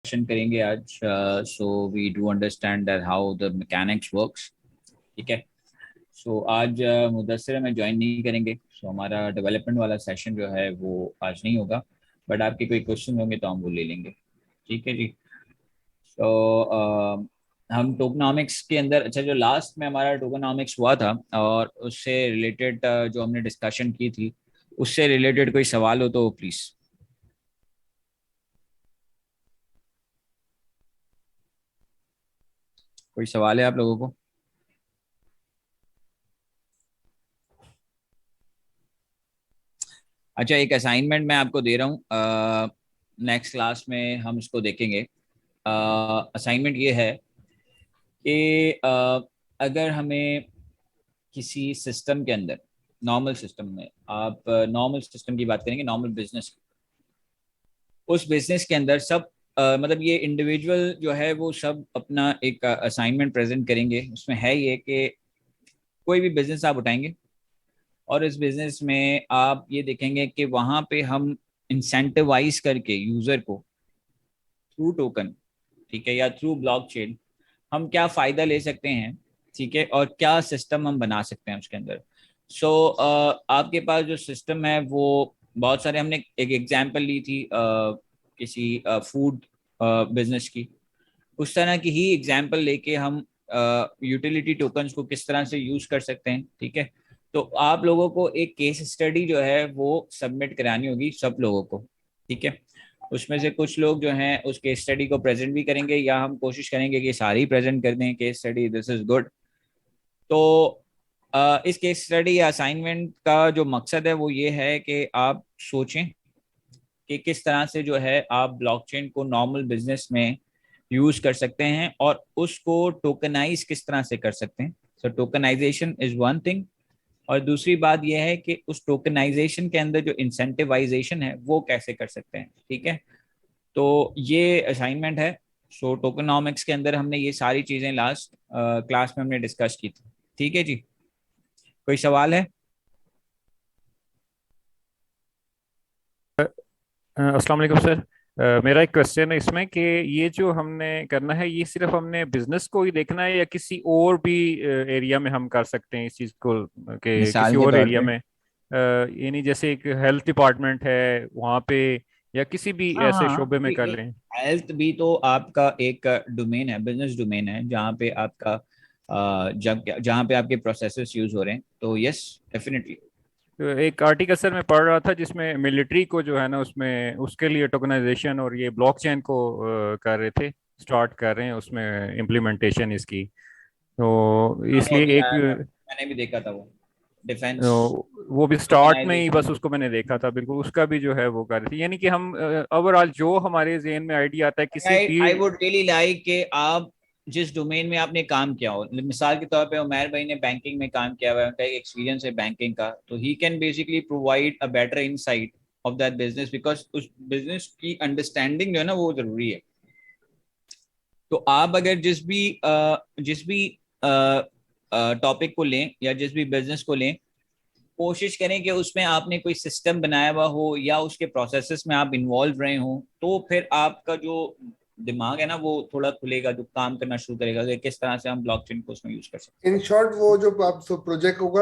Discussion करेंगे आज, so we do understand that how the mechanics works. ठीक है। सो आज मुदस्सिर में ज्वाइन नहीं करेंगे, सो हमारा डेवलपमेंट वाला सेशन जो है वो आज नहीं होगा। बट आपके कोई क्वेश्चन होंगे तो हम वो ले लेंगे। ठीक है जी। तो हम टोकनॉमिक्स के अंदर, अच्छा जो लास्ट में हमारा टोकनॉमिक्स हुआ था और उससे रिलेटेड जो हमने डिस्कशन की थी, उससे रिलेटेड कोई सवाल हो तो प्लीज़। कोई सवाल है आप लोगों को? अच्छा, एक असाइनमेंट मैं आपको दे रहा हूँ, नेक्स्ट क्लास में हम इसको देखेंगे। असाइनमेंट ये है कि अगर हमें किसी सिस्टम के अंदर, नॉर्मल सिस्टम में, आप नॉर्मल सिस्टम की बात करेंगे, नॉर्मल बिजनेस, उस बिजनेस के अंदर सब मतलब ये इंडिविजुअल जो है वो सब अपना एक असाइनमेंट प्रेजेंट करेंगे। उसमें है ये कि कोई भी बिजनेस आप उठाएंगे और इस बिजनेस में आप ये देखेंगे कि वहां पे हम इंसेंटिवाइज करके यूजर को थ्रू टोकन, ठीक है, या थ्रू ब्लॉकचेन हम क्या फायदा ले सकते हैं। ठीक है। और क्या सिस्टम हम बना सकते हैं उसके अंदर। सो आपके पास जो सिस्टम है वो बहुत सारे, हमने एक एग्जांपल ली थी किसी फूड बिजनेस की। उस तरह की ही एग्जांपल लेके हम यूटिलिटी टोकन्स को किस तरह से यूज कर सकते हैं। ठीक है। तो आप लोगों को एक केस स्टडी जो है वो सबमिट करानी होगी सब लोगों को। ठीक है। उसमें से कुछ लोग जो हैं उस केस स्टडी को प्रेजेंट भी करेंगे, या हम कोशिश करेंगे कि सारी प्रेजेंट कर दें case study. This is good. तो इस केस स्टडी या असाइनमेंट का जो मकसद है वो ये है कि आप सोचें कि किस तरह से जो है आप ब्लॉकचेन को नॉर्मल बिजनेस में यूज कर सकते हैं और उसको टोकनाइज किस तरह से कर सकते हैं। सो टोकनाइजेशन इज वन थिंग। और दूसरी बात यह है कि उस टोकनाइजेशन के अंदर जो इंसेंटिवाइजेशन है वो कैसे कर सकते हैं। ठीक है। तो ये असाइनमेंट है। सो टोकनॉमिक्स के अंदर हमने ये सारी चीजें लास्ट क्लास में हमने डिस्कस की थी। ठीक है जी। कोई सवाल है? अस्सलाम वालेकुम सर। मेरा एक क्वेश्चन है इसमें कि ये जो हमने करना है ये सिर्फ हमने बिजनेस को ही देखना है या किसी और भी एरिया में हम कर सकते हैं इस चीज़ को कि किसी मिसाल के और तौर एरिया पे, में यानी जैसे एक हेल्थ डिपार्टमेंट है वहाँ पे या किसी भी हाँ ऐसे हाँ, शोबे में कर ये लें। हेल्थ भी तो आपका एक डोमेन है, बिजनेस डोमेन है, जहाँ पे आपका जब जहाँ पे आपके प्रोसेसेस यूज हो रहे हैं, तो यस, डेफिनेटली। तो एक आर्टिकल सर मैं पढ़ रहा था जिसमें मिलिट्री को जो है ना उसमें उसके लिए टोकनाइजेशन और ये ब्लॉकचेन को कर रहे थे, स्टार्ट कर रहे हैं उसमें इम्प्लीमेंटेशन इसकी। तो हाँ, वो अभी इसलिए एक आया था, मैंने भी देखा था वो, डिफेंस वो भी स्टार्ट में ही बस टोकनाइजेशन। उसको मैंने देखा था, बिल्कुल उसका भी जो है वो कर रही थी, यानी कि हम ओवरऑल जो हमारे जेहन में आइडिया आता है किसी आई भी। आई वुड रियली लाइक कि आप जिस डोमेन में आपने काम किया हो, मिसाल के तौर पे उमैर भाई ने बैंकिंग में काम किया हुआ है, उनका एक एक्सपीरियंस है बैंकिंग का, तो he can basically provide a better insight of that business, because उस बिजनेस की अंडरस्टैंडिंग जो है ना वो जरूरी है। तो आप अगर जिस भी टॉपिक को लें या जिस भी बिजनेस को लें, कोशिश करें कि उसमें आपने कोई सिस्टम बनाया हुआ हो या उसके प्रोसेसेस में आप इन्वॉल्व रहे हो, तो फिर आपका जो दिमाग है ना वो थोड़ा खुलेगा, जो काम करना शुरू करेगा कि किस तरह से हम ब्लॉकचेन को उसमें यूज कर सकते इन शॉर्ट वो जो आप प्रोजेक्ट होगा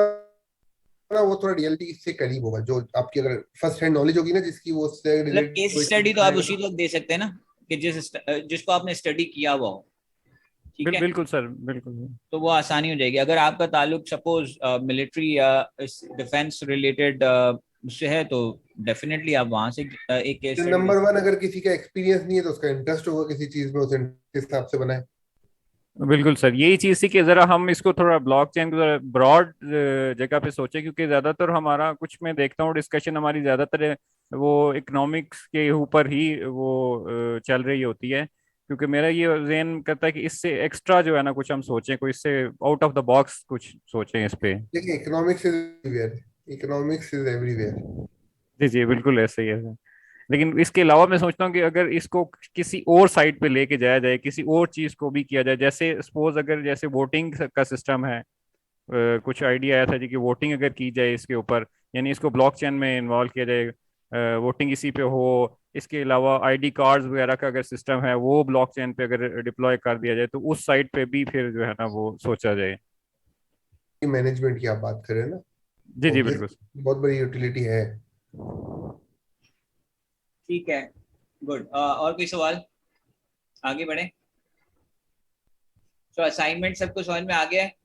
ना वो थोड़ा रियलिटी से करीब होगा, जो आपकी अगर फर्स्ट हैंड नॉलेज होगी ना जिसकी वो उससे हैं। मतलब रिलेटेड केस कोई चीज स्टडी तो आप बनाएगा उसी तो। वक्त दे सकते हैं ना, कि जिसको आपने स्टडी किया हुआ हो। ठीक है। बिल्कुल सर, बिल्कुल। तो वो आसानी हो जाएगी। अगर आपका ताल्लुक सपोज मिलिट्री या डिफेंस रिलेटेड उससे है, तो डेफिनेटली आप वहां से एक केस स्टडी दे नंबर वन, सकते अगर किसी का एक्सपीरियंस नहीं है तो उसका इंटरेस्ट होगा किसी चीज में, उस हिसाब से बनाए। बिल्कुल सर, यही चीज़ थी कि ज़रा हम इसको थोड़ा ब्लॉकचेन को ज़रा ब्रॉड जगह पे सोचे, क्योंकि ज़्यादातर हमारा कुछ मैं देखता हूँ डिस्कशन हमारी ज़्यादातर वो इकोनॉमिक्स के ऊपर ही वो चल रही होती है। क्योंकि मेरा ये ज़हन करता है कि इससे एक्स्ट्रा जो है ना कुछ हम सोचें, कोई इससे आउट ऑफ द बॉक्स कुछ सोचें इस पे। देखिए, economics is everywhere, economics is everywhere. जी जी, बिल्कुल ऐसे ही है। लेकिन इसके अलावा मैं सोचता हूँ कि अगर इसको किसी और साइड पे लेके जाया जाए, किसी और चीज को भी किया जाए, जैसे सपोज अगर जैसे वोटिंग का सिस्टम है, कुछ आइडिया आया था जी कि वोटिंग अगर की जाए इसके ऊपर, यानी इसको ब्लॉकचेन में इन्वॉल्व किया जाए, वोटिंग इसी पे हो, इसके अलावा आईडी कार्ड्स वगैरह का अगर सिस्टम है वो ब्लॉकचेन पे अगर डिप्लॉय कर दिया जाए तो उस साइट पे भी फिर जो है ना वो सोचा जाए। मैनेजमेंट की आप बात करें ना, जी जी ऑब्वियस बिल्कुल। बहुत बड़ी यूटिलिटी है। ठीक है, गुड। और कोई सवाल, आगे बढ़े? तो असाइनमेंट सबको समझ में आ गया है?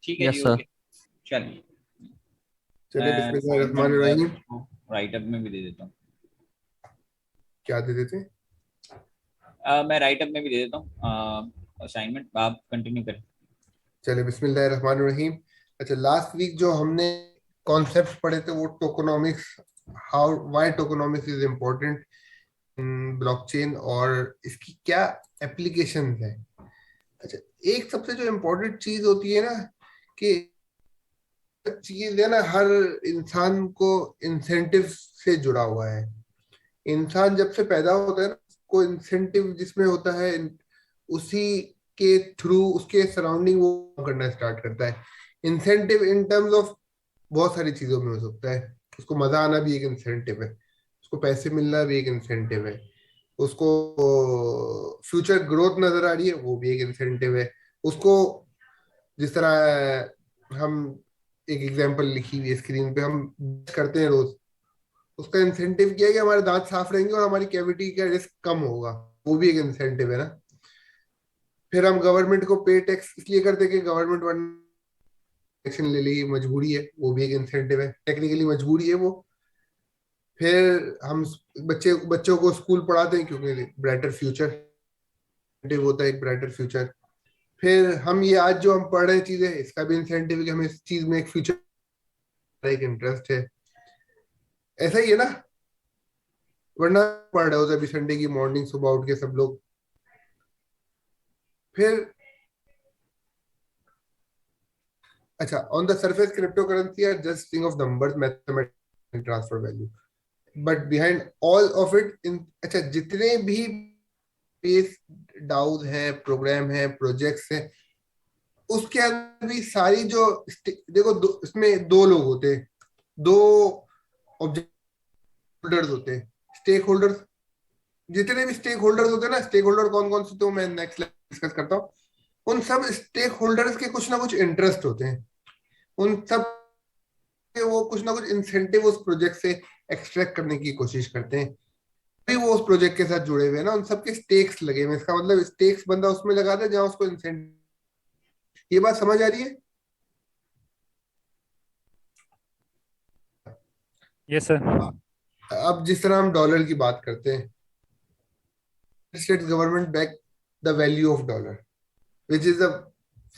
ठीक है जी, यस सर। ओके। चलिए, चलिए मैं बिस्मिल्लाहिर्रहमानिर्रहीम। राइट अप में भी दे देता हूँ। क्या दे देते हैं? मैं राइट अप में भी दे देता हूँ असाइनमेंट, आप कंटिन्यू करें। चलिए बिस्मिल्लाहिर्रहमानिर्रहीम। अच्छा, लास्ट वीक जो हमने कॉन्सेप्ट पढ़े थे वो tokenomics, how why tokenomics is important in blockchain और इसकी क्या एप्लीकेशन है। अच्छा, एक सबसे जो इम्पोर्टेंट चीज होती है ना कि चीज है ना, हर इंसान को इंसेंटिव से जुड़ा हुआ है। इंसान जब से पैदा होता है ना, को इंसेंटिव जिसमें होता है उसी के थ्रू उसके सराउंडिंग वो काम करना स्टार्ट करता है। इंसेंटिव इन टर्म्स ऑफ बहुत सारी चीजों में हो सकता है। उसको मजा आना भी एक इंसेंटिव है, उसको पैसे मिलना भी एक इंसेंटिव है, उसको फ्यूचर ग्रोथ नजर आ रही है वो भी एक इंसेंटिव है। उसको जिस तरह हम एक एग्जांपल लिखी हुई है स्क्रीन पे, हम करते हैं रोज, उसका इंसेंटिव क्या है कि हमारे दांत साफ रहेंगे और हमारी कैविटी का रिस्क कम होगा, वो भी एक इंसेंटिव है ना। फिर हम गवर्नमेंट को पे टैक्स इसलिए करते हैं कि गवर्नमेंट वन एक्शन ले ली, मजबूरी है, वो भी एक इंसेंटिव है, टेक्निकली मजबूरी है वो। फिर हम बच्चों को स्कूल पढ़ाते हैं क्योंकि ब्राइटर फ्यूचर होता है, एक ब्राइटर फ्यूचर। फिर हम ये आज जो हम पढ़ रहे हैं चीजें, इसका भी इंसेंटिव है कि हमें इस चीज में एक फ्यूचर एक इंटरेस्ट है। ऐसा ही है ना, वरना पढ़ रहे होते अभी संडे की मॉर्निंग सुबह उठ के सब लोग। फिर अच्छा, on the surface crypto currency are just string of numbers, mathematics, transfer value, but behind all of it in, अच्छा जितने भी बेस डाउज है, प्रोग्राम है, प्रोजेक्ट्स हैं, उसके अंदर भी सारी जो देखो इसमें दो लोग होते हैं, दो ऑब्जेक्ट होल्डर्स होते हैं, स्टेक होल्डर्स। जितने भी स्टेक होल्डर्स होते हैं ना, स्टेक होल्डर कौन कौन से तो मैं नेक्स्ट डिस्कस करता हूँ। उन सब स्टेक होल्डर्स के कुछ ना कुछ इंटरेस्ट होते हैं, उन सब के वो कुछ ना कुछ इंसेंटिव उस प्रोजेक्ट से एक्सट्रैक्ट करने की कोशिश करते हैं, भी वो उस प्रोजेक्ट के साथ जुड़े हुए हैं ना, उन सबके स्टेक्स लगे हुए हैं। इसका मतलब स्टेक्स बंदा उसमें लगाता है जहां उसको इंसेंटिव। ये बात समझ आ रही है? Yes sir. अब जिस तरह हम डॉलर की बात करते हैं, state government back the value of dollar, which is the,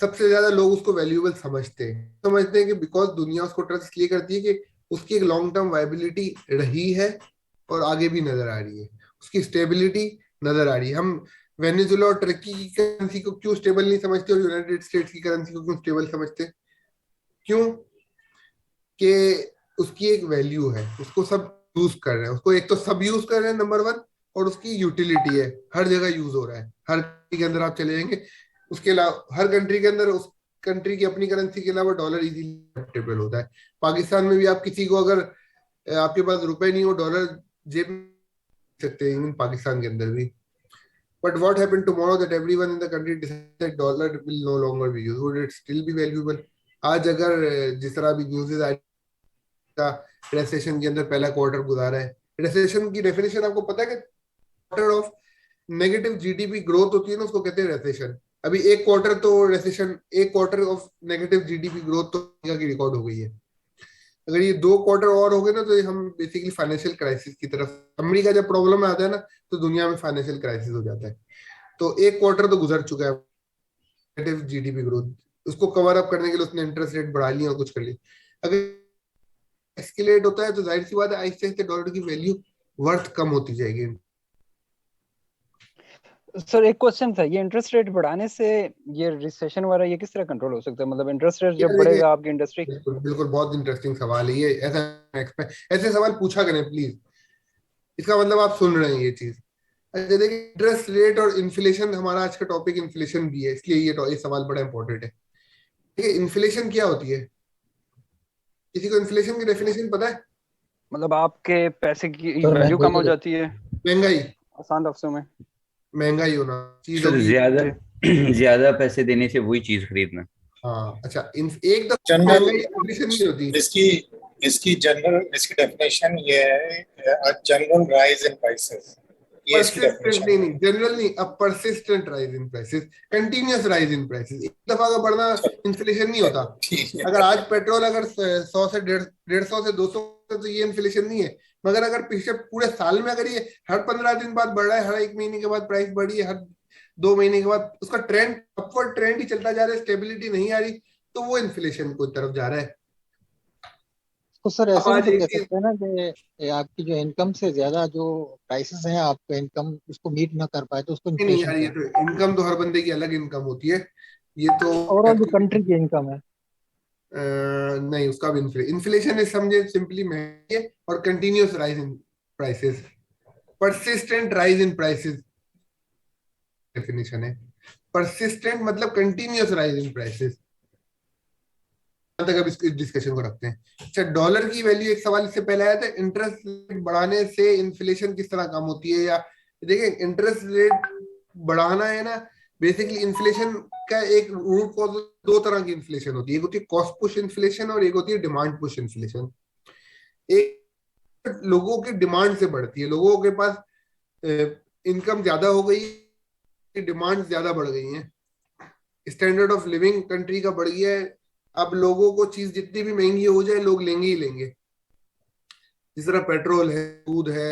सबसे ज्यादा लोग उसको वैल्यूएबल समझते हैं कि बिकॉज दुनिया उसको ट्रस्ट इसलिए करती है कि उसकी एक लॉन्ग टर्म वायबिलिटी रही है और आगे भी नजर आ रही है, उसकी स्टेबिलिटी नजर आ रही है। हम वेनेजुला और टर्की की करेंसी को क्यों स्टेबल नहीं समझते और यूनाइटेड स्टेट्स की करेंसी को क्यों स्टेबल समझते? क्यों? कि उसकी एक वैल्यू है, उसको सब यूज कर रहे हैं, उसको एक तो सब यूज कर रहे हैं नंबर वन, और उसकी यूटिलिटी है, हर जगह यूज हो रहा है, हर कंट्री के अंदर आप चले जाएंगे, उसके अलावा हर कंट्री के अंदर उस कंट्री की अपनी करेंसी के अलावा डॉलर इजीली एक्सेप्टेबल होता है। पाकिस्तान में भी आप किसी को अगर आपके पास रुपए नहीं हो, डॉलर जेब में रख सकते हैं, इवन पाकिस्तान के अंदर भी। But what happened tomorrow that everyone in the country decide that dollar will no longer be used, would it still be valuable? आज अगर जिस तरह अभी न्यूज़ आई का, रेसेशन के अंदर पहला क्वार्टर गुजारा है, रेसेशन की डेफिनेशन आपको पता है कि quarter of negative GDP growth होती है ना, उसको कहते हैं रेसेशन। अभी एक क्वार्टर तो रेसेशन, एक quarter of negative GDP growth तो अमेरिका की रिकॉर्ड हो गई है। अगर ये दो क्वार्टर और हो गए ना, तो ये हम बेसिकली फाइनेंशियल क्राइसिस की तरफ, अमेरिका जब प्रॉब्लम में आता है ना तो दुनिया में फाइनेंशियल क्राइसिस हो जाता है। तो एक क्वार्टर तो गुजर चुका है नेगेटिव जीडीपी ग्रोथ, उसको कवर अप करने के लिए उसने इंटरेस्ट रेट बढ़ा लिया और कुछ कर लिया। अगर एस्केलेट होता है तो जाहिर सी बात है आहिस्ते आहिस्ते डॉलर की वैल्यू वर्थ कम होती जाएगी। सर एक क्वेश्चन था, ये इंटरेस्ट रेट बढ़ाने से ये रिसेशन वाला ये किस तरह कंट्रोल हो सकता है? मतलब इंटरेस्ट रेट जब यार देखिए, बढ़ेगा आपकी इंडस्ट्री। बिल्कुल बिल्कुल बहुत इंटरेस्टिंग सवाल है ये, ऐसा ऐसे सवाल पूछा करें प्लीज, इसका मतलब आप सुन रहे हैं ये चीज। अच्छा देखिए, इंटरेस्ट रेट और इन्फ्लेशन, हमारा आज का टॉपिक इन्फ्लेशन भी है, इसलिए ये सवाल बड़ा इंपॉर्टेंट है। ठीक है, इन्फ्लेशन क्या होती है? किसी को इन्फ्लेशन की डेफिनेशन पता है? मतलब आपके पैसे की सर वैल्यू कम हो महंगाई जाती है महंगाई आसान लफ्जों में। महंगाई होना चीजों सर की। ज्यादा जी ज्यादा पैसे देने से वही चीज खरीदना। हाँ अच्छा, एकदम जनरल महंगाई इन्फ्लेशन नहीं होती। इसकी इसकी डेफिनेशन ये है, जनरल राइज इन प्राइसेस, ये इसकी परसिस्टेंट डेफिनेशन नहीं, है। नहीं जनरल नहीं, अब persistent rise in prices, continuous rise in prices. एक दफा का बढ़ना इन्फ्लेशन नहीं होता। ठीक है। अगर आज पेट्रोल अगर 100 से 150 से 200, तो ये इन्फ्लेशन नहीं है। मगर अगर पिछले पूरे साल में अगर ये हर 15 दिन बाद बढ़ रहा है, हर एक महीने के बाद प्राइस बढ़ी है, हर 2 महीने के बाद उसका ट्रेंड अपवर्ड ट्रेंड ही चलता जा रहा है, स्टेबिलिटी नहीं आ रही, तो वो इन्फ्लेशन की तरफ जा रहा है। तो सर अब ऐसे भी आज तो एक कह चीज सकते हैं ना कि आपकी जो इनकम से ज्यादा जो प्राइसेस हैं, आपका इनकम उसको मीट ना कर पाए तो उसको नहीं इन्फ्लेशन यार, ये कहते तो इनकम तो हर बंदे की अलग इनकम होती है, ये तो हैं। ओवरऑल जो कंट्री की इनकम है। नहीं, उसका भी इन्फ्लेशन है, समझे सिंपली महंगी है और continuous rise in prices, persistent rise in prices definition है। परसिस्टेंट मतलब कंटिन्यूअस राइज इन प्राइसेस। तक अब इस डिस्कशन को रखते हैं। अच्छा, डॉलर की वैल्यू, एक सवाल इससे पहले आया था, इंटरेस्ट रेट बढ़ाने से इन्फ्लेशन किस तरह कम होती है? या देखिए, इंटरेस्ट रेट बढ़ाना है ना, बेसिकली इन्फ्लेशन का एक रूट कॉज, दो तरह की इन्फ्लेशन होती है, एक होती है कॉस्ट पुश इन्फ्लेशन और एक होती है डिमांड पुश इन्फ्लेशन। एक लोगों की डिमांड से बढ़ती है, लोगों के पास इनकम ज्यादा हो गई, डिमांड ज्यादा बढ़ गई है, स्टैंडर्ड ऑफ लिविंग कंट्री का बढ़ गया है, अब लोगों को चीज जितनी भी महंगी हो जाए लोग लेंगे ही लेंगे। जिस तरह पेट्रोल है, दूध है,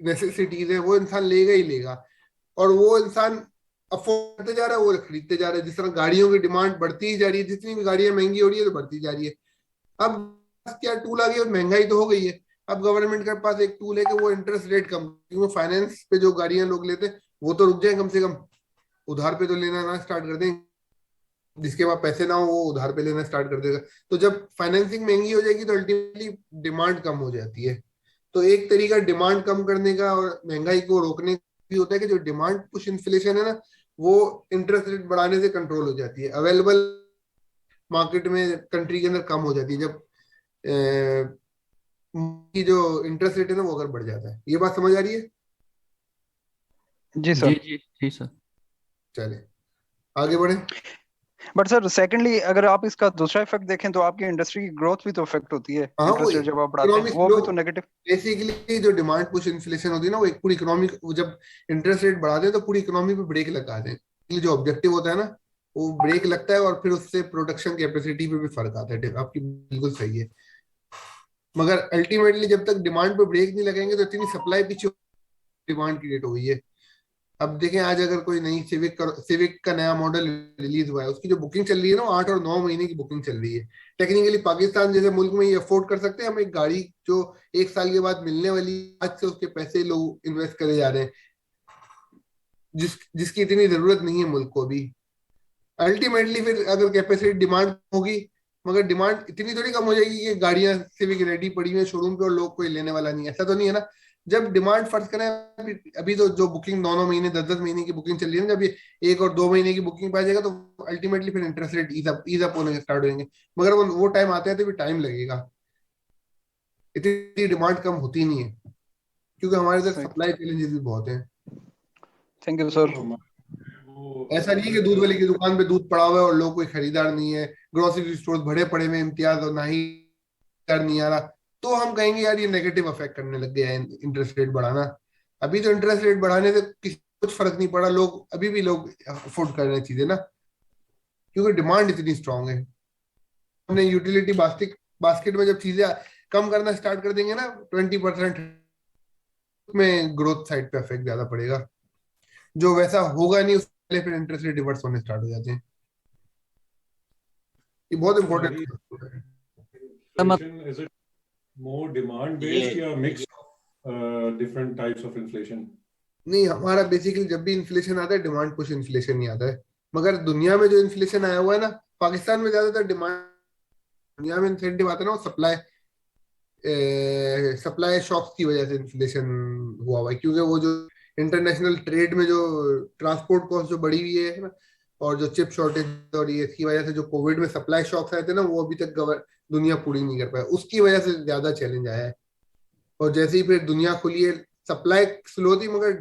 नेसेसिटीज है, वो इंसान लेगा ही लेगा, और वो इंसान अफोर्ड करते जा रहा है, वो खरीदते जा रहा है। जिस तरह गाड़ियों की डिमांड बढ़ती ही जा रही है, जितनी भी गाड़ियां महंगी हो रही है तो बढ़ती जा रही है। अब क्या टूल आ गया, महंगाई तो हो गई है, अब गवर्नमेंट के पास एक टूल है कि वो इंटरेस्ट रेट कम, क्योंकि फाइनेंस पे जो गाड़ियां लोग लेते हैं वो तो रुक जाए, कम से कम उधार पे तो लेना ना स्टार्ट कर दें। जिसके पास पैसे ना हो वो उधार पे लेना स्टार्ट कर देगा। तो जब फाइनेंसिंग महंगी हो जाएगी तो अल्टीमेटली डिमांड कम हो जाती है। तो एक तरीका डिमांड कम करने का और महंगाई को रोकने का भी होता है कि जो डिमांड पुश इन्फ्लेशन है ना, वो इंटरेस्ट रेट बढ़ाने से कंट्रोल हो जाती है, अवेलेबल मार्केट में कंट्री के अंदर कम हो जाती है जब की जो इंटरेस्ट रेट है ना वो अगर बढ़ जाता है। ये बात समझ आ रही है? जी सर। जी सर। चले आगे बढ़े। बट सर सेकंडली अगर आप इसका दूसरा इफेक्ट देखें तो आपकी इंडस्ट्री की ग्रोथ भी तो इफेक्ट होती है, हाँ, वो इंटरेस्ट रेट जब आप बढ़ाते हैं इकोनॉमिक वो ग्रो, भी तो नेगेटिव। बेसिकली जो डिमांड पुश इन्फ्लेशन होती है ना, वो एक पूरी इकोनॉमी, जब इंटरेस्ट रेट बढ़ाते हैं तो पूरी इकोनॉमी पे ब्रेक लगा दें। ये जो ऑब्जेक्टिव होता है ना, वो ब्रेक लगता है और फिर उससे प्रोडक्शन कैपेसिटी पे भी फर्क आता है। आपकी बिल्कुल सही है, मगर अल्टीमेटली जब तक डिमांड पे ब्रेक नहीं लगाएंगे तो इतनी सप्लाई पीछे डिमांड क्रिएट हो गई है। अब देखें, आज अगर कोई नई सिविक का नया मॉडल रिलीज हुआ है, उसकी जो बुकिंग चल रही है ना, 8 और 9 महीने की बुकिंग चल रही है। टेक्निकली पाकिस्तान जैसे मुल्क में ये अफोर्ड कर सकते हैं। हम एक गाड़ी जो 1 साल के बाद मिलने वाली, आज से उसके पैसे लोग इन्वेस्ट करे जा रहे हैं, जिसकी इतनी जरूरत नहीं है मुल्क को अभी। अल्टीमेटली फिर अगर कैपेसिटी डिमांड होगी, मगर डिमांड इतनी थोड़ी कम हो जाएगी कि गाड़ियां सिविक रेडी पड़ी हुई है शोरूम पे और लोग कोई लेने वाला नहीं है, ऐसा तो नहीं है ना। जब डिमांड फर्ज करें, अभी तो जो बुकिंग 9 महीने 10 महीने की बुकिंग चल रही है ना, जब ये 1 और 2 महीने की बुकिंग पा जाएगा तो अल्टीमेटली फिर इंटरेस्ट रेट ईज अप होने स्टार्ट हो जाएंगे। मगर वो टाइम आते हैं तो भी टाइम लगेगा, इतनी डिमांड कम होती नहीं है, क्योंकि हमारे इधर सप्लाई चैलेंजेस भी बहुत हैं। Thank you sir. ऐसा नहीं है कि दूध वाले की दुकान पे दूध पड़ा हुआ है और लोग कोई खरीदार नहीं है, ग्रोसरी स्टोर भरे पड़े में इम्तियाज और ना ही नहीं आ रहा, तो हम कहेंगे यार ये नेगेटिव अफेक्ट करने लग गया है इंटरेस्ट रेट बढ़ाना। अभी तो इंटरेस्ट रेट बढ़ाने से किसी कुछ फर्क नहीं पड़ा, लोग अभी भी लोग अफोर्ड कर रहे हैं चीजें ना, क्योंकि डिमांड इतनी स्ट्रांग है। हमने यूटिलिटी बास्केट में जब चीजें कम करना स्टार्ट कर देंगे ना 20%, में ग्रोथ साइड पे इफेक्ट ज्यादा पड़ेगा, जो वैसा होगा नहीं, उस पहले फिर इंटरेस्ट रेट रिवर्स होने स्टार्ट हो जाते हैं। ये बहुत important Is it more demand based या mix different types of inflation? नहीं, हमारा बेसिकली जब भी इन्फ्लेशन आता है डिमांड पुश इन्फ्लेशन ही आता है। मगर दुनिया में जो इन्फ्लेशन आया हुआ है ना, पाकिस्तान में ज्यादातर डिमांड, दुनिया में इंसेंटिव आता है ना, वो सप्लाई शॉक्स की वजह से इन्फ्लेशन हुआ हुआ है, क्योंकि वो जो इंटरनेशनल ट्रेड में जो ट्रांसपोर्ट कॉस्ट जो बढ़ी हुई है ना, और जो चिप शॉर्टेज और ये इसकी वजह से जो कोविड में सप्लाई शॉक्स आए थे ना, वो अभी तक दुनिया पूरी नहीं कर पाया, उसकी वजह से ज्यादा चैलेंज आया है। और जैसे ही फिर दुनिया खुली है, सप्लाई स्लो थी मगर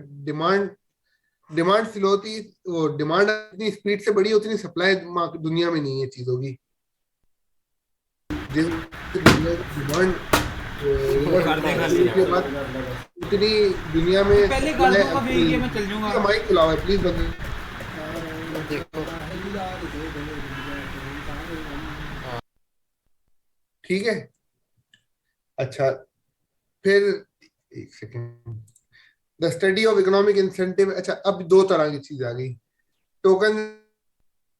डिमांड स्लो थी। वो डिमांड इतनी स्पीड से बढ़ी, उतनी सप्लाई दुनिया में नहीं है चीजों की। जिस दुनिया की डिमांड के बाद उतनी दुनिया में माइक खुला हुआ है, प्लीज बंद। ठीक है, अच्छा फिर एक second, the study of economic incentive. अच्छा, अब दो तरह की चीज आ गई। टोकन,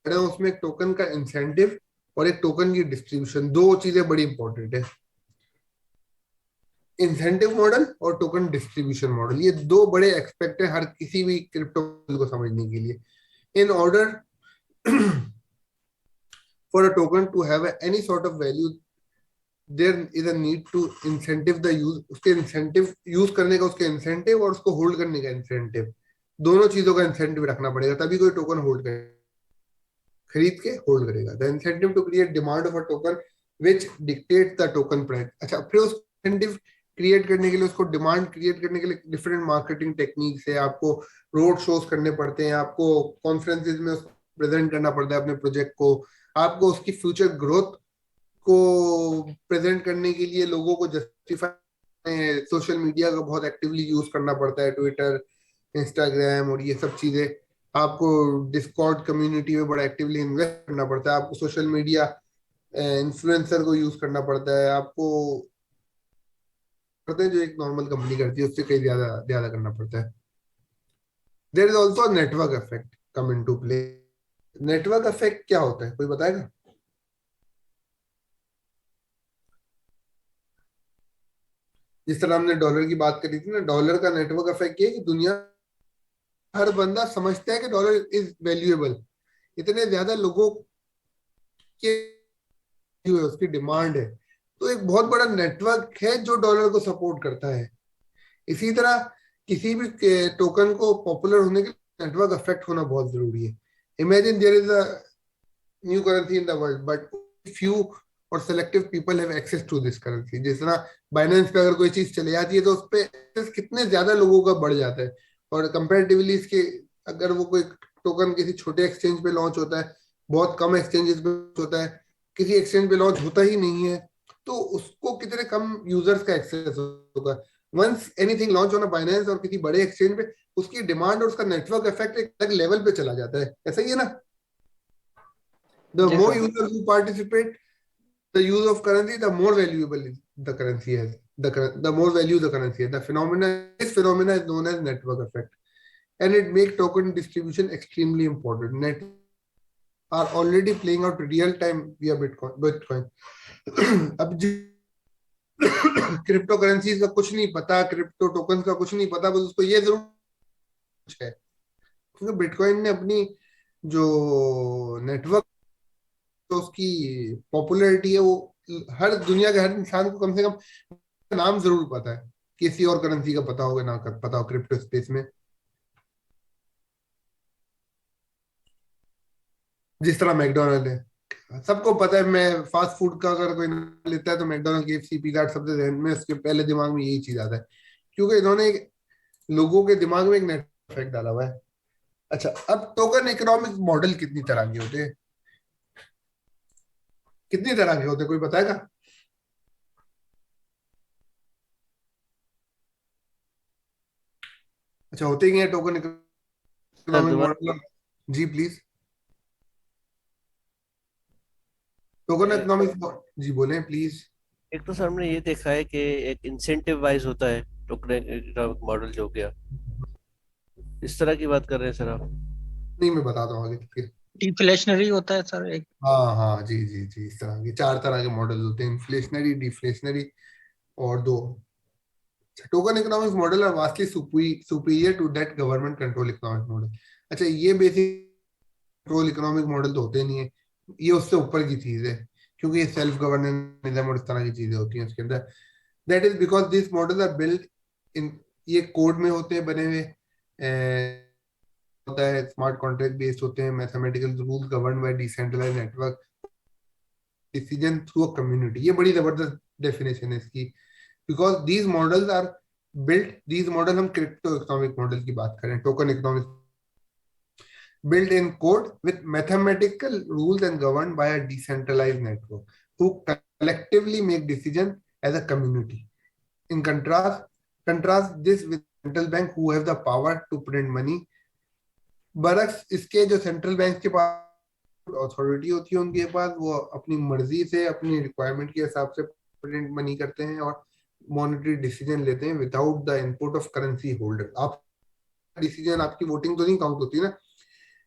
उसमें एक टोकन का इंसेंटिव और एक टोकन की डिस्ट्रीब्यूशन, दो चीजें बड़ी इंपॉर्टेंट है। इंसेंटिव मॉडल और टोकन डिस्ट्रीब्यूशन मॉडल, ये दो बड़े एक्सपेक्ट है हर किसी भी क्रिप्टो को समझने के लिए। In order for a token to have any sort of value, there is a need to incentive the use, उसके इंसेंटिव यूज करने का उसके इंसेंटिव और उसको होल्ड करने का इंसेंटिव, दोनों चीजों का इंसेंटिव रखना पड़ेगा, तभी कोई टोकन होल्ड करे, खरीद के होल्ड करेगा। The incentive to create demand of a token which dictate the token price. अच्छा, फिर उस इंसेंटिव क्रिएट करने के लिए, उसको डिमांड क्रिएट करने के लिए डिफरेंट मार्केटिंग टेक्निक्स है, आपको रोड शोज करने पड़ते हैं, आपको कॉन्फ्रेंसेज में उसको प्रेजेंट करना पड़ता है अपने प्रोजेक्ट को, आपको उसकी फ्यूचर ग्रोथ को प्रेजेंट करने के लिए लोगों को जस्टिफाई, सोशल मीडिया का बहुत एक्टिवली यूज करना पड़ता है, ट्विटर, इंस्टाग्राम और ये सब चीजें। आपको डिस्कॉर्ड कम्युनिटी में बड़ा एक्टिवली इन्वेस्ट करना पड़ता है, आपको सोशल मीडिया इन्फ्लुएंसर को यूज करना पड़ता है, आपको करते हैं जो एक नॉर्मल कंपनी करती है उससे कहीं ज्यादा ज्यादा करना पड़ता है। There is also network effect come into play. Network effect क्या होता है, कोई बताएगा? जिस तरह हमने डॉलर की बात करी थी ना, डॉलर का नेटवर्क इफेक्ट ये है कि दुनिया हर बंदा समझता है कि डॉलर इज वैल्यूएबल, इतने ज्यादा लोगों के उसकी डिमांड है, तो एक बहुत बड़ा नेटवर्क है जो डॉलर को सपोर्ट करता है। इसी तरह किसी भी टोकन को पॉपुलर होने के लिए नेटवर्क इफेक्ट होना बहुत जरूरी है। Imagine there is a new currency in the world but few और selective people have access to this currency. जिस तरह बाइनेंस पे अगर कोई चीज चली जाती है तो उस पर कितने ज्यादा लोगों का बढ़ जाता है, और कंपेरेटिवली इसके अगर वो कोई टोकन किसी छोटे एक्सचेंज पे लॉन्च होता है, बहुत कम एक्सचेंजेस पे होता है, किसी एक्सचेंज पे लॉन्च होता ही नहीं है, तो उसको कितने कम यूजर्स का एक्सेस होगा। Once anything launch on Binance और किसी बड़े एक्सचेंज पे, उसकी डिमांड और उसका नेटवर्क इफेक्ट एक अलग लेवल पे चला जाता है। ऐसा ही है ना? द जी more sir. Users who participate the use of currency, the more valuable the currency has. The more value the currency has. This phenomena is known as network effect, and it makes token distribution extremely important. Net are already playing out real time via Bitcoin. अब crypto currencies का कुछ नहीं पता, crypto token का कुछ नहीं पता, बस उसको ये जरूर है क्योंकि बिटकॉइन ने अपनी जो नेटवर्क, तो उसकी पॉपुलैरिटी है, वो हर दुनिया के हर इंसान को कम से कम नाम जरूर पता है, किसी और करेंसी का पता होगा ना पता हो क्रिप्टो स्पेस में। जिस तरह मैकडोनल्ड है, सबको पता है, मैं फास्ट फूड का अगर कोई नाम लेता है तो मैकडोनल्ड, केएफसी, पिज़्ज़ा हट सबसे ध्यान में उसके पहले दिमाग में यही चीज आता है, क्योंकि इन्होंने लोगों के दिमाग में एक नेटवर्क इफेक्ट डाला हुआ है। अच्छा, अब टोकन इकोनॉमिक मॉडल कितनी तरह के होते हैं? कितनी तरह के होते हैं, कोई बताएगा? अच्छा, होते ही हैं टोकन इकोनॉमिक मॉडल। जी प्लीज। टोकन इकोनॉमिक, जी बोले प्लीज। एक तो सर हमने ये देखा है कि एक इंसेंटिव वाइज होता है टोकन इकोनॉमिक मॉडल जो हो गया, इस तरह की बात कर रहे हैं सर आप? नहीं, मैं बताता हूँ आगे फिर। डिफ्लेशनरी होता है सर एक। हाँ हाँ, जी जी जी, इस तरह के चार तरह के मॉडल होते हैं, इन्फ्लेशनरी, डिफ्लेशनरी और दो। Token economic model are vastly superior to that government control economic model. अच्छा, ये बेसिक कंट्रोल इकोनॉमिक मॉडल तो होते नहीं है, ये उससे ऊपर की चीज है, क्योंकि ये सेल्फ गवर्नेंस और इस तरह की चीजें होती हैं उसके अंदर। That is because this model are build in, ये कोड में होते हैं बने हुए, होता है स्मार्ट कॉन्ट्रैक्ट बेस्ड होते हैं, mathematical rule govern by decentralised network, decision through a community. ये बड़ी जबरदस्त डेफिनेशन है इसकी, because these models are built, these model, हम क्रिप्टो इकोनॉमिक मॉडल की बात करें, token economic, built in code with mathematical rules and governed by a decentralized network who collectively make decisions as a community. In contrast this with central bank who have the power to print money. बरक्स इसके जो central bank के पास authority होती है, उनके पास वो अपनी मर्जी से अपनी रिक्वायरमेंट के हिसाब से प्रिंट मनी करते हैं और मॉनेटरी डिसीजन लेते हैं without the input of currency holder. आप डिसीजन, आपकी वोटिंग तो नहीं काउंट होती ना।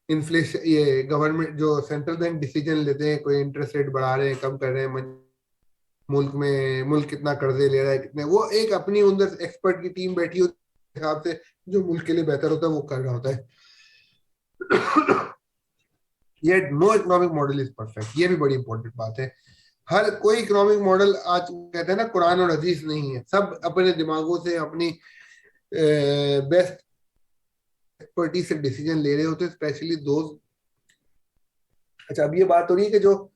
इन्फ्लेशन, ये गवर्नमेंट जो सेंट्रल बैंक डिसीजन लेते हैं, कोई इंटरेस्ट रेट बढ़ा रहे हैं, कम कर रहे हैं, मुल्क कितना कर्जे ले रहा है, कितने, वो एक अपनी अंदर एक्सपर्ट की टीम बैठी होती है, हिसाब से जो मुल्क के लिए बेहतर होता है वो कर रहा होता है। ये no economic model is perfect, ये भी बड़ी इंपॉर्टेंट बात है। हर कोई इकोनॉमिक मॉडल, आज कहते हैं ना कुरान और हदीस नहीं है, सब अपने दिमागों से अपनी बेस्ट एक्सपर्टीज से डिसीजन ले रहे होते हैं, स्पेशली दोस्त। अच्छा, अब ये बात हो रही है कि जो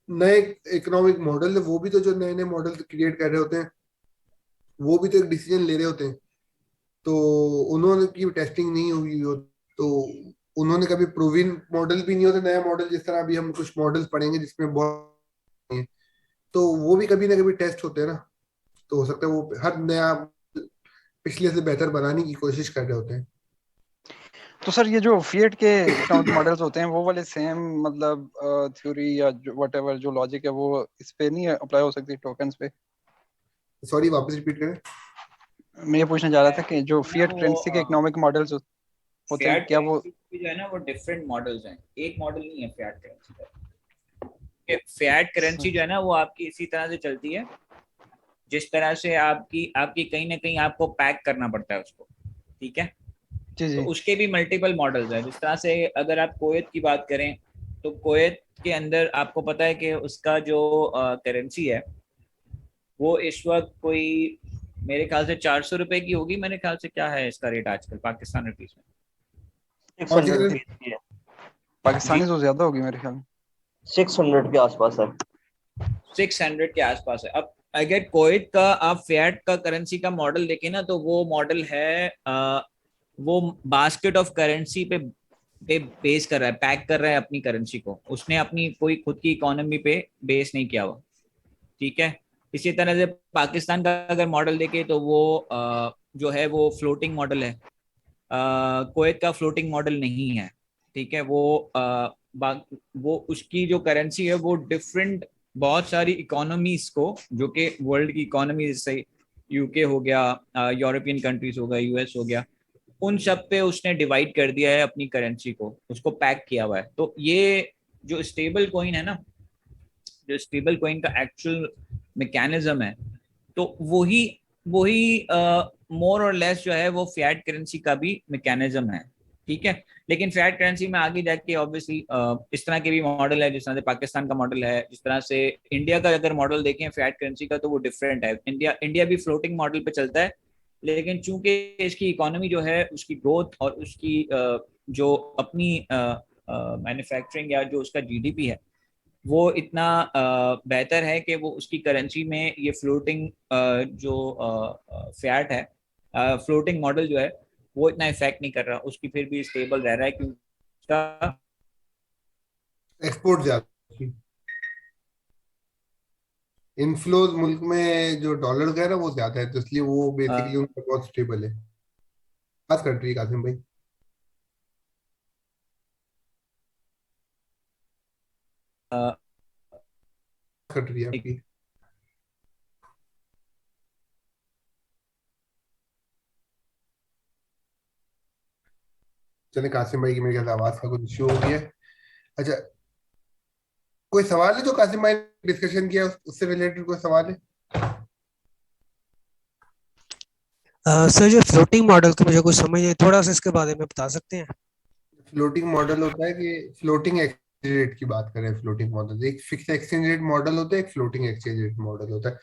नए इकोनॉमिक मॉडल है, वो भी तो जो नए नए मॉडल क्रिएट कर रहे होते हैं, वो भी तो एक डिसीजन ले रहे होते हैं। तो उन्होंने की टेस्टिंग नहीं हुई हो, तो उन्होंने कभी प्रूविन मॉडल भी नहीं होते, नया मॉडल, जिस तरह अभी हम कुछ मॉडल्स पढ़ेंगे जिसमें बहुत, तो वो भी कभी ना कभी टेस्ट होते हैं ना। तो हो सकता है वो हर नया पिछले से बेहतर बनाने की कोशिश कर रहे होते हैं। तो सर ये जो फिएट के इकोनॉमिक मॉडल्स होते हैं वो वाले सेम मतलब थ्योरी या व्हाटएवर जो लॉजिक है वो इस पे नहीं अप्लाई हो सकती टोकन्स पे? सॉरी, वापस रिपीट करें। मैं ये पूछना चाह रहा था कि जो फिएट करेंसी के इकोनॉमिक मॉडल्स होते हैं, क्या वो जो है ना वो डिफरेंट मॉडल्स हैं, एक मॉडल नहीं है फिएट करेंसी का। फिएट करेंसी जो है ना वो आपकी इसी तरह से चलती है जिस तरह से आपकी कहीं ना कहीं आपको पैक करना पड़ता है उसको, ठीक है। जी जी। तो उसके भी मल्टीपल मॉडल्स हैं। जिस तरह से अगर आप कुवैत की बात करें तो कुवैत के अंदर आपको पता है कि उसका जो करेंसी है वो इस वक्त कोई मेरे ख्याल से 400 रुपए की होगी, मेरे ख्याल से। क्या है इसका रेट आजकल पाकिस्तान रुपीस में? 600 की है। पाकिस्तानी तो ज्यादा होगी मेरे ख्याल में। 600 के आसपास है। 600 के आसपास है। अब अगर कुवैत का आप फिएट का करेंसी का मॉडल देखें ना तो वो मॉडल है वो बास्केट ऑफ करेंसी पे बेस कर रहा है, पैक कर रहा है अपनी करेंसी को। उसने अपनी कोई खुद की इकोनॉमी पे बेस नहीं किया हुआ, ठीक है। इसी तरह से पाकिस्तान का अगर मॉडल देखे तो वो जो है वो फ्लोटिंग मॉडल है। कुवैत का फ्लोटिंग मॉडल नहीं है, ठीक है। वो उसकी जो करेंसी है वो डिफरेंट बहुत सारी इकोनॉमीज को, जो कि वर्ल्ड की इकोनॉमी, जैसे यूके हो गया, यूरोपियन कंट्रीज हो गया, यूएस हो गया, उन सब पे उसने डिवाइड कर दिया है अपनी करेंसी को, उसको पैक किया हुआ है। तो ये जो स्टेबल कॉइन है ना, जो स्टेबल कॉइन का एक्चुअल मैकेनिज्म है, तो वही मोर और लेस जो है वो फिएट करेंसी का भी मैकेनिज्म है, ठीक है। लेकिन फिएट करेंसी में आगे जाके ऑब्वियसली इस तरह के भी मॉडल है, जिस तरह से पाकिस्तान का मॉडल है, जिस तरह से इंडिया का अगर मॉडल देखें फिएट करेंसी का तो वो डिफरेंट है। इंडिया भी फ्लोटिंग मॉडल पे चलता है, लेकिन चूंकि इसकी इकोनॉमी जो है, उसकी ग्रोथ और उसकी जो अपनी मैन्युफैक्चरिंग या जो उसका जीडीपी है वो इतना बेहतर है कि वो उसकी करेंसी में ये फ्लोटिंग जो फिएट है, फ्लोटिंग मॉडल जो है वो इतना इफेक्ट नहीं कर रहा, उसकी फिर भी स्टेबल रह रहा है क्योंकि उसका एक्सपोर्ट ज्यादा, इनफ्लोज मुल्क में जो डॉलर है ना वो ज्यादा है, तो इसलिए वो बेसिकली उनका बहुत स्टेबल है। बात कंट्री कासिम भाई, कंट्री आपकी चले। कासिम भाई की मेरे ख्याल आवाज का कुछ इश्यू हो गया है। अच्छा, कोई सवाल है जो कासिम भाई ने डिस्कशन किया उससे रिलेटेड? कोई सवाल है? सर जो फ्लोटिंग मॉडल की मुझे कुछ समझ नहीं, थोड़ा सा इसके बारे में बता सकते हैं? फ्लोटिंग मॉडल होता है कि फ्लोटिंग एक्सचेंज रेट की बात करें। फ्लोटिंग मॉडल एक फिक्स एक्सचेंज रेट मॉडल होता है, एक फ्लोटिंग एक्सचेंज रेट मॉडल होता है।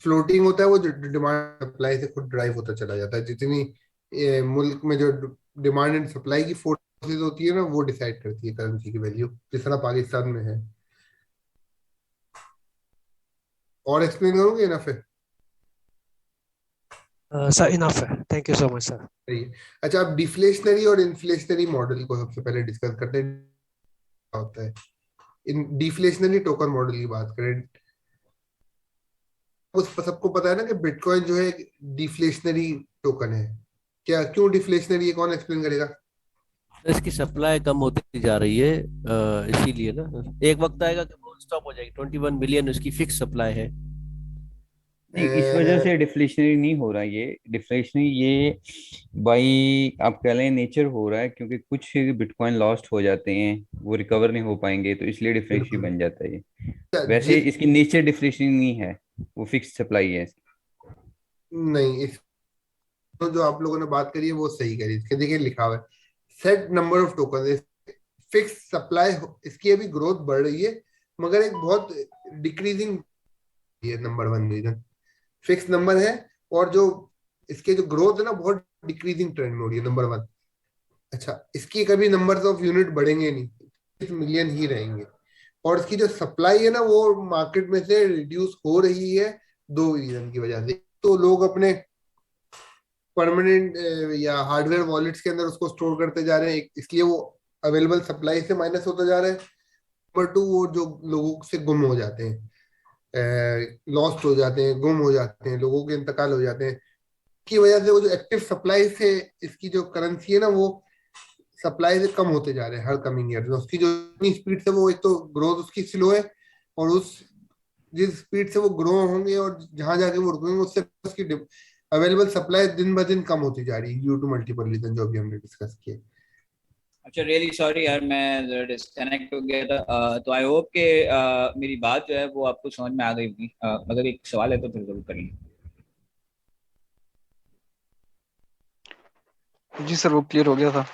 फ्लोटिंग होता है वो जो डिमांड सप्लाई से खुद ड्राइव होता चला जाता है। जितनी मुल्क में जो डिमांड एंड सप्लाई की फोर्सेस होती है ना, वो डिसाइड करती है करेंसी की वैल्यू, जिस तरह पाकिस्तान में है। और एक्सप्लेन करोगे ना फिर? सर इनफ है, thank you so much sir. सही है। अच्छा, आप डिफ्लेशनरी और इन्फ्लेशनरी मॉडल को सबसे पहले डिस्कस करते हैं, क्या होता है। इन डिफ्लेशनरी टोकन मॉडल की बात करें, उस सबको पता है ना कि बिटकॉइन जो है एक डिफ्लेशनरी टोकन है। क्या, क्यों डिफ्लेशनरी है, कौन एक्सप्लेन करेगा? इसकी सप्लाई कम होती जा रही है, इसीलिए ना एक वक्त आएगा कि वो स्टॉप हो जाएगी। 21 मिलियन उसकी फिक्स सप्लाई है। नहीं, इस वजह से डिफ्लेशनरी नहीं हो रहा, ये डिफ्लेशनरी ये बाई आप कह लें नेचर हो रहा है, क्योंकि कुछ बिटकॉइन लॉस्ट हो जाते हैं, वो रिकवर नहीं हो पाएंगे, तो इसलिए डिफ्लेशनरी बिल्कुल। बन जाता है ये। अच्छा, वैसे इसकी नेचर डिफ्लेशनरी नहीं है, वो फिक्स सप्लाई है। नहीं, इस तो जो आप लोगों ने बात करी है वो सही करी। इसके देखिए लिखा हुआ है set number of token, fix supply. इसकी अभी ग्रोथ बढ़ रही है, मगर एक बहुत डिक्रीजिंग, ये number one reason fix number है। और जो इसके जो ग्रोथ है ना, बहुत डिक्रीजिंग ट्रेंड में हो रही है, नंबर वन। अच्छा, इसकी कभी नंबर्स ऑफ यूनिट बढ़ेंगे नहीं, 20 मिलियन ही रहेंगे। और इसकी जो सप्लाई है ना, वो मार्केट में से रिड्यूस हो रही है दो रीजन की वजह से। तो लोग अपने परमानेंट या हार्डवेयर वॉलेट्स के अंदर उसको स्टोर करते जा रहे हैं, इसलिए वो अवेलेबल सप्लाई से माइनस होता जा रहा है। नंबर टू, वो जो लोगों से गुम हो जाते हैं, लॉस्ट हो जाते हैं, गुम हो जाते हैं, लोगों के इंतकाल हो जाते हैं, की वजह से वो जो एक्टिव सप्लाई से इसकी जो करेंसी है ना, वो सप्लाई से कम होते जा रहे हैं हर कमिंग ईयर में। उसकी जो स्पीड से, वो एक तो ग्रोथ उसकी स्लो है, और उस जिस स्पीड से वो ग्रो होंगे और जहां जाके वो रुकेंगे, उससे उसकी अवेलेबल सप्लाई दिन ब दिन कम होती जा रही है, ड्यू टू मल्टीपल रीजन जो अभी हमने डिस्कस किए। अच्छा, रियली सॉरी यार, मैं डिस्कनेक्ट हो गया था। तो आई होप कि मेरी बात जो है वो आपको समझ में आ गई होगी। अगर एक सवाल है तो फिर जरूर करिए। जी सर, वो क्लियर हो गया था।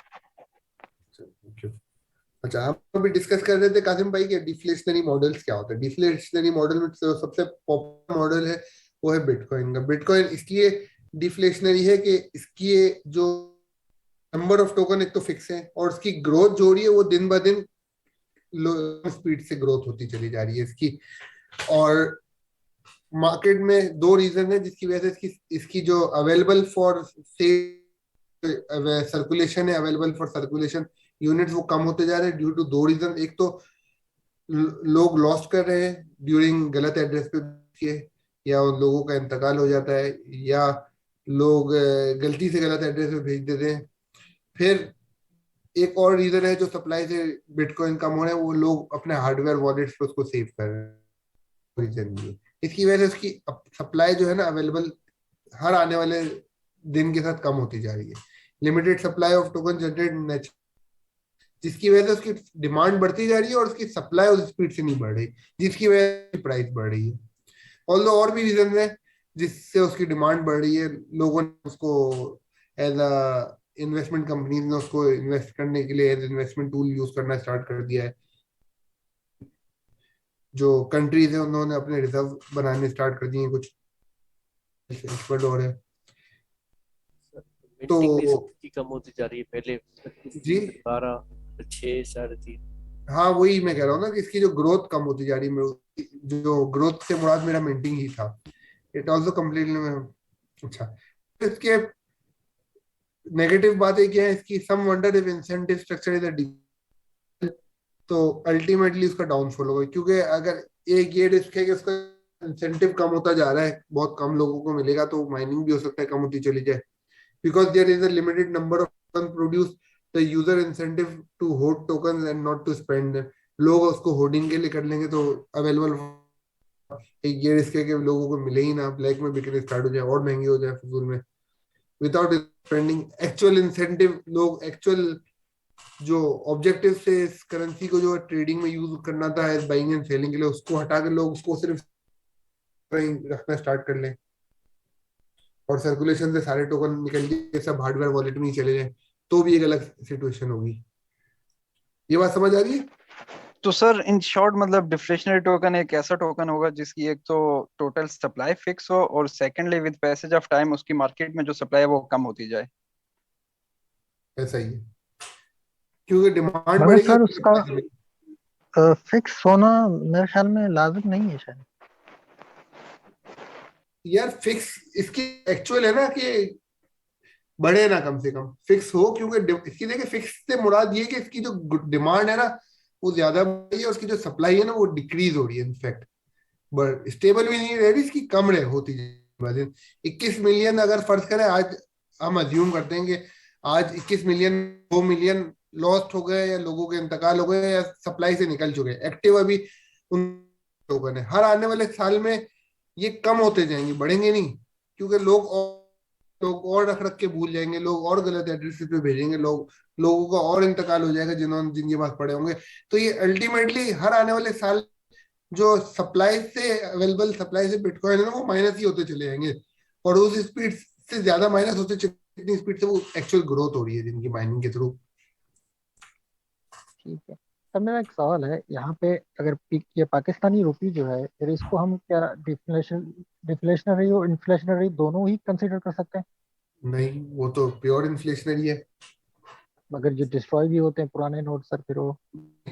अच्छा, हम अभी डिस्कस कर रहे थे कासिम भाई के डिफ्लेशनरी मॉडल्स क्या होते हैं। डिफ्लेशनरी मॉडल में जो सबसे पॉपुलर मॉडल है वो है बिटकॉइन का। बिटकॉइन इसलिए डिफ्लेशनरी है कि इसकी जो नंबर ऑफ टोकन एक तो फिक्स है, और उसकी ग्रोथ जो हो रही है वो दिन ब दिन लो स्पीड से ग्रोथ होती चली जा रही है इसकी। और मार्केट में दो रीजन है जिसकी वजह से इसकी जो अवेलेबल फॉर सर्कुलेशन है, अवेलेबल फॉर सर्कुलेशन यूनिट्स वो कम होते जा रहे हैं, ड्यू टू दो रीजन। एक तो लोग लॉस्ट कर रहे हैं ड्यूरिंग गलत एड्रेस पे के, या उन लोगों का इंतकाल हो जाता है, या लोग गलती से गलत एड्रेस पे भेज देते हैं। फिर एक और रीजन है जो सप्लाई से बिटकॉइन कम हो रहा है, वो लोग अपने हार्डवेयर वॉलेट्स पे उसको सेव कर रहे हैं, रीजन भी है। इसकी वजह से उसकी सप्लाई जो है ना, अवेलेबल हर आने वाले दिन के साथ कम होती जा रही है। Limited supply of token generate, जिसकी वजह से उसकी डिमांड बढ़ती जा रही है और उसकी सप्लाई उस स्पीड से नहीं बढ़ रही, जिसकी वजह से प्राइस बढ़ रही है। और भी रीजन है जिससे उसकी डिमांड बढ़ रही है। लोगों ने उसको एज अ इन्वेस्टमेंट, कंपनीज ने उसको इन्वेस्ट करने के लिए एज इन्वेस्टमेंट टूल यूज करना स्टार्ट कर दिया है। जो कंट्रीज है उन्होंने अपने रिजर्व बनाने स्टार्ट कर दिए हैं, कुछ एक्सपर्ट हो रहे हैं। तो की कम होती जा रही है, पहले जी 12, 6, 3.5। हाँ, वही मैं कह रहा हूँ ना कि इसकी जो ग्रोथ कम होती जा रही है। जो ग्रोथ से मुराद मेरा मिंटिंग ही था। It also completely. अच्छा, इसके नेगेटिव बातें क्या है इसकी? Some wonder if incentive structure is a, तो अल्टीमेटली उसका डाउनफॉल होगा, क्योंकि अगर एक ये रिस्क है कि उसका इंसेंटिव कम होता जा रहा है, बहुत कम लोगों को मिलेगा, तो माइनिंग भी हो सकता है कम होती चली जाए। Because there is a limited number of token produce, the user incentive to hold token and not to spend. लोग उसको होर्डिंग के लिए कर लेंगे, तो अवेलेबल एक ये रिस्क है कि लोगों को मिले ही ना, ब्लैक में बिकने स्टार्ट हो जाए और महंगी हो जाए फजूल में, विदाउट स्पेंडिंग एक्चुअल इंसेंटिव। लोग एक्चुअल जो ऑब्जेक्टिव से इस करेंसी को जो ट्रेडिंग में यूज करना था एज बाइंग एंड सेलिंग के लिए, उसको हटा के लोग उसको सिर्फ रखना स्टार्ट कर लें, और सर्कुलेशन से सारे टोकन निकल के सब हार्डवेयर वॉलेट में ही चले जाए, तो भी एक अलग सिचुएशन होगी। ये बात समझ आ रही है? तो सर इन शॉर्ट मतलब डिफ्लेशनरी टोकन एक ऐसा टोकन होगा जिसकी एक तो टोटल सप्लाई फिक्स हो, और secondly with passage of time उसकी मार्केट में जो सप्लाई है वो कम होती जाए। ऐसा ही है, क्योंकि डिमांड मगर बढ़ेगी। सर उसका फिक्स होना मेरे ख्याल में लाजिम नहीं है शायद। यार फिक्स इसकी एक्चुअल है ना कि बढ़े ना, कम से कम फिक्स हो, क्योंकि इसकी देखिए फिक्स से मुराद ये कि इसकी जो डिमांड है ना वो ज्यादा बढ़ रही है, उसकी जो सप्लाई है ना वो डिक्रीज हो रही है इनफैक्ट, बट स्टेबल भी नहीं रह रही, इसकी कम रहे होती जाए। 21 मिलियन अगर फर्ज करें आज, हम अज्यूम करते हैं कि आज 21 मिलियन, 2 मिलियन लॉस्ट हो गए या लोगों के इंतकाल हो गए या सप्लाई से निकल चुके हैं, एक्टिव अभी उन टोकन है। हर आने वाले साल में ये कम होते जाएंगे, बढ़ेंगे नहीं, क्योंकि लोग और रख रख के भूल जाएंगे, लोग और गलत एड्रेस पे भेजेंगे, लोगों का और इंतकाल हो जाएगा जिनके पास पड़े होंगे। तो ये अल्टीमेटली हर आने वाले साल जो सप्लाई से अवेलेबल सप्लाई से बिटकॉइन है ना वो माइनस ही होते चले जाएंगे, और उस स्पीड से ज्यादा माइनस होते चले, इतनी स्पीड से वो एक्चुअल ग्रोथ हो रही है जिनकी माइनिंग के थ्रू। ठीक है। अब मेरा एक सवाल है यहाँ पे, अगर ये पाकिस्तानी रुपी जो है, फिर इसको हम क्या डिफ्लेशनरी और इन्फ्लेशनरी दोनों ही कंसिडर कर सकते हैं? नहीं, वो तो प्योर इन्फ्लेशनरी है। मगर जो डिस्ट्रॉय भी होते हैं पुराने नोट सर, फिर वो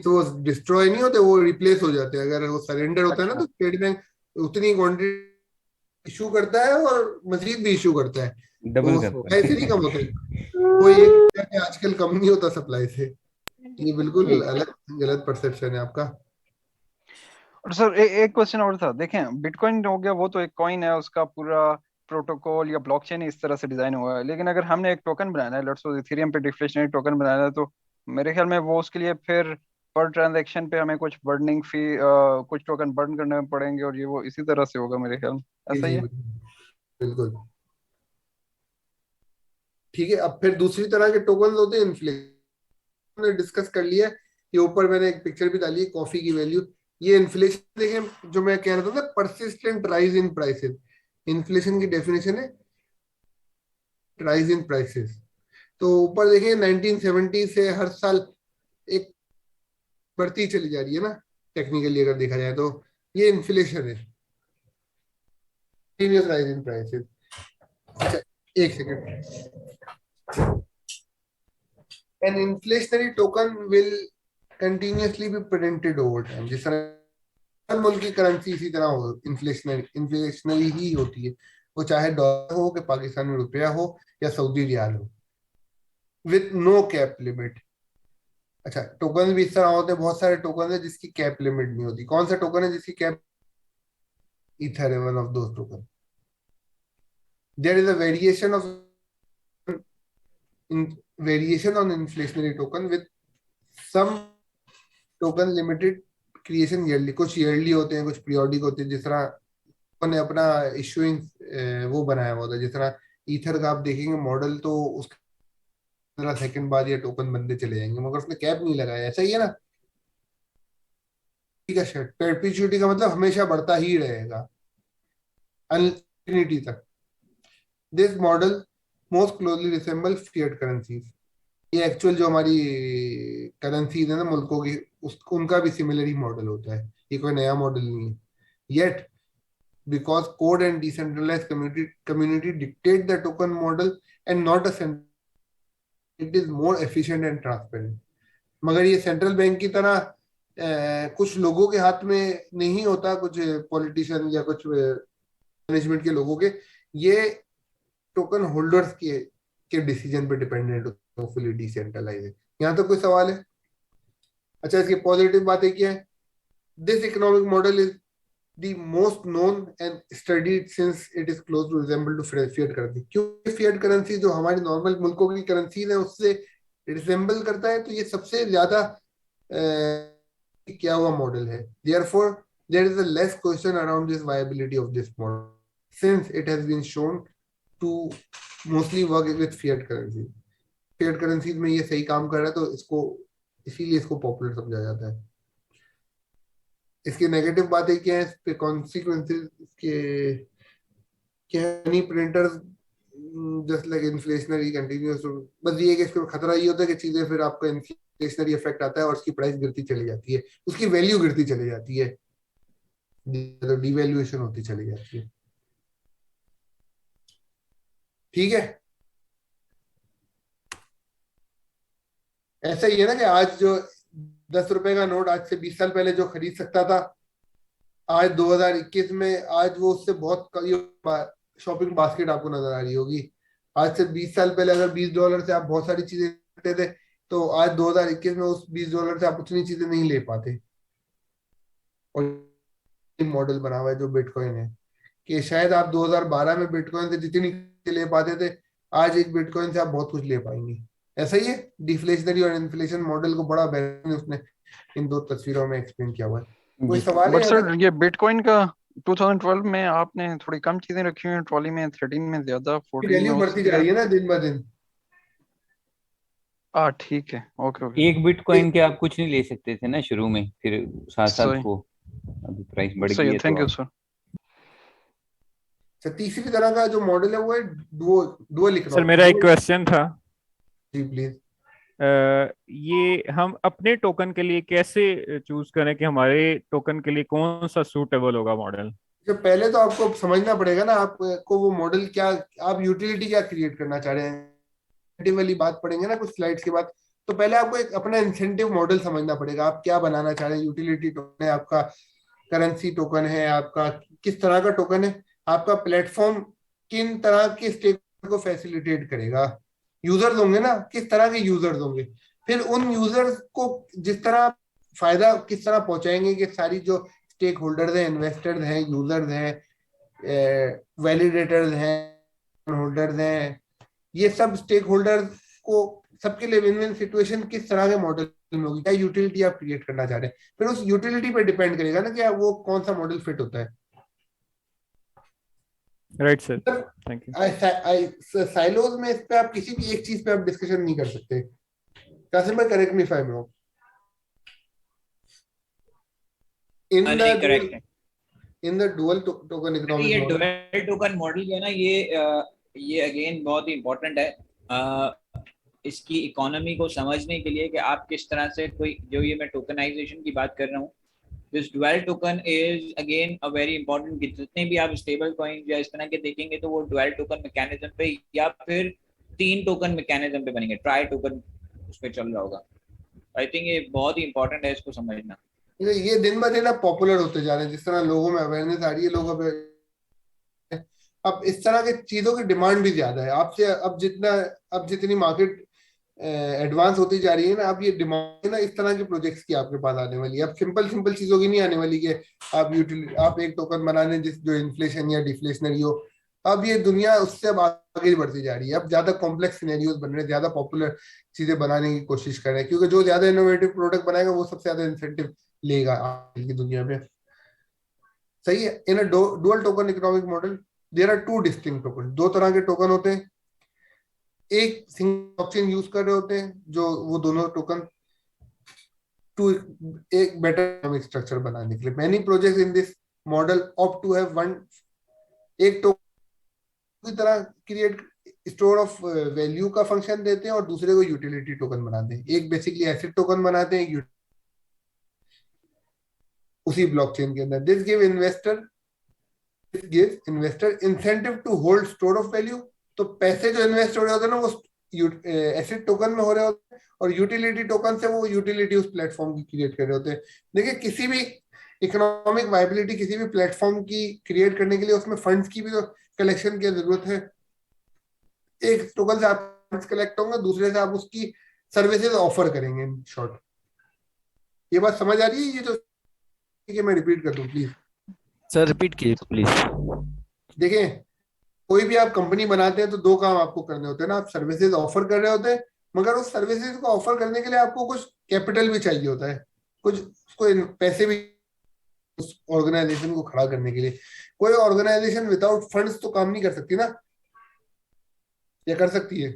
तो वो डिस्ट्रॉय नहीं होते, वो रिप्लेस हो जाते हैं। अगर वो सरेंडर होता है ना अच्छा। तो स्टेट बैंक उतनी क्वांटिटी इशू करता है और मजीद भी इशू करता है, डबल वो करता सप्लाई से नहीं कम होता है। वो ये कहता है कि आजकल कम नहीं होता सप्लाई से। ये बिल्कुल अलग गलत परसेप्शन है आपका। और सर एक क्वेश्चन और था, देखें बिटकॉइन हो गया, वो तो एक कॉइन है, उसका पूरा प्रोटोकॉल या ब्लॉकचेन इस तरह से डिजाइन हुआ है, लेकिन अगर हमने एक टोकन बनाना है, लेट्स सपोज इथेरियम पे डिफ्लेशनरी टोकन बनाना है, तो मेरे ख्याल में वो उसके लिए फिर पर ट्रांजैक्शन पे हमें कुछ बर्निंग फी, कुछ टोकन बर्न करने पड़ेंगे, और ये वो इसी तरह से होगा मेरे ख्याल में, जी ऐसा ही जी है? बिल्कुल ठीक है। अब फिर दूसरी तरह के टोकन होते हैं इन्फ्लेशन, ने डिस्कस कर लिया। ये ऊपर मैंने एक पिक्चर भी डाली है कॉफी की वैल्यू। ये इन्फ्लेशन देखें, जो मैं कह रहा था ना, persistent rise in prices, inflation की डेफिनेशन है राइज इन प्राइसेस। तो ऊपर देखिए 1970 से हर साल एक बढ़ती चली जा रही है ना, टेक्निकली अगर देखा जाए तो ये इन्फ्लेशन है, कंटिन्यूअस राइज इन प्राइसेस। अच्छा, एक second. An inflationary token will continuously be printed over time. जिस तरह हर मुल्क की करेंसी इसी तरह हो, इन्फ्लेशनरी ही होती है, वो चाहे डॉलर हो कि पाकिस्तानी रुपया हो या सऊदी रियाल हो, विद नो कैप लिमिट। अच्छा, टोकन भी इस तरह होते हैं, बहुत सारे टोकन है जिसकी कैप लिमिट नहीं होती। कौन सा टोकन है जिसकी कैप? ईथर है one of those token. There is a variation on inflationary token with some token limited creation yearly, कुछ ईयरली होते हैं, कुछ पीरियोडिक होते हैं। जिस तरह उन्होंने अपना इशुइंग वो बनाया हुआ था, जिस तरह ईथर का आप देखेंगे मॉडल, तो उसके 15 सेकंड बाद ये टोकन बनते चले जाएंगे, मगर उसने कैप नहीं लगाया। ऐसा ही है ना? ठीक है, परपेचुइटी का मतलब हमेशा बढ़ता ही रहेगा अनफिनिटी तक। This model most closely resemble fiat currencies. ये एक्चुअल जो हमारी करेंसीज है ना मुल्कों की, उनका भी सिमिलर ही मॉडल होता है, ये कोई नया मॉडल नहीं है। Yet because code and decentralized community dictate the token model and not a central, it is more efficient and transparent। मगर ये सेंट्रल बैंक की तरह कुछ लोगों के हाथ में नहीं होता, कुछ पॉलिटिशियन या कुछ मैनेजमेंट के लोगों के, ये टोकन होल्डर्स के डिसीजन पे डिपेंडेंट हो, फुली डिसेंट्रलाइज है। यहाँ तो कोई सवाल है? अच्छा, इसकी पॉजिटिव बातें क्या है? This economic model is the most known and studied since it is close to resemble to fiat currency। क्योंकि fiat currency जो हमारी नॉर्मल मुल्कों की करेंसी है उससे रिसेंबल करता है, तो ये सबसे ज्यादा क्या हुआ मॉडल है। therefore there is a less question around this viability of this model since it has been shown to mostly work with fiat currency। fiat currencies में ये सही काम कर रहा है, तो इसको इसीलिए इसको पॉपुलर समझा जाता है। इसकी नेगेटिव बातें क्या है, इस पे कॉन्सिक्वेंसेस के क्या है? Money printers just like inflationary continuous, बस ये है कि इसको खतरा ये होता है कि चीजें फिर आपका इन्फ्लेशनरी इफेक्ट आता है और उसकी प्राइस गिरती चली जाती है, उसकी वैल्यू गिरती चली जाती है, तो डिवैल्यूएशन होती चली जाती है। ठीक है, ऐसा ही है ना कि आज जो 10 रुपए का नोट आज से 20 साल पहले जो खरीद सकता था, आज 2021 में आज वो उससे बहुत शॉपिंग बास्केट आपको नजर आ रही होगी। आज से 20 साल पहले अगर $20 से आप बहुत सारी चीजें लेते थे, तो आज 2021 में उस $20 से आप उतनी चीजें नहीं ले पाते। और मॉडल बना हुआ है जो बिटकॉइन है, कि शायद आप 2012 में बिटकॉइन से जितनी ले पाते थे, आज एक बिटकॉइन से आप बहुत कुछ ले पाएंगे। ऐसा ही है, डिफ्लेशनरी और इन्फ्लेशन मॉडल को बड़ा बेहतर उसने इन दो तस्वीरों में एक्सप्लेन किया हुआ है। कोई सवाल है? बट सर ये बिटकॉइन का 2012 में आपने थोड़ी कम चीजें रखी हुई हैं ट्रॉली में, 13 में ज्यादा, 14 में वैल्यू बढ़ती जा रही है ना दिन ब दिन। ठीक है, ओके ओके। एक बिटकॉइन के आप कुछ नहीं ले सकते थे ना शुरू में, फिर साथ साथ वो अभी प्राइस बढ़ गई है। Thank you sir. तीसरी तरह का जो मॉडल है वो है डुअल इकोनॉमी। सर मेरा एक क्वेश्चन था। जी प्लीज। ये हम अपने टोकन के लिए कैसे चूज करें कि हमारे टोकन के लिए कौन सा सूटेबल होगा मॉडल? जो पहले तो आपको समझना पड़ेगा ना आपको वो मॉडल क्या, आप यूटिलिटी क्या क्रिएट करना चाह रहे हैं। वाली बात पढ़ेंगे ना कुछ स्लाइड्स के बाद। तो पहले आपको एक अपना इंसेंटिव मॉडल समझना पड़ेगा, आप क्या बनाना चाह रहे हैं। यूटिलिटी टोकन है आपका, करेंसी टोकन है आपका, किस तरह का टोकन है आपका, प्लेटफॉर्म किन तरह के स्टेक को फैसिलिटेट करेगा, यूजर्स होंगे ना, किस तरह के यूजर्स होंगे, फिर उन यूजर्स को जिस तरह फायदा किस तरह पहुंचाएंगे कि सारी जो स्टेक होल्डर्स हैं, इन्वेस्टर्स हैं, यूजर्स हैं, वैलिडेटर्स हैं, होल्डर्स हैं, ये सब स्टेक होल्डर्स को सबके लिए विन विन सिचुएशन किस तरह के मॉडल में होगी, क्या यूटिलिटी आप क्रिएट करना चाह रहे हैं। फिर उस यूटिलिटी पे डिपेंड करेगा ना कि वो कौन सा मॉडल फिट होता है। Right sir, thank you. Silos में इस पे आप किसी भी एक चीज पे आप डिस्कशन नहीं कर सकते। कासिम भाई correct me if I am wrong. In the dual token economic ये डुअल टोकन मॉडल जो है ना, ये अगेन बहुत ही इंपॉर्टेंट है इसकी इकोनॉमी को समझने के लिए कि आप किस तरह से कोई जो ये मैं टोकनाइजेशन की बात कर रहा हूँ, this dual token is again a very important. जितने भी आप स्टेबल कॉइन या इस तरह के देखेंगे तो वो डुअल टोकन मैकेनिज्म पे या फिर 3 टोकन मैकेनिज्म पे बनेंगे, ट्राई टोकन उस पे चल रहा होगा। आई थिंक ये बहुत ही इंपॉर्टेंट है इसको समझना। ये दिन ब दिन पॉपुलर होते जा रहे हैं, जिस तरह लोगों में अवेयरनेस आ रही है, लोग अब इस तरह के चीजों की डिमांड भी ज्यादा है आपसे। अब जितनी मार्केट एडवांस होती जा रही है ना, अब ये डिमांड ना इस तरह के प्रोजेक्ट्स की आपके पास आने वाली है। अब सिंपल चीजों की नहीं आने वाली कि आप एक टोकन बना लें जो इन्फ्लेशन या डिफ्लेशनरी हो। अब ये दुनिया उससे अब आगे बढ़ती जा रही है। अब ज्यादा कॉम्प्लेक्स सिनेरियोज बन रहे हैं, ज्यादा पॉपुलर चीजें बनाने की कोशिश कर रहे हैं, क्योंकि जो ज्यादा इनोवेटिव प्रोडक्ट बनाएगा वो सबसे ज्यादा इंसेंटिव लेगा आज की दुनिया में। सही है। In dual token economic model there are 2 distinct token. 2 तरह के टोकन होते हैं। एक सिंगल ब्लॉकचेन यूज कर रहे होते हैं, जो वो दोनों टोकन टू एक बेटर इकोनॉमिक स्ट्रक्चर बनाने के लिए। Many projects in this model opt to have one, एक टोकन की तरह क्रिएट स्टोर ऑफ वैल्यू का फंक्शन देते हैं और दूसरे को यूटिलिटी टोकन बनाते हैं। एक बेसिकली एसेट टोकन बनाते हैं उसी ब्लॉकचेन के अंदर। This give investor incentive to hold store of value. तो पैसे जो इन्वेस्ट हो रहे होते हैं ना, वो एसेट टोकन में हो रहे होते हैं, और यूटिलिटी टोकन से वो यूटिलिटी उस प्लेटफॉर्म की क्रिएट कर रहे होते हैं। देखिए, किसी भी इकोनॉमिक वायबिलिटी किसी भी प्लेटफॉर्म की क्रिएट करने के लिए उसमें फंड्स की भी तो कलेक्शन की जरूरत है। एक टोकन से आप फंड्स कलेक्ट होंगे, दूसरे से आप उसकी सर्विसेज ऑफर करेंगे। इन शॉर्ट, ये बात समझ आ रही है? ये जो मैं रिपीट कर दूं प्लीज सर, रिपीट कीजिए प्लीज। देखिए, कोई भी आप कंपनी बनाते हैं तो 2 काम आपको करने होते हैं ना। आप सर्विसेज ऑफर कर रहे होते हैं, मगर उस सर्विसेज को ऑफर करने के लिए आपको कुछ कैपिटल भी चाहिए होता है, कुछ उसको पैसे भी उस ऑर्गेनाइजेशन को खड़ा करने के लिए। कोई ऑर्गेनाइजेशन विदाउट फंड्स तो काम नहीं कर सकती ना, या कर सकती है?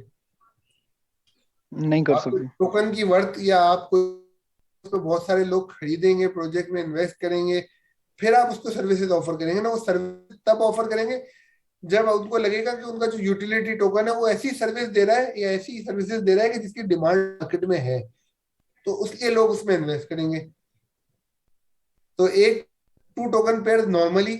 नहीं कर सकती। टोकन की वर्थ या आप उसको बहुत सारे लोग खरीदेंगे, प्रोजेक्ट में इन्वेस्ट करेंगे, फिर आप उसको सर्विसेज ऑफर करेंगे ना। वो सर्विस तब ऑफर करेंगे जब उनको लगेगा कि उनका जो यूटिलिटी टोकन है वो ऐसी सर्विस दे रहा है या ऐसी सर्विसेज दे रहा है कि जिसकी डिमांड मार्केट में है, तो उसलिए लोग उसमें इन्वेस्ट करेंगे। तो एक 2 टोकन पेयर नॉर्मली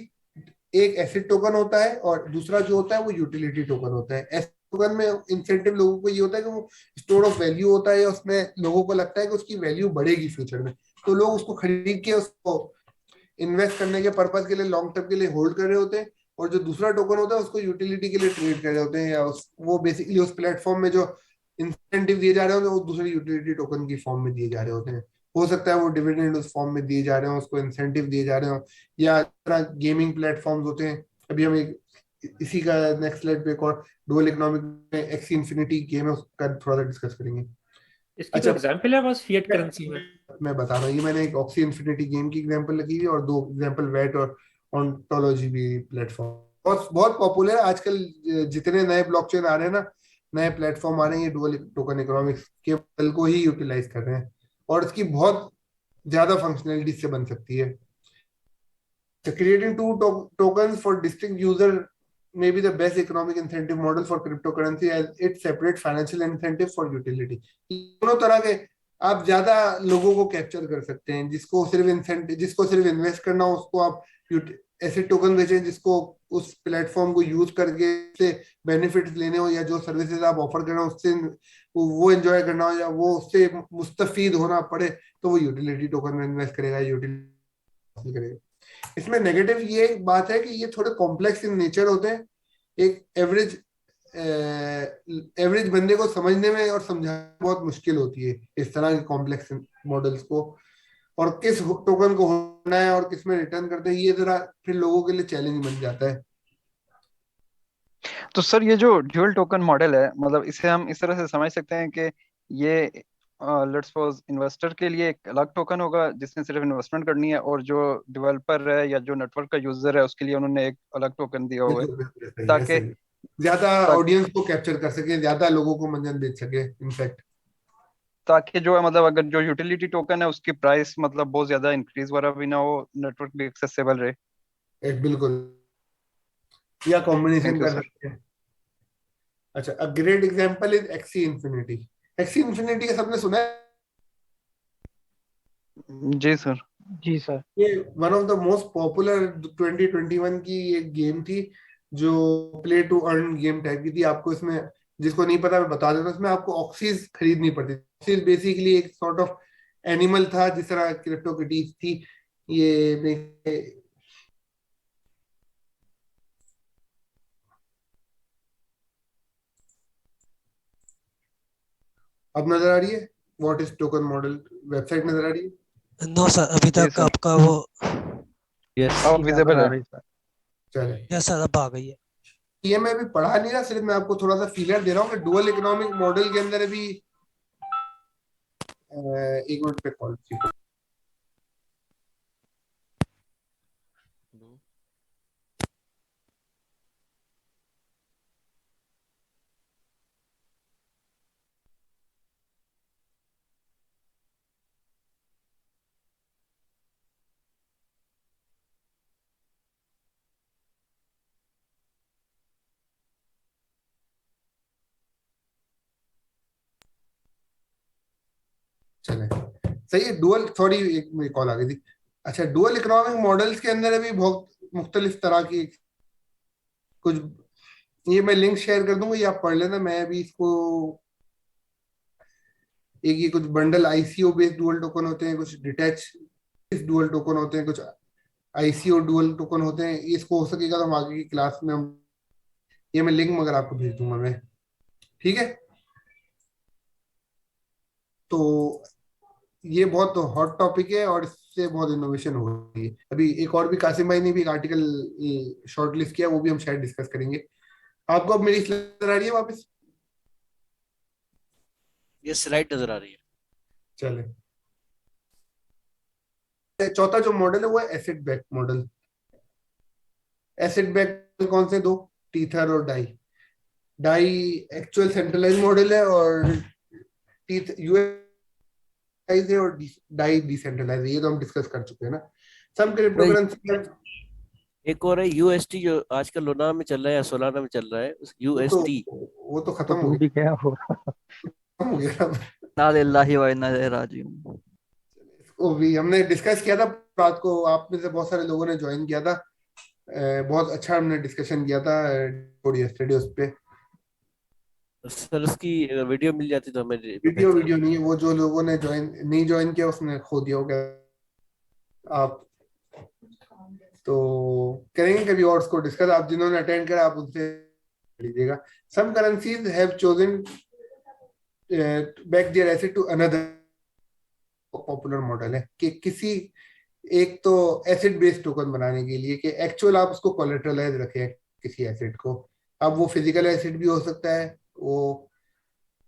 एक एसेट टोकन होता है और दूसरा जो होता है वो यूटिलिटी टोकन होता है। एसेट टोकन में इंसेंटिव लोगों को ये होता है कि वो स्टोर ऑफ वैल्यू होता है, उसमें लोगों को लगता है कि उसकी वैल्यू बढ़ेगी फ्यूचर में, तो लोग उसको खरीद के उसको इन्वेस्ट करने के पर्पज के लिए लॉन्ग टर्म के लिए होल्ड कर रहे होते हैं, और जो दूसरा टोकन होता है उसको यूटिलिटी के लिए ट्रेड कर रहे होते हैं, या वो बेसिकली उस प्लेटफॉर्म में जो इंसेंटिव दिए जा रहे होते हैं वो दूसरे यूटिलिटी टोकन की फॉर्म में दिए जा रहे होते हैं। हो सकता है वो डिविडेंड उस फॉर्म में दिए जा रहे हो, उसको इंसेंटिव दिए जा रहे हो, या तरह गेमिंग प्लेटफॉर्म्स होते हैं। अभी हम इसी का नेक्स्ट स्लाइड पे एक और डुअल इकोनॉमिक में एक्सी इन्फिनिटी गेम है, उसका थोड़ा सा डिस्कस करेंगे। इसकी तो एग्जांपल है बस फिएट करेंसी में। मैं बता रहा हूँ, ये मैंने एक ऑक्सी इन्फिनिटी गेम की एग्जांपल लगी है, और 2 एग्जांपल वेट और ऑन्टोलॉजी भी प्लेटफॉर्म बहुत बहुत पॉपुलर है आजकल। जितने नए ब्लॉकचेन आ रहे हैं ना, नए प्लेटफॉर्म आ रहे हैं, ये डुअल टोकन इकोनॉमिक्स के मॉडल को ही यूटिलाइज कर रहे हैं, और इसकी बहुत ज्यादा फंक्शनैलिटी से बन सकती है। Creating 2 tokens for distinct user may be the best economic incentive model for cryptocurrency as it separates financial incentive for utility। दोनों तरह के आप ज्यादा लोगों को कैप्चर कर सकते हैं, जिसको सिर्फ इन्वेस्ट करना हो उसको आप ऐसे टोकन बेचें, जिसको उस प्लेटफॉर्म को यूज करके से बेनिफिट्स लेने हो, या जो सर्विसेज आप ऑफर कर रहे हो उससे वो एंजॉय करना हो, या वो उससे मुस्तफीद होना पड़े, तो वो यूटिलिटी टोकन में इन्वेस्ट करेगा, यूटिलिटी करेगा। इसमें नेगेटिव ये बात है कि ये थोड़े कॉम्प्लेक्स इन नेचर होते हैं, एक एवरेज बंदे को समझने में और समझाने बहुत मुश्किल होती है इस तरह के कॉम्प्लेक्स मॉडल्स को, और किस टोकन को होना है और किस में रिटर्न करते हैं, ये जरा फिर लोगों के लिए चैलेंज बन जाता है। तो सर ये जो ड्यूअल टोकन मॉडल है, मतलब इसे हम इस तरह से समझ सकते हैं कि ये लेट्स सपोज इन्वेस्टर के लिए एक अलग टोकन होगा जिसने सिर्फ इन्वेस्टमेंट करनी है, और जो डेवलपर है या जो नेटवर्क का यूजर है उसके लिए उन्होंने एक अलग टोकन दिया हुआ है, ताकि ज्यादा ऑडियंस को कैप्चर कर सके, ज्यादा लोगों को मंजन दे सके इनफैक्ट, ताकि जो है मतलब अगर जो यूटिलिटी टोकन है उसकी प्राइस मतलब बहुत ज्यादा इंक्रीज वगैरह भी ना हो, नेटवर्क भी एक्सेसिबल रहे। बिल्कुल, या कॉम्बिनेशन Thank you, कर sir. सकते हैं। अच्छा, a great example is Axie Infinity. Axie Infinity का सबने सुना है? जी सर। जी सर। ये one of the most popular 2021 की एक गेम थी, जो play to earn game type की थी। आपको इसमें, जिसको नहीं पता मैं बता देता हूँ, इसमें आपको ऑक्सीज खरीदनी पड़ती थी। ऑक्सीज बेसिकली एक सॉर्ट ऑफ एनिमल था, जिस तरह क्रिप्टो किटीज थी। ये अब नजर आ रही है? What is token model website नजर आ रही है? नो सर, अभी तक आपका वो यस अब विजिबल है। चले, यस सर, अब आ गई है। ये मैं अभी पढ़ा नहीं रहा, सिर्फ मैं आपको थोड़ा सा फीलर दे रहा हूँ कि डुअल इकोनॉमिक मॉडल के अंदर अभी एक मिनट पे कॉल की। चले, सही है। डुअल, सॉरी एक मेरी कॉल आ गई थी। अच्छा, डुअल इकोनॉमिक मॉडल्स के अंदर अभी बहुत मुख्तलिफ तरह की कुछ, ये मैं लिंक शेयर कर दूंगा, ये आप पढ़ लेना। मैं अभी इसको ये कुछ bundle ICO based dual token होते हैं, कुछ डिटैच डुअल टोकन होते हैं, कुछ आईसीओ डुअल टोकन होते हैं। इसको हो सकेगा तो हम आगे की क्लास में ये मैं लिंक मगर आपको भेज दूंगा मैं, ठीक है? तो ये बहुत हॉट टॉपिक है और इससे बहुत इनोवेशन हो रही है। अभी एक और भी कासिम भाई ने भी एक आर्टिकल शॉर्टलिस्ट किया, वो भी हम शायद डिस्कस करेंगे। आपको अब मेरी स्लाइड नजर आ रही है वापस? ये स्लाइड नजर आ रही है। चले, चौथा जो मॉडल है वो है asset backed model. Asset backed कौन से दो? टीथर और Dai. Dai actual centralised model है, और यूएस है, और डाई डिसेंट्रलाइज है। ये तो हम डिस्कस कर चुके हैं ना। सम क्रिप्टोकरेंसी, एक और है यूएसटी जो आजकल लूना में चल रहा है या सोलाना में चल रहा है, यूएसटी। वो तो खत्म हो गया, खत्म हो गया। ना लिल्लाहि व इन्ना इलैहि राजिऊन। वो भी हमने डिस्कस किया था रात को, आप में से बहुत सारे लोगों ने ज्वाइन किया था। बहुत अच्छा हमने डिस्कशन किया था यस्टरडे उस पे। सर उसकी वीडियो मिल जाती तो हमें। वीडियो नहीं है, वो जो लोगों ने नहीं ज्वाइन किया उसने खो दिया होगा। आप तो करेंगे कभी और उसको डिस्कस। आप जिन्होंने अटेंड करा आप उनसे लीजिएगा। Some currencies have chosen back their asset to another popular model है कि किसी एक तो एसेट बेस्ड टोकन बनाने के लिए कि एक्चुअल आप उसको कोलेटरलाइज रखें किसी एसेट को। अब वो फिजिकल एसेट भी हो सकता है। वो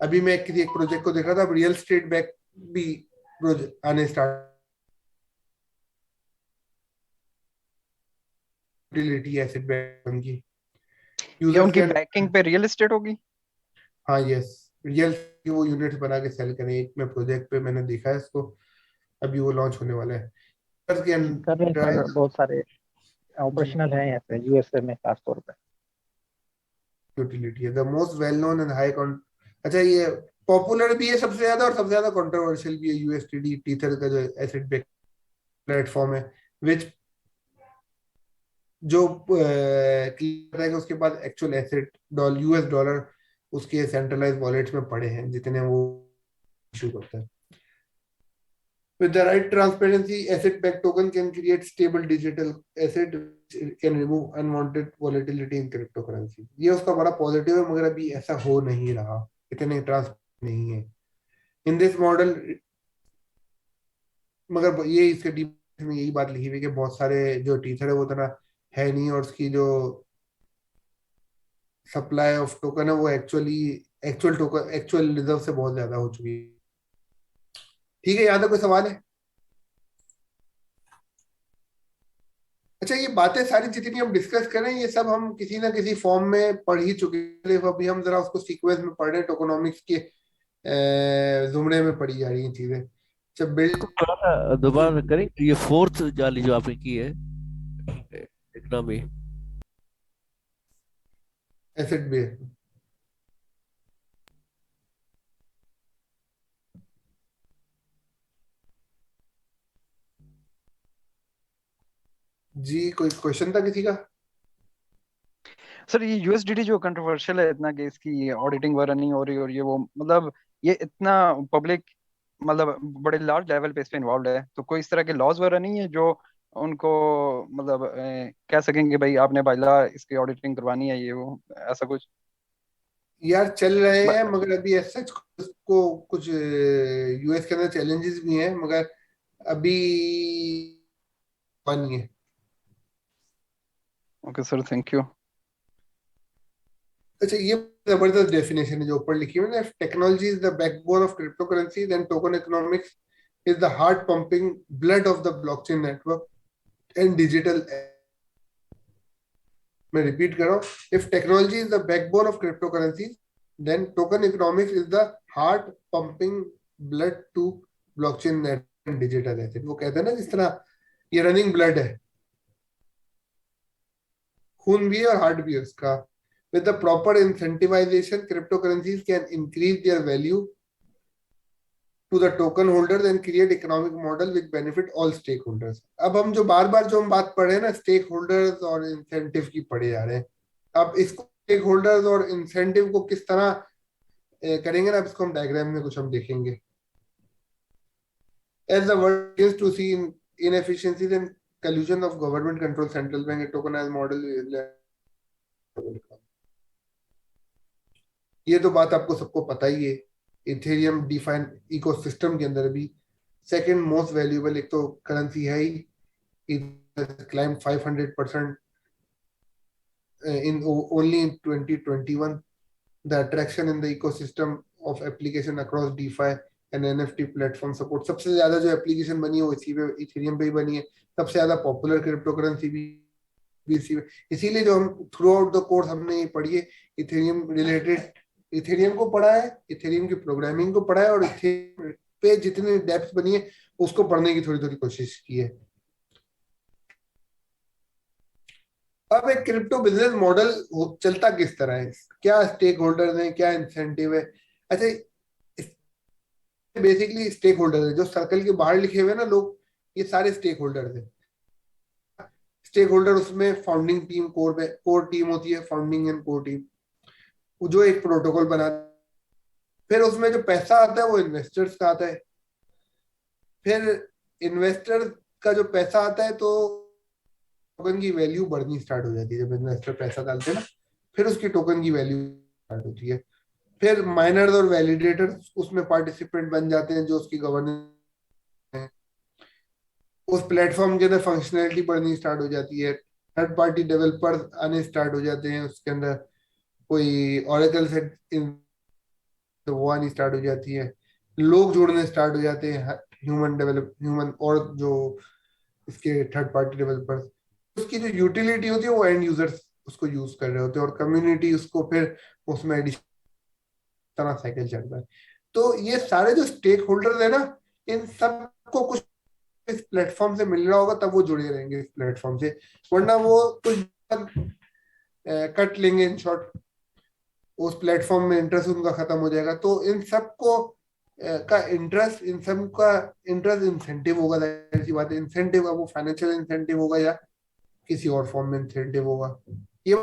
अभी मैं किसी एक प्रोजेक्ट को देख रहा था, अब रियल स्टेट बैक भी प्रोजेक्ट आने स्टार्ट, यूटिलिटी एसेट बैक उनकी या यूजर्स उनकी कैन। बैकिंग पे रियल एस्टेट होगी। हाँ यस, रियल की वो यूनिट्स बना के सेल करें। एक में प्रोजेक्ट पे मैंने देखा है इसको, अभी वो लॉन्च होने वाला है। कर रहे हैं सर, बहुत सारे ऑपरेशनल है यहाँ पे यूएसए में खासतौर पे। यूटिलिटी है the most well known and high अच्छा ये पॉपुलर भी है सबसे ज्यादा और सबसे ज्यादा कंट्रोवर्शियल भी है यूएसटीडी टीथर का जो एसेट बेस्ड प्लेटफॉर्म है, विच जो क्लियर है कि उसके पास एक्चुअल एसेट यूएस डॉलर उसके सेंट्रलाइज वॉलेट्स में पड़े हैं जितने वो इशू करता है। With the right transparency, asset-backed token can create stable digital asset, which can remove unwanted volatility in cryptocurrency. ये उसका बड़ा पॉजिटिव है, मगर अभी ऐसा हो नहीं रहा, इतने ट्रांसपेरेंट नहीं है इन दिस मॉडल। मगर ये इसके डीप में यही बात लिखी हुई कि बहुत सारे जो टीथर है वो इतना है नहीं, और उसकी जो सप्लाई ऑफ टोकन है वो एक्चुअल रिजर्व से बहुत ज्यादा हो चुकी है। ठीक है, यहाँ तक कोई सवाल है? अच्छा, ये बातें सारी जितनी हम डिस्कस करें ये सब हम किसी ना किसी फॉर्म में पढ़ ही चुके हैं। अभी हम जरा उसको सीक्वेंस में पढ़ रहे हैं, टोकोनॉमिक्स के जुमड़े में पढ़ी जा रही हैं चीजें। अच्छा, बिल्ड थोड़ा सा दोबारा करें, ये फोर्थ जाली जो आपने की है इकोनॉमी एसेट बेस्ड। जी, कोई क्वेश्चन था किसी का? सर ये यूएसडीटी जो कंट्रोवर्शियल है इतना कि इसकी ऑडिटिंग वगैरह नहीं हो रही और ये वो मतलब ये इतना पब्लिक मतलब बड़े लार्ज लेवल पे इस पे इन्वॉल्व है, तो कोई इस तरह के लॉज वगैरह नहीं है जो उनको मतलब कह सकेंगे भाई आपने बाइला इसकी ऑडिटिंग करवानी है ये वो ऐसा कुछ? यार चल रहे हैं, मगर अभी सच को कुछ यूएस के अंदर चैलेंजेस भी हैं, मगर अभी नहीं है। Okay sir, thank you. अच्छा, ये जबरदस्त डेफिनेशन है जो ऊपर लिखी हुई है। Technology is the backbone of crypto currency, then token economics is the heart pumping blood of the blockchain network and digital. मैं रिपीट कर रहा हूँ, if technology is the backbone of crypto currency then token economics is the heart pumping blood to blockchain network and digital asset. वो कहते हैं ना, जिस तरह ये रनिंग ब्लड है, खून भी है और हार्ट भी है उसका। With the proper incentivization, cryptocurrencies can increase their value to the token holders and create economic model which benefit all stakeholders. अब हम जो बार-बार जो हम बात पढ़े ना, स्टेक होल्डर्स और इंसेंटिव की पढ़े जा रहे हैं। अब इसको स्टेक होल्डर्स और इंसेंटिव को किस तरह करेंगे ना, अब इसको हम डायग्राम में कुछ हम देखेंगे। As the world begins to see inefficiencies and collusion of government control central bank and tokenized model, ये तो बात आपको सबको पता ही है। इथेरियम डिफाइन इकोसिस्टम के अंदर भी सेकंड मोस्ट वैल्यूएबल एक तो करेंसी है ही। It claim 500% in only in 2021. The attraction in the ecosystem of application across DeFi and NFT platform support, सबसे ज्यादा जो एप्लीकेशन बनी है वो इसी पे इथेरियम पे ही बनी है। सबसे ज्यादा पॉपुलर क्रिप्टो करेंसी भी इसी पे। इसीलिए जो हम थ्रू आउट द कोर्स हमने ये पढ़ी है, इथेरियम रिलेटेड, इथेरियम को पढ़ा है, इथेरियम की प्रोग्रामिंग को पढ़ा है, और इथेरियम पे जितनी डेप्थ बनी है उसको पढ़ने की थोड़ी थोड़ी कोशिश की है। अब एक क्रिप्टो बिजनेस मॉडल चलता किस तरह है, क्या स्टेक होल्डर्स हैं, क्या इंसेंटिव है। अच्छा, बेसिकली स्टेक होल्डर है जो सर्कल के बाहर लिखे हुए हैं ना लोग, ये सारे स्टेक होल्डर्स हैं। स्टेक होल्डर उसमें फाउंडिंग टीम, कोर टीम होती है, फाउंडिंग एंड कोर टीम, जो एक प्रोटोकॉल बनाते। फिर उसमें जो पैसा आता है वो इन्वेस्टर्स का आता है। फिर इन्वेस्टर का जो पैसा आता है तो टोकन की वैल्यू बढ़नी स्टार्ट हो जाती है। जब इन्वेस्टर पैसा डालते हैं ना, फिर उसकी टोकन की वैल्यू स्टार्ट होती है। फिर माइनर्स और वैलिडेटर्स उसमें पार्टिसिपेंट बन जाते हैं, जो उसकी गवर्नेंस है। उस प्लेटफॉर्म के अंदर फंक्शनैलिटी बढ़नी स्टार्ट हो जाती है। थर्ड पार्टी डेवलपर्स आने स्टार्ट हो जाते हैं उसके अंदर। कोई ऑरेकल से तो वो आनी स्टार्ट हो जाती है। लोग जुड़ने स्टार्ट हो जाते हैं, ह्यूमन और जो इसके थर्ड पार्टी डेवलपर्स। उसकी जो यूटिलिटी होती है वो एंड यूजर्स उसको यूज कर रहे होते हैं, और कम्युनिटी उसको फिर उसमें एडिशन तरह साइकिल चलता है। तो ये सारे जो स्टेक होल्डर्स है ना, इन सबको कुछ इस प्लेटफॉर्म से मिल रहा होगा, तब वो जुड़े रहेंगे इस प्लेटफॉर्म से। वरना वो कुछ कट लेंगे इन शॉर्ट, उस प्लेटफॉर्म में इंटरेस्ट उनका खत्म हो जाएगा। तो इन सबको का इंटरेस्ट, इन सब का इंटरेस्ट इंसेंटिव होगा। ऐसी बात है, इंसेंटिव का वो फाइनेंशियल इंसेंटिव होगा या किसी और फॉर्म में इंसेंटिव होगा। ये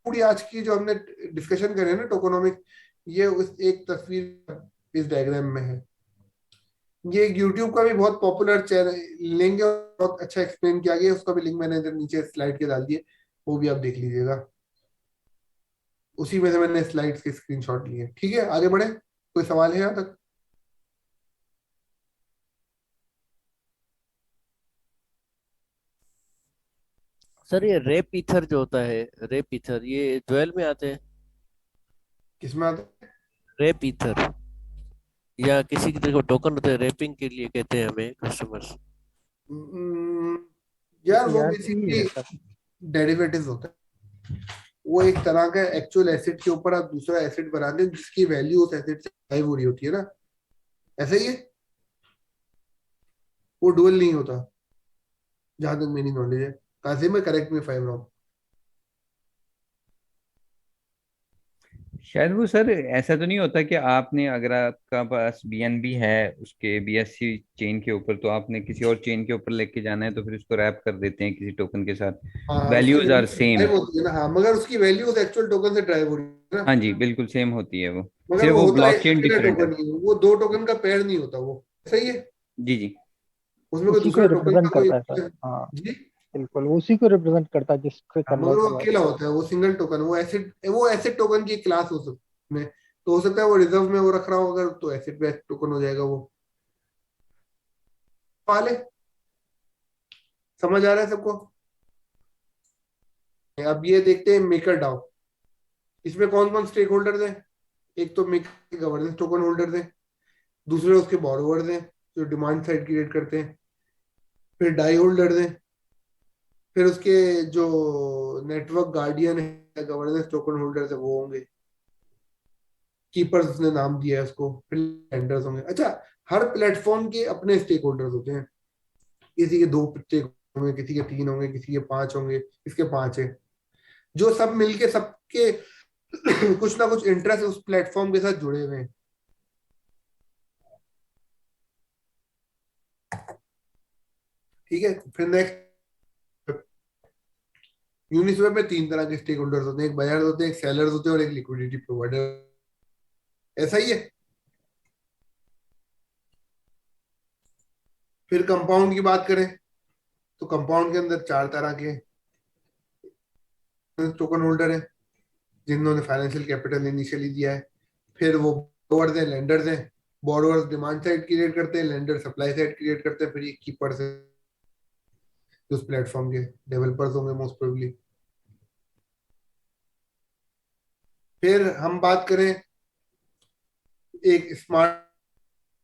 पूरी आज की जो हमने डिस्कशन करे ना टोकोनॉमिक, ये उस एक तस्वीर इस डायग्राम में है। ये यूट्यूब का भी बहुत पॉपुलर चैनल लेंगे और बहुत अच्छा एक्सप्लेन किया गया, उसका भी लिंक मैंने इधर नीचे स्लाइड के डाल दिए, वो भी आप देख लीजिएगा। उसी में से मैंने स्लाइड्स के स्क्रीनशॉट लिए। ठीक है, आगे बढ़े। कोई सवाल है यहाँ तक? सर ये रेप ईथर जो होता है, रेप ईथर, ये ज्वेल में आते हैं? किसमें आता है? रेप ईथर या किसी की तरह टोकन होते हैं, रेपिंग के लिए कहते हैं हमें कस्टमर्स। यार वो यार यही बेसिकली है सर। डेरिवेटिव्स होता है। वो एक तरह का एक्चुअल एसेट के ऊपर आप दूसरा एसेट बनाते हैं, जिसकी वैल्यू उस एसेट से ड्राइव हो रही होती है ना। ऐसा ही है, वो डुअल नहीं होता जहां तक मेरी नॉलेज है। काजिम में करेक्ट में फाइव रॉन्ग। शायद वो सर ऐसा तो नहीं होता कि आपने, अगर आपका पास बीएनबी है उसके बीएससी चेन के ऊपर, तो आपने किसी और चेन के ऊपर लेके जाना है तो फिर उसको रैप कर देते हैं किसी टोकन के साथ, हाँ, उसकी वैल्यूज आर सेम। ड्राइव होती है ना। हाँ, मगर उसकी वैल्यू उस एक्चुअल टोकन से ड्राइव हो रही है ना। हाँ जी, बिल्कुल सेम होती है वो, मगर सिर्फ वो वो होता है ब्लॉकचेन अकेला डिफरेंट है। टोकन ही, वो दो टोकन का पेयर नहीं होता वो। सही है, जी जी। उसमें कोई उसी को दूसरा टोकन रिप्रेजेंट का कोई करता है सर। हाँ जी। बिल्कुल, वो उसी को रिप्रेजेंट करता है जिससे हाँ, मगर कन्वर्ट वो हुआ है। अकेला होता है, वो सिंगल टोकन, वो एसिड टोकन की क्लास हो सकती है। तो हो सकता है वो रिजर्व में वो रख रहा हो, अगर तो एसिड बेस्ड टोकन हो जाएगा वो। पाले समझ आ रहा है सबको? अब ये देखते हैं मेकर डाउ। इसमें कौन कौन स्टेक होल्डर्स हैं? एक तो मेकर गवर्नेंस टोकन होल्डर्स हैं, दूसरे उसके बोरोवर्स हैं जो डिमांड साइड क्रिएट करते हैं, फिर डाई होल्डर्स हैं, फिर उसके जो नेटवर्क गार्डियन है, गवर्नेंस टोकन होल्डर्स है वो होंगे, कीपर्स उसने नाम दिया है उसको, फिर लेंडर्स होंगे। अच्छा, हर प्लेटफॉर्म के अपने स्टेक होल्डर्स होते हैं। किसी के 2 स्टेक होंगे, किसी के 3 होंगे, किसी के 5 होंगे, इसके 5 है। जो सब मिलके सबके कुछ ना कुछ इंटरेस्ट उस प्लेटफॉर्म के साथ जुड़े हुए हैं। ठीक है, फिर नेक्स्ट, यूनिस्वैप में 3 तरह के स्टेक होल्डर्स होते हैं, एक बायर्स होते हैं, एक सेलर्स होते हैं और एक लिक्विडिटी प्रोवाइडर। ऐसा ही है। फिर कंपाउंड की बात करें तो कंपाउंड के अंदर 4 तरह के टोकन होल्डर हैं, जिन्होंने फाइनेंशियल कैपिटल इनिशियली दिया है। फिर वो बोरोवर्स हैं, लेंडर्स हैं। बोरोवर्स डिमांड साइड क्रिएट करते हैं, लेंडर सप्लाई साइड क्रिएट करते हैं। फिर ये कीपर्स हैं, उस प्लेटफॉर्म के डेवलपर्स होंगे मोस्ट प्रोबेबली। फिर हम बात करें एक स्मार्ट,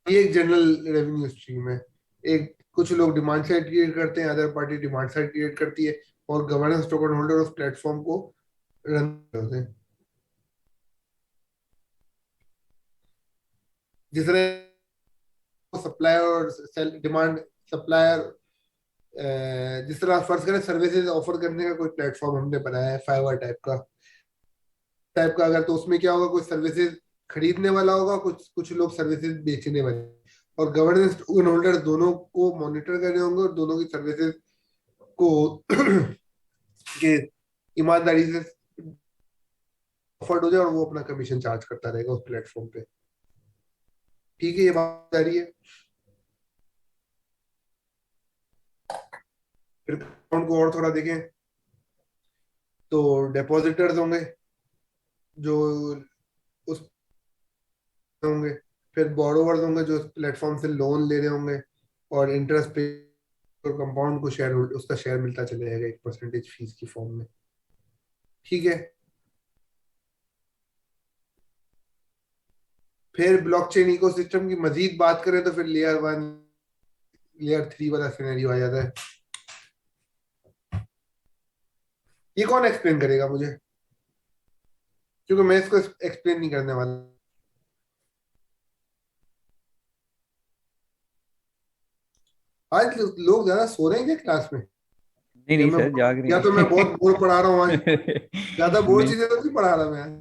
ये एक जनरल रेवेन्यू स्ट्रीम है। एक कुछ लोग डिमांड साइड क्रिएट करते हैं, other party demand side create करती है, और गवर्नेंस टोकन होल्डर उस प्लेटफॉर्म को रन करते हैं। जिस तरह सप्लायर और सेल डिमांड सप्लायर, जिस तरह फर्ज करें सर्विसेज ऑफर करने का कोई प्लेटफॉर्म हमने बनाया है फाइवर टाइप का अगर, तो उसमें क्या होगा, कोई सर्विसेज खरीदने वाला होगा, कुछ कुछ लोग सर्विसेज बेचने वाले, और गवर्नेंस टोकन होल्डर दोनों को मॉनिटर कर रहे होंगे और दोनों की सर्विसेज को के ईमानदारी से ऑफर्ड हो जाए, और वो अपना कमीशन चार्ज करता रहेगा उस प्लेटफॉर्म पे। ठीक है, ये बात आ रही है। फिर अकाउंट को और थोड़ा देखें तो डिपॉजिटर्स होंगे जो उस होंगे, फिर बोरोवर्स होंगे जो प्लेटफॉर्म से लोन ले रहे होंगे, और इंटरेस्ट पे और कंपाउंड को शेयर उसका शेयर मिलता चले जाएगा 1% फीस की फॉर्म में। ठीक है, फिर ब्लॉकचेन इकोसिस्टम की मजीद बात करें तो फिर लेयर 1 लेयर 3 वाला सिनेरियो आ जाता है। ये कौन एक्सप्लेन करेगा मुझे, क्योंकि मैं इसको एक्सप्लेन नहीं करने वाला। आज लोग ज्यादा सो रहे हैं क्या क्लास में? नहीं नहीं सर, जाग रहे या तो मैं बहुत बोर पढ़ा रहा हूँ आज, ज्यादा बोर नहीं चीजें तो नहीं पढ़ा रहा मैं आज।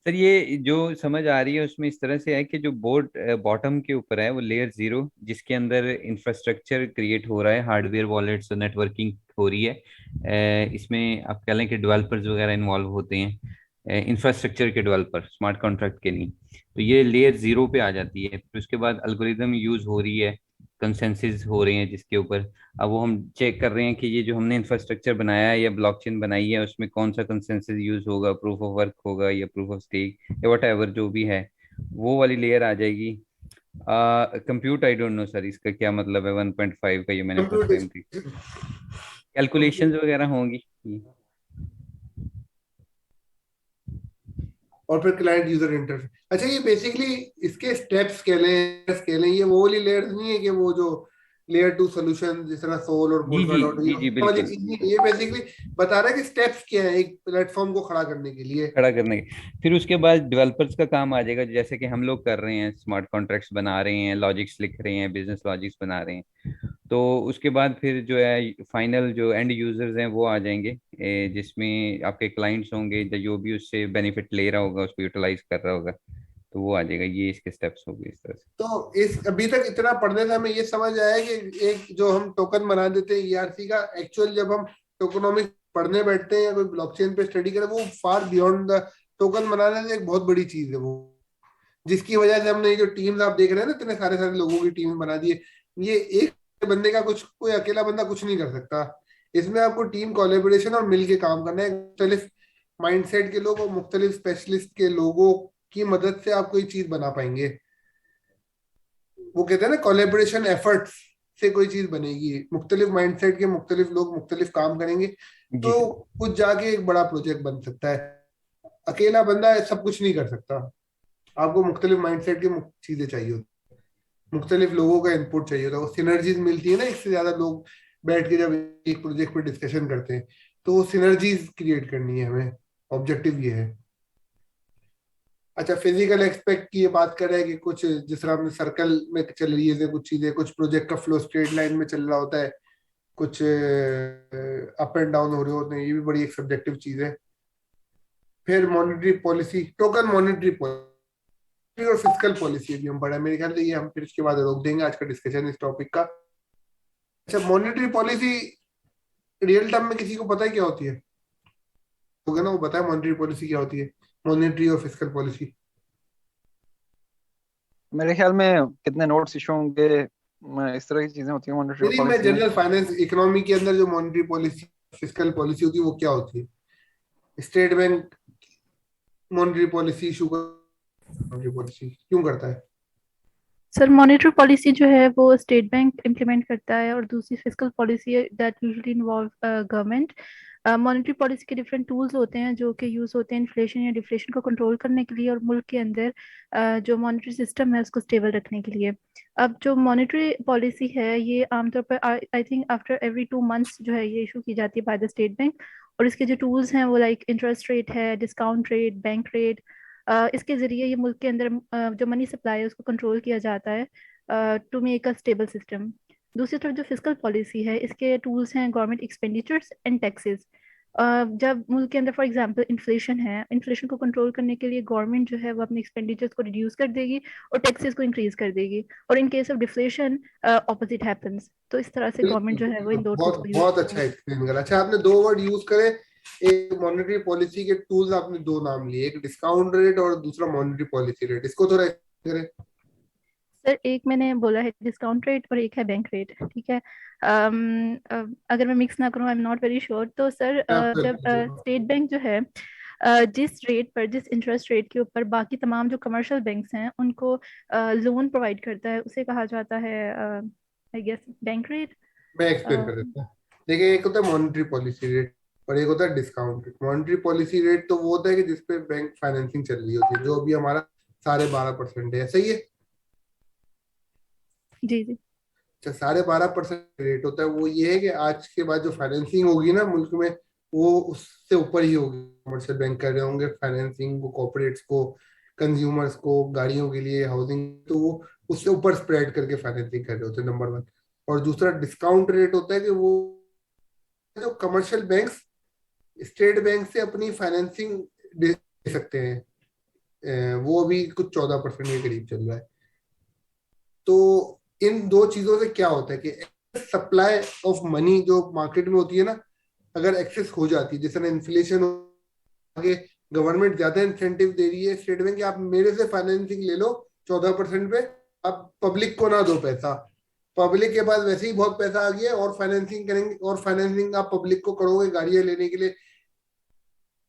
सर, ये जो समझ आ रही है उसमें इस तरह से है कि जो बोर्ड बॉटम के ऊपर है वो लेयर 0, जिसके अंदर इंफ्रास्ट्रक्चर क्रिएट हो रहा है, हार्डवेयर वॉलेट्स और नेटवर्किंग हो रही है। इसमें आप कह लें कि डेवलपर्स वगैरह इन्वॉल्व होते हैं, इंफ्रास्ट्रक्चर के डेवलपर, स्मार्ट कॉन्ट्रैक्ट के नहीं। तो ये लेयर 0 पे आ जाती है। फिर उसके बाद एल्गोरिदम यूज हो रही है, कंसेंसस हो रहे हैं जिसके ऊपर अब वो हम चेक कर रहे हैं कि ये जो हमने इंफ्रास्ट्रक्चर बनाया है या ब्लॉकचेन बनाई है उसमें कौन सा कंसेंसस यूज होगा, प्रूफ ऑफ वर्क होगा या प्रूफ ऑफ स्टेक या वट एवर जो भी है, वो वाली लेयर आ जाएगी। Compute I don't know sir इसका क्या मतलब है 1.5 का, ये मैंने फर्स्ट टाइम थी। कैलकुलेशंस वगैरह होंगी। और फिर क्लाइंट यूजर इंटरफेस। अच्छा, ये बेसिकली इसके स्टेप्स कह लें, ये वो वाली लेयर्स नहीं है कि वो जो लेयर 2 सॉल्यूशन जिस तरह सोल और जी पोलका जी जी वाली बिल्कुल। चीज नहीं है। ये बेसिकली बता रहा है कि स्टेप्स क्या है एक प्लेटफॉर्म को खड़ा करने के लिए। खड़ा करने के फिर उसके बाद डेवलपर्स का काम आ जाएगा, जैसे कि हम लोग कर रहे हैं, स्मार्ट कॉन्ट्रैक्ट्स बना रहे हैं, लॉजिक्स लिख रहे हैं, बिजनेस लॉजिक्स बना रहे हैं। तो उसके बाद फिर जो है फाइनल जो एंड यूजर्स हैं वो आ जाएंगे, जिसमें आपके क्लाइंट्स होंगे, जो भी उससे बेनिफिट ले रहा होगा, उसको यूटिलाइज कर रहा होगा, तो वो आ जाएगा। ये इसके स्टेप्स होंगे इस तरह से। तो इस अभी तक इतना पढ़ने से हमें ये समझ आया कि एक जो हम टोकन बना देते हैं ERC का, एक्चुअल जब हम टोकनोमिक्स पढ़ने बैठते हैं या कोई ब्लॉकचेन पे स्टडी करें, वो फार बियॉन्ड द टोकन बनाने से एक बहुत बड़ी चीज है वो, जिसकी वजह से हमने ये जो टीम्स आप देख रहे हैं ना, इतने सारे सारे लोगों की टीम बना दी है। ये एक बंदे का कुछ, कोई अकेला बंदा कुछ नहीं कर सकता। इसमें आपको टीम कोलैबोरेशन और मिलके काम करना है। मुख्तलिफ माइंडसेट के लोग और मुख्तलिफ स्पेशलिस्ट के लोगों की मदद से आप कोई चीज बना पाएंगे। वो कहते हैं ना, कोलैबोरेशन एफर्ट्स से कोई चीज बनेगी। मुख्तलिफ माइंडसेट के मुख्तलिफ लोग मुख्तलिफ काम करेंगे तो कुछ जाके एक बड़ा प्रोजेक्ट बन सकता है। अकेला बंदा सब कुछ नहीं कर सकता। आपको मुख्तलिफ माइंडसेट की चीजें चाहिए होती, मुख्तलिफ लोगों का इनपुट चाहिए होता है। वो सिनर्जीज मिलती है ना, एक से ज्यादा लोग बैठ के जब एक प्रोजेक्ट पे डिस्कशन करते हैं तो वो सिनर्जीज क्रिएट करनी है हमें, ऑब्जेक्टिव ये है। अच्छा, फिजिकल एस्पेक्ट की ये बात कर रहे हैं कि कुछ जिस तरह हमने सर्कल में चल रही है कुछ चीजें, कुछ प्रोजेक्ट का फ्लो स्ट्रेट लाइन में चल रहा होता है, कुछ अप एंड डाउन हो रहे होते हैं, ये भी बड़ी एक सब्जेक्टिव चीज है। फिर monetary policy, token monetary policy और फिजिकल पॉलिसी भी हम पढ़ा है। मेरे ख्याल से ये हम फिर उसके बाद रोक देंगे आज का डिस्कशन इस टॉपिक का। अच्छा, मॉनेटरी पॉलिसी रियल टाइम में किसी को पता है क्या होती है? होगा ना, वो बताए मॉनेटरी पॉलिसी क्या होती है, मॉनेटरी और फिजिकल पॉलिसी। मेरे ख्याल में कितने नोट्स इशू होंगे, इस तरह की चीजें होती है मॉनेटरी नहीं, मैं जनरल फाइनेंस इकोनॉमी के अंदर जो मॉनेटरी पॉलिसी फिजिकल पॉलिसी होती है वो क्या होती है? State bank monetary policy issue monetary policy क्यों करता है? सर, मॉनेटरी पॉलिसी जो है वो स्टेट बैंक इम्प्लीमेंट करता है, और दूसरी physical policy that usually involve government. Monetary policy के डिफरेंट टूल्स होते हैं जो कि यूज़ होते हैं इन्फ्लेशन या डिफ्लेशन को कंट्रोल करने के लिए, और मुल्क के अंदर जो मॉनेटरी सिस्टम है उसको स्टेबल रखने के लिए। अब जो मॉनेटरी पॉलिसी है ये आमतौर पर I think after every 2 months जो है ये इशू की जाती है बाय द स्टेट बैंक। और इसके जो टूल्स हैं वो लाइक इंटरेस्ट रेट है, डिस्काउंट रेट, बैंक रेट, इसके ज़रिए ये मुल्क के अंदर जो मनी सप्लाई है उसको कंट्रोल किया जाता है to make a stable system. दूसरी तरफ जो फिजिकल पॉलिसी है इसके टूल्स हैं गवर्नमेंट एक्सपेंडिचर्स एंड टैक्सेस। जब मुल्क के अंदर फॉर एग्जांपल इन्फ्लेशन है, इन्फ्लेशन को कंट्रोल करने के लिए गवर्नमेंट जो है वो अपने एक्सपेंडिचर्स को रिड्यूस कर देगी और टैक्सेस को इंक्रीज कर देगी, और in case of deflation opposite happens. तो इस तरह से गवर्नमेंट जो है वो इन दो टूल्स को बहुत अच्छा एक्सप्लेन करा। अच्छा, आपने 2 वर्ड यूज करे, एक मॉनेटरी पॉलिसी के टूल्स आपने 2 नाम लिए, एक डिस्काउंट रेट और दूसरा मॉनेटरी पॉलिसी रेट। इसको थोड़ा करें। सर एक मैंने बोला है डिस्काउंट रेट और एक है बैंक रेट, ठीक है। अगर मैं मिक्स ना करूँ, I am not very sure. तो सर जब स्टेट बैंक जो है जिस रेट पर, जिस इंटरेस्ट रेट के ऊपर बाकी तमाम जो कमर्शियल बैंक्स हैं उनको लोन प्रोवाइड करता है, उसे कहा जाता है आई गेस बैंक रेट। मैं एक्सप्लेन कर देता हूँ। देखिए, एक होता है मॉनेटरी पॉलिसी रेट और एक होता है discount rate. Monetary policy rate तो वो होता है कि जिसपे बैंक फाइनेंसिंग चल रही होती है, जो अभी हमारा 12.5% है, सही है? जी जी। अच्छा, 12.5% रेट होता है, वो ये है कि आज के बाद जो फाइनेंसिंग होगी ना मुल्क में, वो उससे ऊपर ही होगी। कमर्शियल बैंक कर रहे होंगे फाइनेंसिंग को, कॉर्पोरेट्स को, कंज्यूमर्स को, गाड़ियों के लिए, हाउसिंग, तो वो उससे ऊपर स्प्रेड करके फाइनेंसिंग कर रहे होते हैं, नंबर वन। और दूसरा डिस्काउंट रेट होता है कि वो जो कमर्शियल बैंक्स स्टेट बैंक से अपनी फाइनेंसिंग दे सकते हैं, वो अभी कुछ 14% के करीब चल रहा है। तो इन दो चीजों से क्या होता है कि सप्लाई ऑफ मनी जो मार्केट में होती है ना, अगर एक्सेस हो जाती है, जैसे ना इन्फ्लेशन आगे, गवर्नमेंट ज्यादा इंसेंटिव दे रही है स्टेट बैंक कि आप मेरे से फाइनेंसिंग ले लो 14% पे, आप पब्लिक को ना दो पैसा, पब्लिक के पास वैसे ही बहुत पैसा आ गया है, और फाइनेंसिंग करेंगे, और फाइनेंसिंग आप पब्लिक को करोगे गाड़ियां लेने के लिए,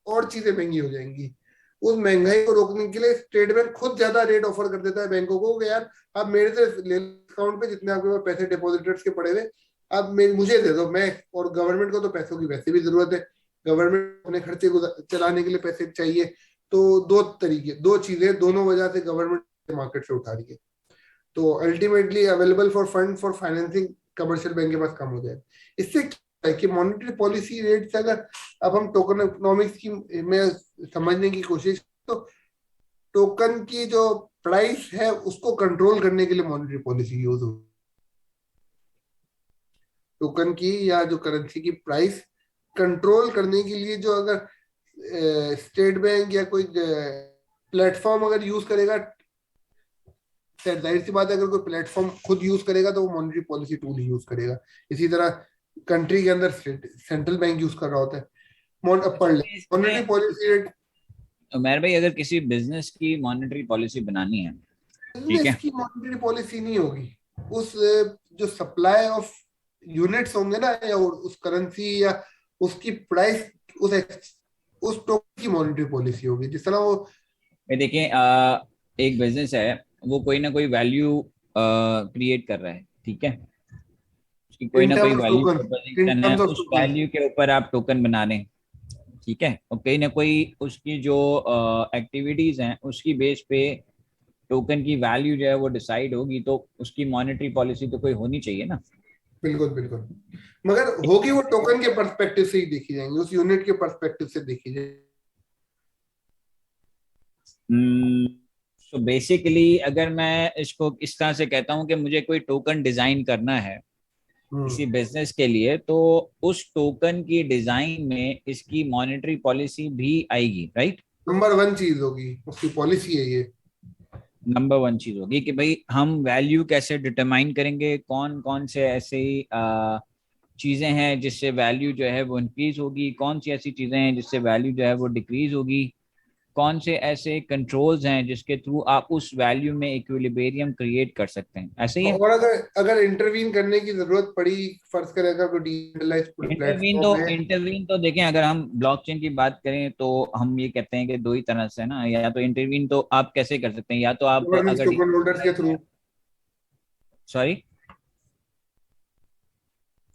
और चीजें महंगी हो जाएंगी। उस महंगाई को रोकने के लिए स्टेट बैंक खुद ज्यादा रेट ऑफर कर देता है बैंकों को कि यार आप मेरे से ले अकाउंट पे जितने आपके पास पैसे डिपॉजिटर्स के पड़े हुए, आप मुझे दे दो। मैं, और गवर्नमेंट को तो पैसों की वैसे भी जरूरत है, गवर्नमेंट अपने खर्चे को चलाने के लिए पैसे चाहिए। तो दो तरीके, दो चीजें, दोनों वजह से गवर्नमेंट मार्केट से उठा रही है। तो ultimately available for fund for financing commercial bank के पास कम हो जाए। इससे क्या है कि मॉनेटरी पॉलिसी रेट से अगर अब हम टोकन इकोनॉमिक्स की में समझने की कोशिश, तो टोकन की जो प्राइस है उसको कंट्रोल करने के लिए मॉनेटरी पॉलिसी यूज हो। टोकन की या जो करेंसी की प्राइस कंट्रोल करने के लिए जो अगर स्टेट बैंक या कोई प्लेटफॉर्म अगर यूज करेगा, जाहिर सी बात है अगर कोई प्लेटफॉर्म खुद यूज करेगा तो वो मॉनेटरी पॉलिसी टूल ही यूज करेगा। इसी तरह कंट्री के अंदर सेंट्रल बैंक यूज कर रहा होता है। मॉनेटरी पॉलिसी रेट, उमर भाई, अगर किसी बिजनेस की मॉनेटरी पॉलिसी बनानी है, ठीक है, की मॉनेटरी पॉलिसी नहीं होगी, उस जो सप्लाई ऑफ यूनिट्स होंगे ना, या उस करेंसी या उसकी प्राइस, उस टोकन की मॉनेटरी पॉलिसी होगी। जिस तरह वो देखिए, एक बिजनेस है, वो कोई ना कोई वैल्यू क्रिएट कर रहा है, ठीक है, उसकी कोई ना कोई वैल्यू प्रोपोजिशन है, उस वैल्यू के ऊपर आप टोकन बना रहे हैं, ठीक है, और कहीं ना कोई उसकी जो एक्टिविटीज हैं उसकी बेस पे टोकन की वैल्यू जो है वो डिसाइड होगी, तो उसकी मॉनेटरी पॉलिसी तो कोई होनी चाहिए ना। बिल्कुल बिल्कुल, मगर होगी वो टोकन के पर्सपेक्टिव से ही देखी जाएंगी, उस यूनिट के पर्सपेक्टिव से देखी जाएगी। तो बेसिकली अगर मैं इसको इस तरह से कहता हूँ कि मुझे कोई टोकन डिजाइन करना है किसी बिजनेस के लिए, तो उस टोकन की डिजाइन में इसकी मॉनेटरी पॉलिसी भी आएगी, राइट? नंबर वन चीज होगी, उसकी पॉलिसी है ये। नंबर वन चीज होगी कि भाई हम वैल्यू कैसे डिटरमाइन करेंगे, कौन कौन से ऐसे चीजें हैं जिससे वैल्यू जो है वो इंक्रीज होगी, कौन सी ऐसी चीजें हैं जिससे वैल्यू जो है वो डिक्रीज होगी, कौन से ऐसे कंट्रोल्स हैं जिसके थ्रू आप उस वैल्यू में इक्विलिब्रियम क्रिएट कर सकते हैं, ऐसे ही है। और अगर इंटरवीन करने की जरूरत पड़ी, फर्ज करेगा कोई डिसेंट्रलाइज्ड प्लेटफॉर्म है, इंटरवीन तो देखें, अगर हम ब्लॉकचेन की बात करें तो हम ये कहते हैं कि दो ही तरह से ना, या तो इंटरवीन तो आप कैसे कर सकते हैं, या तो आप अगर टोकन होल्डर्स के थ्रू। सॉरी,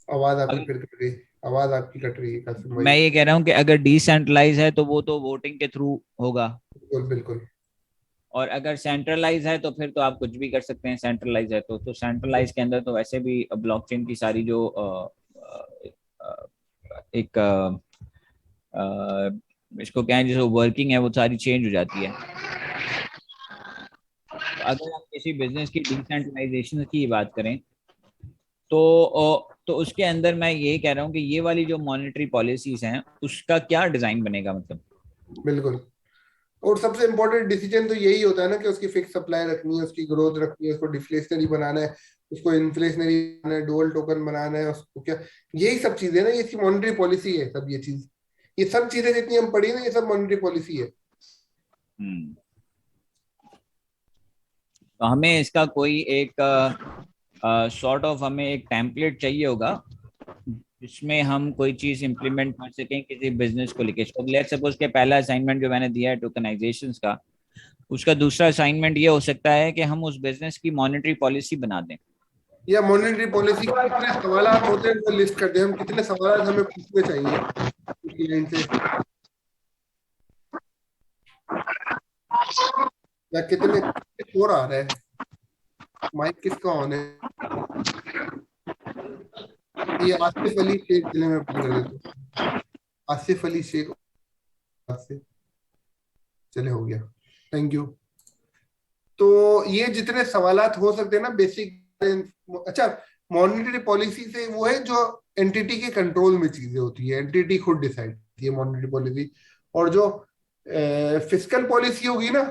आवाज आपकी फिर कट गई, आवाज आपकी कट रही है। मैं ये कह रहा हूँ कि अगर डिसेंट्रलाइज है तो वो तो वोटिंग के थ्रू होगा। बिल्कुल बिल्कुल। और अगर सेंट्रलाइज है तो फिर तो आप कुछ भी कर सकते हैं, सेंट्रलाइज है तो सेंट्रलाइज के अंदर तो वैसे भी ब्लॉकचेन की सारी जो एक इसको क्या है, जो वर्किंग है वो सारी चेंज हो जाती है। अगर आप किसी बिजनेस की डिसेंट्रलाइजेशन की बात करें तो उसके अंदर मैं ये कह रहा हूँ कि ये वाली जो मॉनेटरी पॉलिसीज हैं उसका क्या डिजाइन बनेगा, मतलब। बिल्कुल, और सबसे इम्पोर्टेंट डिसीजन तो यही होता है ना कि उसकी फिक्स सप्लाई रखनी है, उसकी ग्रोथ रखनी है, उसको डिफ्लेशनरी बनाना है, उसको इन्फ्लेशनरी बनाना है, डुअल टोकन बनाना है, उसको क्या, यही सब चीजें ना, ये इसकी मॉनेटरी पॉलिसी है। सब ये सब चीजें जितनी हम पढ़ी ना, ये सब मॉनेटरी पॉलिसी है। तो हमें इसका कोई एक सॉर्ट ऑफ हमें एक टेम्पलेट चाहिए होगा जिसमें हम कोई चीज इंप्लीमेंट कर सकें किसी बिजनेस को लेके। तो लेट्स सपोज के पहला असाइनमेंट जो मैंने दिया है टोकनाइजेशन का, उसका दूसरा असाइनमेंट ये हो सकता है कि हम उस बिजनेस की मॉनेटरी पॉलिसी बना दें। या मॉनेटरी पॉलिसी के कितने सवाल होते हैं तो लिस्ट करते हैं हम, कितने सवाल हमें पूछने चाहिए क्लाइंट से, या कितने और आ रहा है। माइक किसका ऑन है? ये आसिफ अली शेख जिले में कर देते, आसिफ अली शेख से चले, हो गया, थैंक यू। तो ये जितने सवालात हो सकते हैं ना बेसिक। अच्छा, मॉनेटरी पॉलिसी से वो है जो एंटिटी के कंट्रोल में चीजें होती है, एंटिटी खुद डिसाइड करती है मॉनेटरी पॉलिसी। और जो फिस्कल पॉलिसी होगी ना,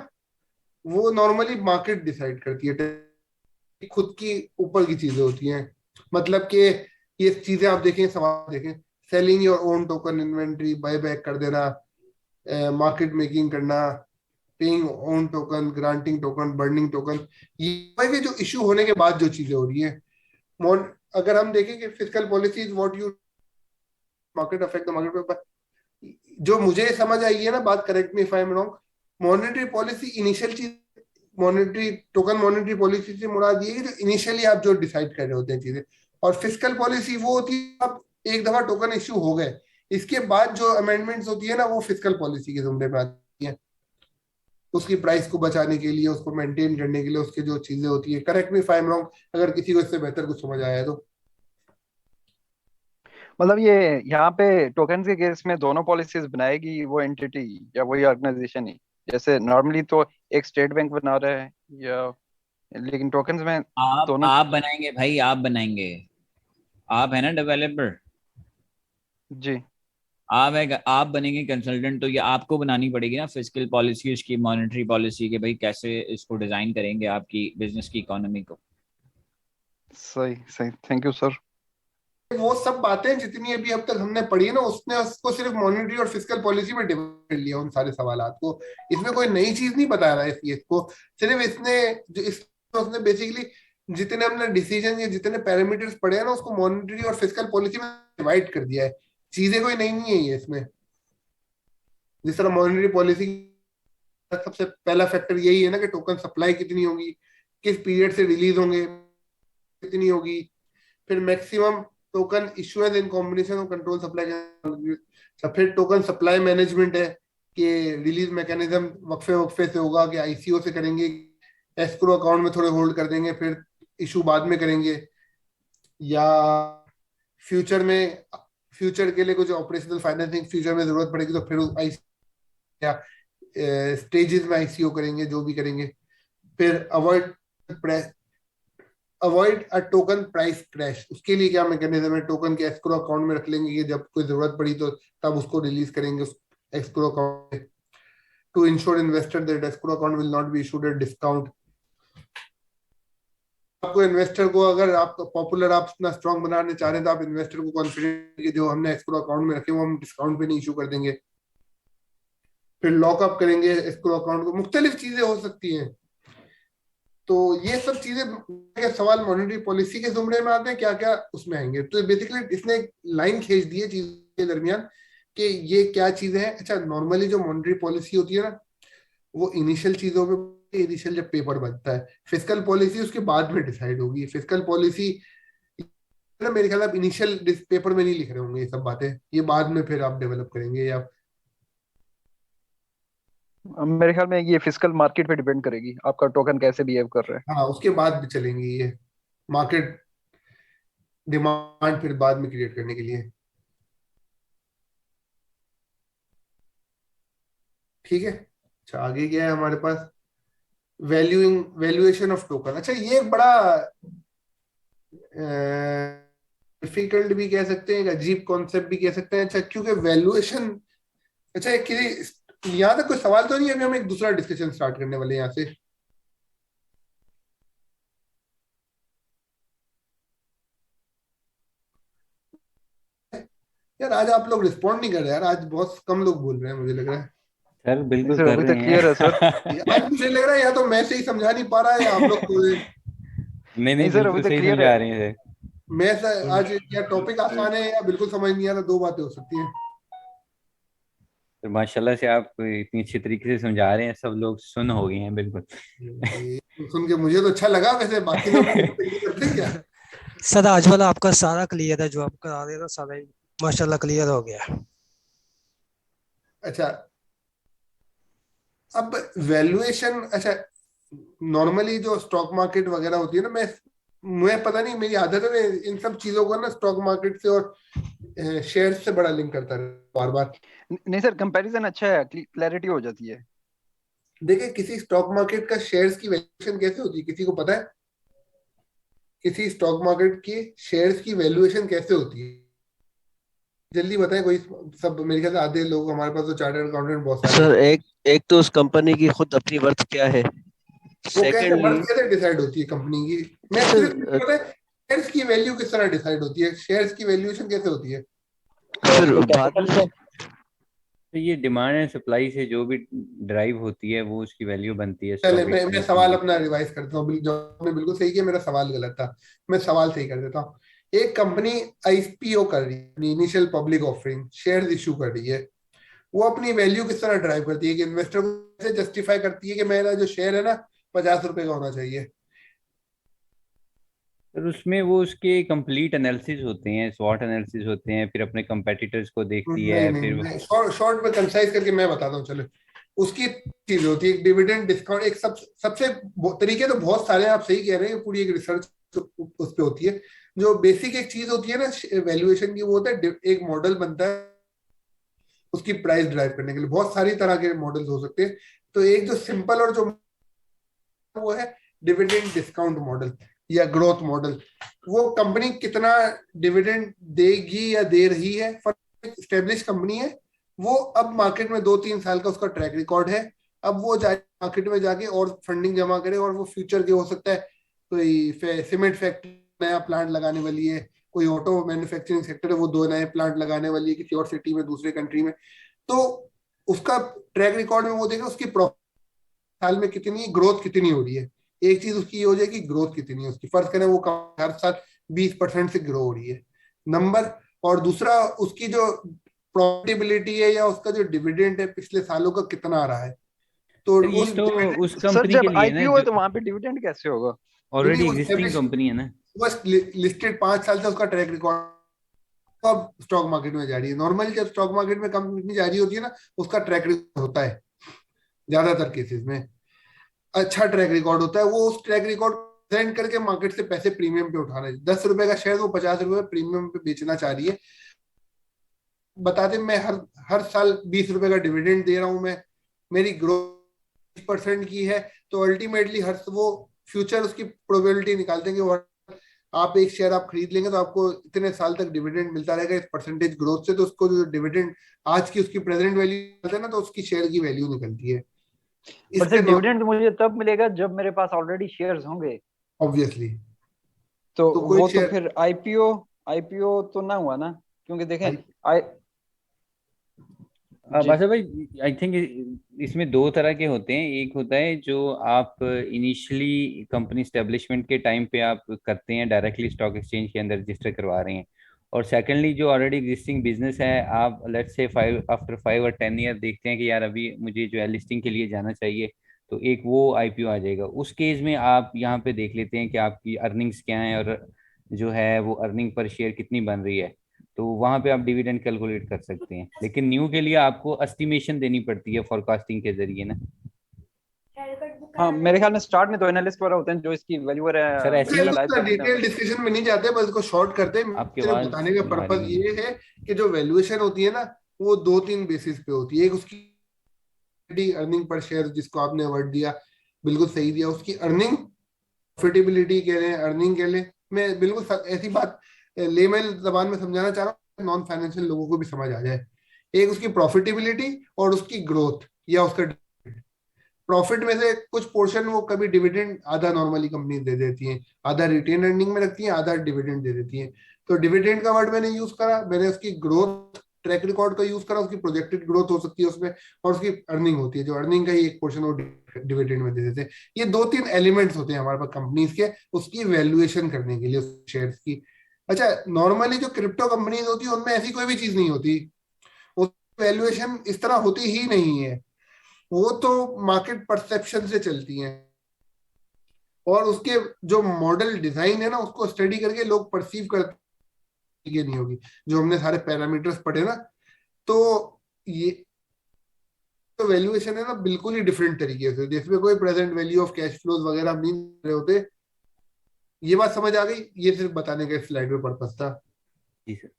वो नॉर्मली मार्केट डिसाइड करती है, खुद की ऊपर की चीजें होती हैं। मतलब कि ये चीजें आप देखें, सवाल देखें, selling your own token inventory, buy back कर देना, मार्केट मेकिंग करना, paying own token, granting token, burning token, ये जो इशू होने के बाद जो चीजें हो रही है। अगर हम देखें कि fiscal policy is what you market affect the market, जो मुझे समझ आई है ना बात, correct me if I am wrong, monetary policy initial चीज, मॉनेटरी टोकन मॉनेटरी पॉलिसी से मुराद ये है जो इनिशियली आप जो डिसाइड कर रहे होते हैं चीजें। और फिस्कल पॉलिसी वो होती है आप एक दफा टोकन इश्यू हो गए, इसके बाद जो अमेंडमेंट्स होती है ना, वो फिस्कल पॉलिसी के जुमरे में आती है, उसकी प्राइस को बचाने के लिए, उसको मेंटेन करने के लिए, उसकी जो चीजें होती है। Correct me if I am wrong, अगर किसी को इससे बेहतर कुछ समझ आया तो। मतलब ये यहाँ पे टोकन के केस में दोनों पॉलिसीज बनाएगी वो एंटिटी या वही ऑर्गेनाइजेशन ही? जैसे नॉर्मली तो एक स्टेट बैंक बना रहा है, या लेकिन टोकन्स में दोनों आप बनाएंगे भाई, आप बनाएंगे, आप है ना डेवलपर जी, आप बनेंगे कंसल्टेंट, तो ये आपको बनानी पड़ेगी ना फिस्कल पॉलिसी, उसकी मॉनेटरी पॉलिसी के भाई कैसे इसको डिजाइन करेंगे आपकी बिजनेस की इकोनॉमी को। सही सही, थैंक यू सर। वो सब बातें जितनी अभी अब तक हमने पढ़ी है ना, उसने उसको सिर्फ मॉनेटरी और फिस्कल पॉलिसी में डिवाइड कर लिया उन सारे सवालात को। इसमें कोई नई चीज नहीं बता रहा है इसको, सिर्फ इसने जो उसने बेसिकली जितने हमने डिसीजन या जितने पैरामीटर्स पढ़े हैं ना, उसको मॉनेटरी और फिस्कल पॉलिसी में डिवाइड कर दिया है। चीजें कोई नई नहीं है ये इसमें। जिस तरह मॉनेटरी पॉलिसी सबसे पहला फैक्टर यही है ना कि टोकन सप्लाई कितनी होगी, किस पीरियड से रिलीज होंगे, कितनी होगी, फिर maximum token issuance in combination of control supply, फिर टोकन सप्लाई मैनेजमेंट है कि रिलीज मैकेनिज्म वक्फे वक्फे से होगा कि आईसीओ से करेंगे, एस्क्रो अकाउंट में थोड़े होल्ड कर देंगे, फिर इशू बाद में करेंगे, या फ्यूचर में, फ्यूचर के लिए कुछ ऑपरेशनल फाइनेंसिंग फ्यूचर में जरूरत पड़ेगी तो फिर या स्टेजेस में आईसीओ करेंगे, जो भी करेंगे। फिर avoid a token price crash, उसके लिए क्या मैकेनिज्म है, टोकन के एस्क्रो अकाउंट में रख लेंगे कि जब कोई जरूरत पड़ी तो तब उसको रिलीज करेंगे उस एस्क्रो अकाउंट में, to ensure investor that escrow account will not be issued at discount. आपको इन्वेस्टर को, अगर आप पॉपुलर आप अपना स्ट्रॉन्ग बनाने चाह रहे हैं तो आप इन्वेस्टर को कॉन्फिडेंट कि जो हमने एस्क्रो अकाउंट में रखे वो हम डिस्काउंट पे नहीं इशू कर देंगे। फिर लॉकअप करेंगे एस्क्रो अकाउंट को, मुख्तलिफ चीजें हो सकती हैं। तो ये सब चीजें सवाल मॉनेटरी पॉलिसी के जुमरे में आते हैं, क्या क्या उसमें आएंगे। तो बेसिकली इसने एक लाइन खींच दी है चीज के दरमियान कि ये क्या चीजें हैं। अच्छा, नॉर्मली जो मॉनेटरी पॉलिसी होती है ना, वो इनिशियल चीजों पे, इनिशियल जब पेपर बनता है, फिस्कल पॉलिसी उसके बाद में डिसाइड होगी। फिस्कल पॉलिसी ना मेरे ख्याल आप इनिशियल पेपर में नहीं लिख रहे होंगे ये सब बातें, ये बाद में फिर आप डेवलप करेंगे। या मेरे ख्याल में ये फिजिकल मार्केट पे डिपेंड करेगी आपका टोकन कैसे बिहेव कर रहा है। हाँ, उसके बाद भी चलेंगी ये मार्केट डिमांड फिर बाद में क्रिएट करने के लिए। ठीक है, अच्छा आगे क्या है हमारे पास, वैल्यूएशन ऑफ टोकन। अच्छा, ये एक बड़ा डिफिकल्ट भी कह सकते हैं, एक अजीब कॉन्सेप्ट भी कह सकते हैं। अच्छा, क्योंकि वैल्यूएशन, अच्छा एक किसी यहाँ तक कोई सवाल तो नहीं है, अभी हम एक दूसरा डिस्कशन स्टार्ट करने वाले हैं यहाँ से। यार आज आप लोग रिस्पॉन्ड नहीं कर रहे यार, आज बहुत कम लोग बोल रहे हैं मुझे लग रहा है। सर बिल्कुल सर कर अभी रहे तक क्लियर है सर। आज मुझे लग रहा है या तो मैं सही समझा नहीं पा रहा है या आप लोग को नहीं नहीं सर, बिल्कुल अभी तक सही क्लियर समझा है। रहे हैं सर। आज या टॉपिक आसान है या बिल्कुल समझ नहीं आ रहा, दो बातें हो सकती हैं। तो माशाल्लाह से आप इतनी अच्छी तरीके से समझा रहे हैं, सब लोग सुन हो गए हैं बिल्कुल। ये सुन के मुझे तो अच्छा लगा, वैसे बाकी लोग भी करते हैं क्या? सर आज वाला आपका सारा क्लियर है, जो आप करा रहे थे सारा ही माशाल्लाह क्लियर हो गया। अच्छा, अब वैल्यूएशन, अच्छा नॉर्मली जो स्टॉक मार्केट वगैरह होती है ना, मैं पता नहीं मेरी आदत है, मैं इन सब चीजों को ना स्टॉक मार्केट से और शेयर से बड़ा लिंक करता है बार बार। नहीं सर, कंपैरिजन अच्छा है, क्लैरिटी हो जाती है। देखिए, किसी स्टॉक मार्केट का शेयर्स की वैल्यूएशन कैसे होती है, किसी को पता है? किसी स्टॉक मार्केट की शेयर्स की वैल्यूएशन कैसे होती है? जल्दी बताएं कोई। सब मेरे ख्याल से आधे लोग हमारे पास तो चार्टर्ड अकाउंटेंट बहुत सारे सर हैं। एक तो उस कंपनी की खुद अपनी वर्थ क्या है, वो कैसे सेकेंडली वर्थ कैसे डिसाइड होती है कंपनी की? मैं सिर्फ मुझे पता है शेयर्स की वैल्यू किस तरह डिसाइड होती है, शेयर्स की वैल्यूएशन कैसे होती है? सर बाद में तो ये डिमांड एंड सप्लाई से जो भी ड्राइव होती है वो उसकी वैल्यू बनती है चले स्टॉक मैं एक्सचेंज सवाल की। अपना रिवाइज करता हूँ, जो आपने बिल्कुल सही किया, मेरा सवाल गलत था, मैं सवाल सही कर देता हूँ। एक कंपनी आईपीओ कर रही है, initial public offering, share issue कर रही है, वो अपनी वैल्यू किस तरह ड्राइव करती है कि इन्वेस्टर को कैसे जस्टिफाई करती है कि मेरा जो शेयर है ना 50 रुपए का होना चाहिए? सर उसमें वो उसके कंप्लीट एनालिसिस होते हैं, स्वॉट एनालिसिस होते हैं, फिर अपने कंपेटिटर्स को देखती नहीं है नहीं फिर। नहीं, शॉर्ट में कंसाइज करके मैं बताता हूँ, चलो। उसकी चीज होती है एक डिविडेंड डिस्काउंट, एक सबसे तरीके तो बहुत सारे हैं, आप सही कह रहे हैं, पूरी एक रिसर्च उस पे होती है। जो बेसिक एक चीज होती है ना वैल्यूएशन की, वो होता है एक मॉडल बनता है उसकी प्राइस ड्राइव करने के लिए। बहुत सारी तरह के मॉडल्स हो सकते हैं, तो एक जो सिंपल और जो वो है डिविडेंड डिस्काउंट मॉडल या ग्रोथ मॉडल। वो कंपनी कितना डिविडेंड देगी या दे रही है, एस्टेब्लिश कंपनी है वो, अब मार्केट में 2-3 साल का उसका ट्रैक रिकॉर्ड है, अब वो जाए मार्केट में जाके और फंडिंग जमा करे, और वो फ्यूचर के हो सकता है कोई सीमेंट फैक्ट्री नया प्लांट लगाने वाली है, कोई ऑटो मैन्युफैक्चरिंग सेक्टर है वो 2 नए प्लांट लगाने वाली है किसी और सिटी में, दूसरे कंट्री में, तो उसका ट्रैक रिकॉर्ड में वो देखेगा उसकी साल में कितनी ग्रोथ कितनी हो रही है। एक चीज उसकी ये हो जाएगी ग्रोथ कितनी है उसकी, फर्ज करें वो हर साल 20% से ग्रो हो रही है नंबर, और दूसरा उसकी जो प्रॉफिटेबिलिटी है या उसका जो डिविडेंड है पिछले सालों का कितना आ रहा है। तो सर ये तो उस सर कंपनी जब के लिए ना आईपीओ है जो तो वहां पे डिविडेंड कैसे होगा? ऑलरेडी एग्जिस्टिंग कंपनी है ना, बस लिस्टेड 5 साल से उसका ट्रैक रिकॉर्ड अब स्टॉक मार्केट में जा रही है। नॉर्मली जब स्टॉक मार्केट में कंपनी जा रही होती है ना, उसका ट्रैक रिकॉर्ड होता है ज्यादातर केसेस में, अच्छा ट्रैक रिकॉर्ड होता है, वो उस ट्रैक रिकॉर्ड प्रेजेंट करके मार्केट से पैसे प्रीमियम पे उठाना है। 10 रुपए का शेयर वो 50 रुपए प्रीमियम पे बेचना चाह रही है। बता दें मैं हर साल 20 रुपए का डिविडेंड दे रहा हूं, मैं मेरी ग्रोथ 20% की है, तो अल्टीमेटली हर वो फ्यूचर उसकी प्रोबेबिलिटी निकालते हैं कि वो आप एक शेयर आप खरीद लेंगे तो आपको इतने साल तक डिविडेंड मिलता रहेगा इस परसेंटेज ग्रोथ से, तो उसको जो डिविडेंड आज की उसकी प्रेजेंट वैल्यू है ना, तो उसकी शेयर की वैल्यू निकलती है। पर सर डिविडेंड मुझे तब मिलेगा जब मेरे पास ऑलरेडी शेयर्स होंगे ऑब्वियसली, तो कोई वो तो शेयर फिर आईपीओ तो ना हुआ ना, क्योंकि देखें बादशाह भाई आई थिंक इसमें दो तरह के होते हैं। एक होता है जो आप इनिशियली कंपनी स्टेब्लिशमेंट के टाइम पे आप करते हैं, डायरेक्टली स्टॉक एक्सचेंज के अंदर रजिस्टर करवा रहे हैं, और सेकेंडली जो ऑलरेडी एग्जिस्टिंग बिजनेस है, आप लेट्स से 5 और 10 ईयर देखते हैं कि यार अभी मुझे जो है लिस्टिंग के लिए जाना चाहिए, तो एक वो आईपीओ आ जाएगा। उस केस में आप यहाँ पे देख लेते हैं कि आपकी अर्निंग्स क्या है और जो है वो अर्निंग पर शेयर कितनी बन रही है, तो वहां पे आप डिविडेंड कैलकुलेट कर सकते हैं। लेकिन न्यू के लिए आपको एस्टिमेशन देनी पड़ती है फॉरकास्टिंग के जरिए ना। हाँ मेरे ख्याल में स्टार्ट में तो एनालिस्ट वगैरह होते हैं जो इसकी वैल्यू है। सर ऐसे ही डिटेल डिस्कशन में नहीं जाते, बस इसको शॉर्ट करते हैं। आपके पास बताने का पर्पज ये है कि जो वैल्यूएशन होती है ना, वो 2-3 बेसिस पे होती है। एक उसकी अर्निंग पर शेयर, जिसको आपने वर्ड दिया बिल्कुल सही दिया, उसकी अर्निंग प्रॉफिटेबिलिटी कह रहे हैं, अर्निंग कह लें, मैं बिल्कुल ऐसी बात लेमन जबान में समझाना चाह रहा हूँ, नॉन फाइनेंशियल लोगों को भी समझ आ जाए। एक उसकी प्रॉफिटेबिलिटी और उसकी ग्रोथ या उसका प्रॉफिट में से कुछ पोर्शन वो कभी डिविडेंड आधा नॉर्मली कंपनी दे देती हैं, आधा रिटेन अर्निंग में रखती हैं, आधा डिविडेंड दे देती हैं। तो डिविडेंड का वर्ड मैंने यूज करा, मैंने उसकी ग्रोथ ट्रैक रिकॉर्ड का यूज करा, उसकी प्रोजेक्टेड ग्रोथ हो सकती है उसमें, और उसकी अर्निंग होती है, जो अर्निंग का ही एक पोर्शन वो डिविडेंड में दे देते हैं। ये 2-3 एलिमेंट्स होते हैं हमारे पास कंपनीज के, उसकी वैल्यूएशन करने के लिए शेयर्स की। अच्छा, नॉर्मली जो क्रिप्टो कंपनीज होती है उनमें ऐसी कोई भी चीज नहीं होती, वैल्यूएशन इस तरह होती ही नहीं है, वो तो मार्केट परसेप्शन से चलती हैं, और उसके जो मॉडल डिजाइन है ना उसको स्टडी करके लोग परसीव करते, ये नहीं होगी जो हमने सारे पैरामीटर्स पढ़े ना, तो ये तो वैल्यूएशन है ना बिल्कुल ही डिफरेंट तरीके से, जिसमें कोई present value of cash flows वगैरह हम नहीं कर रहे होते। ये बात समझ आ गई? ये सिर्फ बताने का स्लाइड में पर्पस था। जी सर।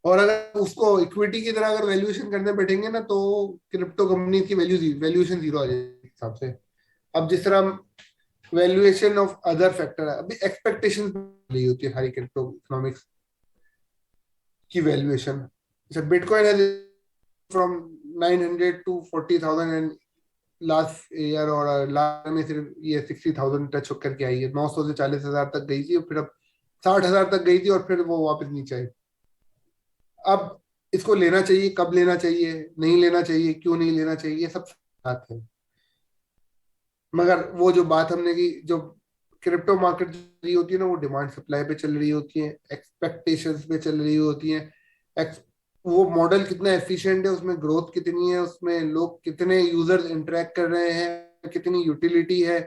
और अगर उसको इक्विटी की तरह अगर वैल्यूएशन करने बैठेंगे ना तो क्रिप्टो कंपनी की वैल्यूएशन जीरो आ जाएगी हिसाब से। अब जिस तरह वैल्यूएशन ऑफ अदर फैक्टर है, अभी एक्सपेक्टेशन होती है सारी क्रिप्टो इकोनॉमिक्स की वैल्यूएशन। अच्छा, बिटकॉइन है from 900 to 40,000 and last year और लास्ट में सिर्फ ये 60,000 टच करके आई है। 900 से 40,000 तक गई थी, फिर अब 60,000 तक गई थी, और फिर वो वापस नीचे आई। अब इसको लेना चाहिए, कब लेना चाहिए, नहीं लेना चाहिए, क्यों नहीं लेना चाहिए, ये सब बात है। मगर वो जो बात हमने की, जो क्रिप्टो मार्केट रही होती है ना, वो डिमांड सप्लाई पे चल रही होती है, एक्सपेक्टेशंस पे चल रही होती है। वो मॉडल कितना एफिशिएंट है, उसमें ग्रोथ कितनी है, उसमें लोग कितने यूजर्स इंटरेक्ट कर रहे हैं, कितनी यूटिलिटी है,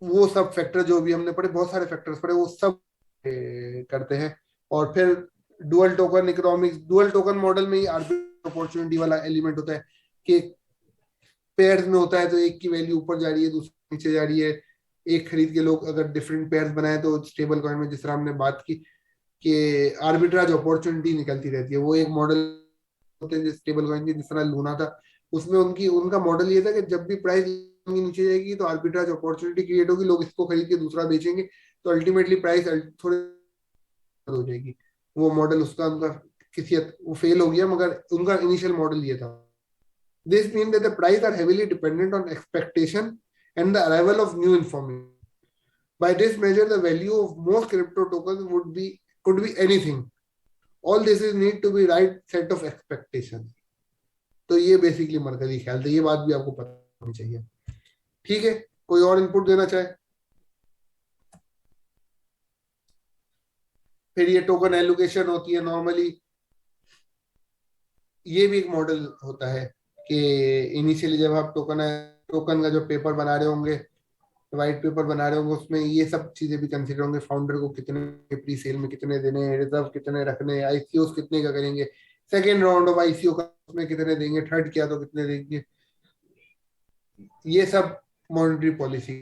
वो सब फैक्टर जो भी हमने पढ़े, बहुत सारे फैक्टर्स पढ़े, वो सब करते हैं। और फिर dual token economics, dual token model में ही आर्बिट्रेज अपॉर्चुनिटी वाला एलिमेंट होता है कि पेयर्स में होता है तो एक की वैल्यू ऊपर जा रही है, दूसरी नीचे जा रही है। एक खरीद के लोग अगर डिफरेंट पेयर्स बनाए तो स्टेबल कॉइन में जिस तरह हमने बात की कि आर्बिट्राज अपॉर्चुनिटी निकलती रहती है, वो एक मॉडल होते हैं स्टेबल कॉइन की, जिस तरह लूना था उसमें उनका मॉडल ये था कि जब भी प्राइस नीचे जाएगी तो आर्बिट्राज अपॉर्चुनिटी क्रिएट होगी, लोग इसको खरीद के दूसरा बेचेंगे, तो अल्टीमेटली प्राइस थोड़ी हो जाएगी। वो मॉडल उनका किसी वो फेल हो गया, मगर उनका इनिशियल मॉडल ये था। This means that the price are heavily dependent on expectation and the arrival of new information. By this measure, the value of most crypto tokens could be anything. All this is need to be right set of expectations. तो ये basically मरकजी ख्याल था, ये बात भी आपको पता होनी चाहिए। ठीक है, कोई और इनपुट देना चाहे? फिर ये टोकन एलोकेशन होती है नॉर्मली, ये भी एक मॉडल होता है कि इनिशियली जब आप टोकन का जो पेपर बना रहे होंगे, व्हाइट पेपर बना रहे होंगे, उसमें ये सब चीजें भी कंसीडर होंगे, फाउंडर को कितने प्री सेल में कितने देने, रिजर्व कितने रखने, आईसीओ कितने का करेंगे, सेकेंड राउंड ऑफ आईसीओ का उसमें कितने देंगे, थर्ड किया तो कितने देंगे, ये सब मॉनेटरी पॉलिसी।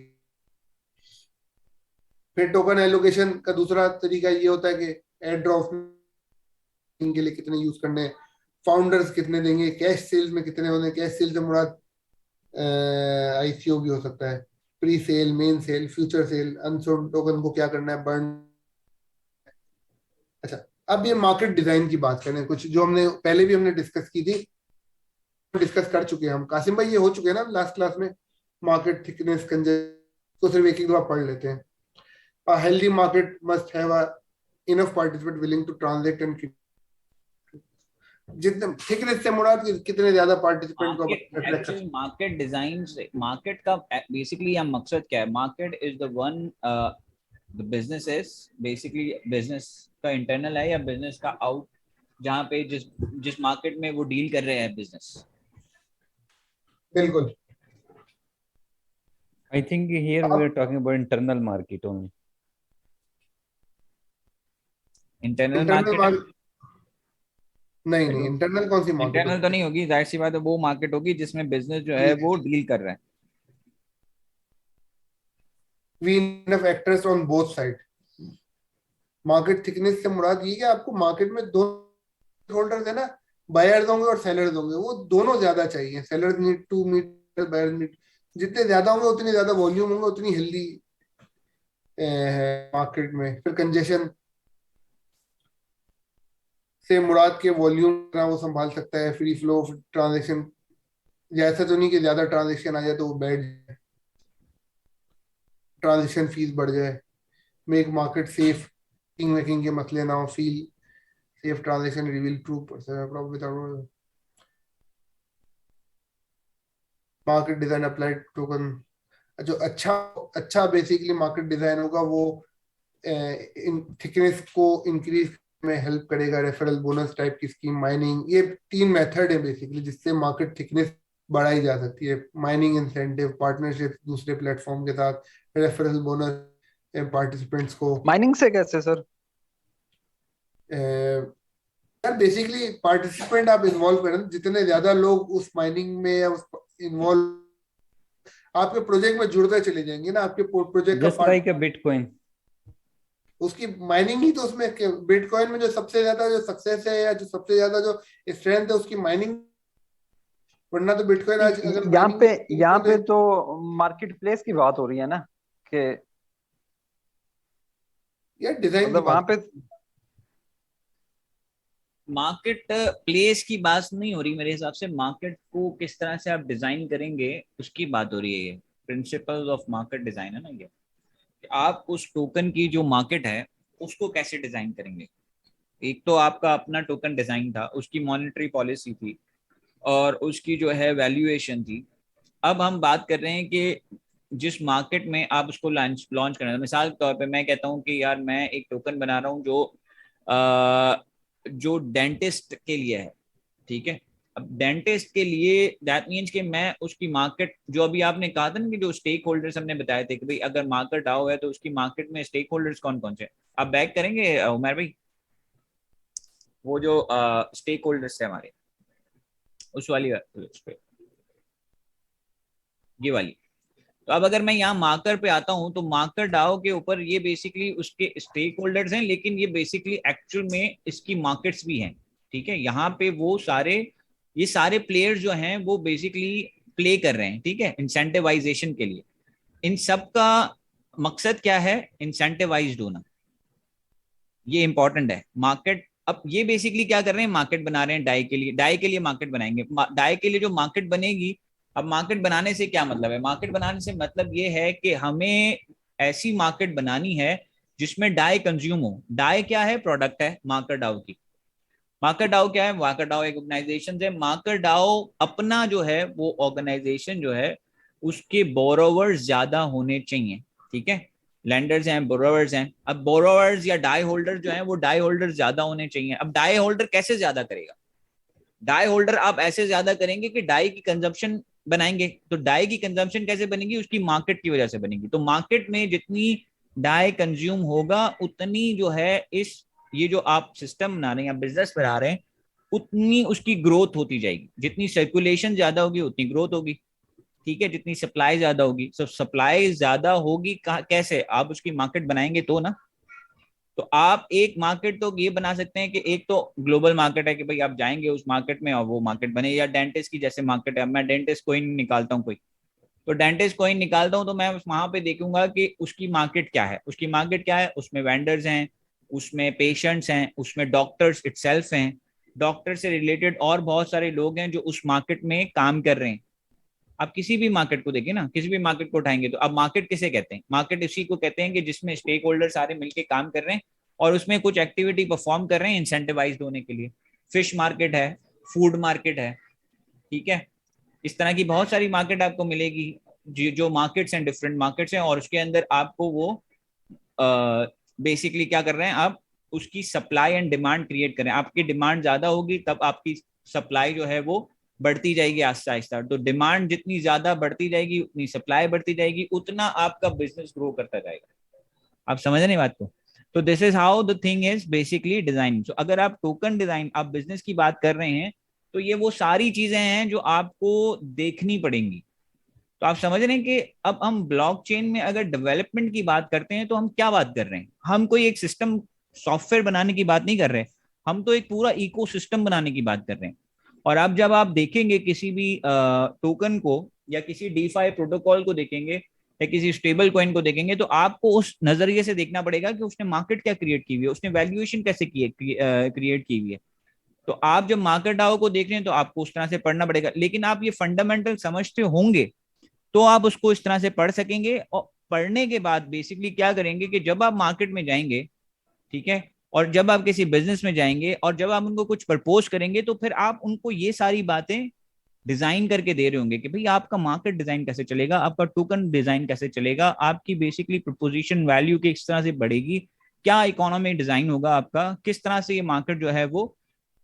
फिर टोकन एलोकेशन का दूसरा तरीका ये होता है कि एयर ड्रॉप के लिए कितने यूज करने, फाउंडर्स कितने देंगे, कैश सेल्स में कितने होने, कैश सेल से मुराद आईसीओ भी हो सकता है, pre sale, main sale, future sale, unsold token को क्या करना है, बर्न। अच्छा, अब ये मार्केट डिजाइन की बात करें, कुछ जो हमने पहले भी हमने डिस्कस की थी, डिस्कस कर चुके हैं हम। कासिम भाई ये हो चुके हैं ना लास्ट क्लास में, मार्केट थिकनेस को सिर्फ एक दफा पढ़ लेते हैं। A healthy market must have enough participant willing to transact and जितने थिकनेस से मुराद कितने ज्यादा पार्टिसिपेंट को अट्रैक्ट कर। मार्केट डिजाइन से मार्केट का बेसिकली हम मकसद क्या है? Market is the one, the business is basically business का इंटरनल है या बिजनेस का आउट, जहाँ पे जिस मार्केट में वो डील कर रहे हैं बिजनेस। बिल्कुल। I think here we are talking about internal market only. Internal market नहीं, इंटरनल कौन सी मार्केट? इंटरनल तो नहीं होगी, जाहिर सी बात है, वो मार्केट होगी जिसमें बिजनेस जो है वो डील कर रहा है। We enough actors on both side. Market thickness से मुराद ये कि आपको मार्केट में दो होल्डर्स है ना, बायर्स होंगे और सेलर्स होंगे, वो दोनों ज्यादा चाहिए। Sellers need to meet, buyers need, जितने ज्यादा होंगे उतनी ज्यादा वॉल्यूम होंगे, उतनी हेल्दी मार्केट में। फिर कंजेशन से मुराद के वॉल्यूम वो संभाल सकता है, फ्री फ्लो ऑफ ट्रांजैक्शन, जैसा तो नहीं कि ज्यादा ट्रांजैक्शन आ जाए तो वो बैठ ट्रांजैक्शन फीस बढ़ जाए, मेक मार्केट सेफ, मेकिंग के मसले ना हो, feel safe transaction, reveal true without market design applied token. जो अच्छा अच्छा बेसिकली मार्केट डिजाइन होगा वो थिकनेस को इंक्रीज में हेल्प करेगा, रेफरल बोनस टाइप की स्कीम, माइनिंग। ये 3 मेथड है बेसिकली जिससे मार्केट थिकनेस बढ़ाई जा सकती है। माइनिंग इंसेंटिव, पार्टनरशिप दूसरे प्लेटफॉर्म के साथ, रेफरल बोनस पार्टिसिपेंट्स को। माइनिंग से कैसे सर? यार बेसिकली पार्टिसिपेंट आप इन्वॉल्व करें, जितने ज्यादा लोग उस माइनिंग में या उस इन्वॉल्व आपके प्रोजेक्ट में जुड़ते चले जाएंगे ना, आपके प्रोजेक्ट का जस्ट लाइक अ बिटकॉइन। उसकी माइनिंग ही तो उसमें, बिटकॉइन में जो सबसे ज्यादा जो सक्सेस है या जो सबसे ज्यादा जो स्ट्रेंथ है उसकी माइनिंग, वरना तो बिटकॉइन आज अगर यहाँ पे तो मार्केट प्लेस की बात हो रही है ना कि यार डिजाइन मतलब वहां पे मार्केट प्लेस की बात नहीं हो रही मेरे हिसाब से। मार्केट को किस तरह से आप डिजाइन करेंगे उसकी बात हो रही है। ये प्रिंसिपल्स ऑफ मार्केट डिजाइन है ना, ये आप उस टोकन की जो मार्केट है उसको कैसे डिजाइन करेंगे। एक तो आपका अपना टोकन डिजाइन था, उसकी मॉनेटरी पॉलिसी थी और उसकी जो है वैल्यूएशन थी। अब हम बात कर रहे हैं कि जिस मार्केट में आप उसको लॉन्च करना है। मिसाल के तौर पे मैं कहता हूँ कि यार मैं एक टोकन बना रहा हूँ जो डेंटिस्ट के लिए है, ठीक है। अब डेंटिस्ट के लिए दैट मीन्स कि मैं उसकी मार्केट, जो अभी आपने कहा था ना कि जो स्टेक होल्डर्स हमने बताए थे कि भाई अगर मार्केट आओ है तो उसकी मार्केट में स्टेक होल्डर्स कौन कौन से, आप बैक करेंगे उमर भाई वो जो स्टेक होल्डर्स थे हमारे उस वाली उस पे, ये वाली। तो अब अगर मैं यहाँ मार्कर पे आता हूँ तो मार्कर डाओ के ऊपर ये बेसिकली उसके स्टेक होल्डर्स हैं, लेकिन ये बेसिकली एक्चुअल में इसकी मार्केट्स भी हैं, ठीक है। यहाँ पे वो सारे ये सारे प्लेयर्स जो हैं वो बेसिकली प्ले कर रहे हैं, ठीक है, इंसेंटिवाइजेशन के लिए। इन सब का मकसद क्या है? इंसेंटिवाइज्ड होना, ये इंपॉर्टेंट है। मार्केट अब ये बेसिकली क्या कर रहे हैं, मार्केट बना रहे हैं डाई के लिए। डाई के लिए मार्केट बनाएंगे, डाई के लिए जो मार्केट बनेगी। अब मार्केट बनाने से क्या मतलब है? मार्केट बनाने से मतलब ये है कि हमें ऐसी मार्केट बनानी है जिसमें डाई कंज्यूम हो। डाई क्या है? प्रोडक्ट है मार्कर डाओ की। मार्कर डाओ क्या है? मार्कर डाओ एक ऑर्गेनाइजेशन है। मार्कर डाओ अपना जो है वो ऑर्गेनाइजेशन जो है उसके बोरोवर्स ज्यादा होने चाहिए, ठीक है। लैंडर्स हैं, बोरोवर्स हैं। अब बोरोवर्स या डाई होल्डर जो हैं वो डाई होल्डर ज्यादा होने चाहिए। अब डाई होल्डर कैसे ज्यादा करेगा? डाई होल्डर आप ऐसे ज्यादा करेंगे कि डाई की कंजम्पशन बनाएंगे। तो डाई की कंजम्पशन कैसे बनेगी? उसकी मार्केट की वजह से बनेगी। तो मार्केट में जितनी डाई कंज्यूम होगा उतनी जो है इस ये जो आप सिस्टम बना रहे हैं, बिजनेस बना रहे हैं, उतनी उसकी ग्रोथ होती जाएगी। जितनी सर्कुलेशन ज्यादा होगी उतनी ग्रोथ होगी, ठीक है। जितनी सप्लाई ज्यादा होगी, सप्लाई ज्यादा होगी कैसे? आप उसकी मार्केट बनाएंगे तो ना। तो आप एक मार्केट तो ये बना सकते हैं कि एक तो ग्लोबल मार्केट है कि भाई आप जाएंगे उस मार्केट में और वो मार्केट बने, या डेंटिस्ट की जैसे मार्केट है। मैं डेंटिस्ट कोइन निकालता हूँ कोई, तो डेंटिस्ट कोइन निकालता हूँ तो मैं वहां पे देखूंगा कि उसकी मार्केट क्या है। उसकी मार्केट क्या है? उसमें वेंडर्स हैं, उसमें पेशेंट्स हैं, उसमें डॉक्टर्स इटसेल्फ हैं, डॉक्टर से रिलेटेड और बहुत सारे लोग हैं जो उस मार्केट में काम कर रहे हैं। आप किसी भी मार्केट को देखिए ना, किसी भी मार्केट को उठाएंगे तो अब मार्केट किसे कहते हैं? मार्केट इसी को कहते हैं कि जिसमें स्टेक होल्डर सारे मिलकर काम कर रहे हैं और उसमें कुछ एक्टिविटी परफॉर्म कर रहे हैं इंसेंटिवाइज्ड होने के लिए। फिश मार्केट है, फूड मार्केट है, ठीक है। इस तरह की बहुत सारी मार्केट आपको मिलेगी जो मार्केट्स हैं, डिफरेंट मार्केट्स हैं, और उसके अंदर आपको वो बेसिकली क्या कर रहे हैं, आप उसकी सप्लाई एंड डिमांड क्रिएट करें। आपकी डिमांड ज्यादा होगी तब आपकी सप्लाई जो है वो बढ़ती जाएगी आहिस्ता आहिस्ता। तो डिमांड जितनी ज्यादा बढ़ती जाएगी उतनी सप्लाई बढ़ती जाएगी, उतना आपका बिजनेस ग्रो करता जाएगा। आप समझ रहे बात को? तो this is how the thing is basically designing. So अगर आप टोकन डिजाइन, आप बिजनेस की बात कर रहे हैं तो ये वो सारी चीजें हैं जो आपको देखनी पड़ेंगी। तो आप समझ रहे हैं कि अब हम ब्लॉकचेन में अगर डेवलपमेंट की बात करते हैं तो हम क्या बात कर रहे हैं? हम कोई एक सिस्टम सॉफ्टवेयर बनाने की बात नहीं कर रहे, हम तो एक पूरा इकोसिस्टम बनाने की बात कर रहे हैं। और अब जब आप देखेंगे किसी भी टोकन को या किसी डीफाई प्रोटोकॉल को देखेंगे या किसी स्टेबल कॉइन को देखेंगे तो आपको उस नजरिए से देखना पड़ेगा कि उसने मार्केट क्या क्रिएट की हुई है, उसने वैल्यूएशन कैसे क्रिएट की हुई है। तो आप जब मार्केट डाओ को देख रहे हैं तो आपको उस तरह से पढ़ना पड़ेगा। लेकिन आप ये फंडामेंटल समझते होंगे तो आप उसको इस तरह से पढ़ सकेंगे। और पढ़ने के बाद बेसिकली क्या करेंगे कि जब आप मार्केट में जाएंगे, ठीक है। और जब आप किसी बिजनेस में जाएंगे और जब आप उनको कुछ प्रपोज करेंगे तो फिर आप उनको ये सारी बातें डिजाइन करके दे रहे होंगे कि भाई आपका मार्केट डिजाइन कैसे चलेगा, आपका टोकन डिजाइन कैसे चलेगा, आपकी बेसिकली प्रपोजिशन वैल्यू किस तरह से बढ़ेगी, क्या इकोनॉमी डिजाइन होगा आपका, किस तरह से ये मार्केट जो है वो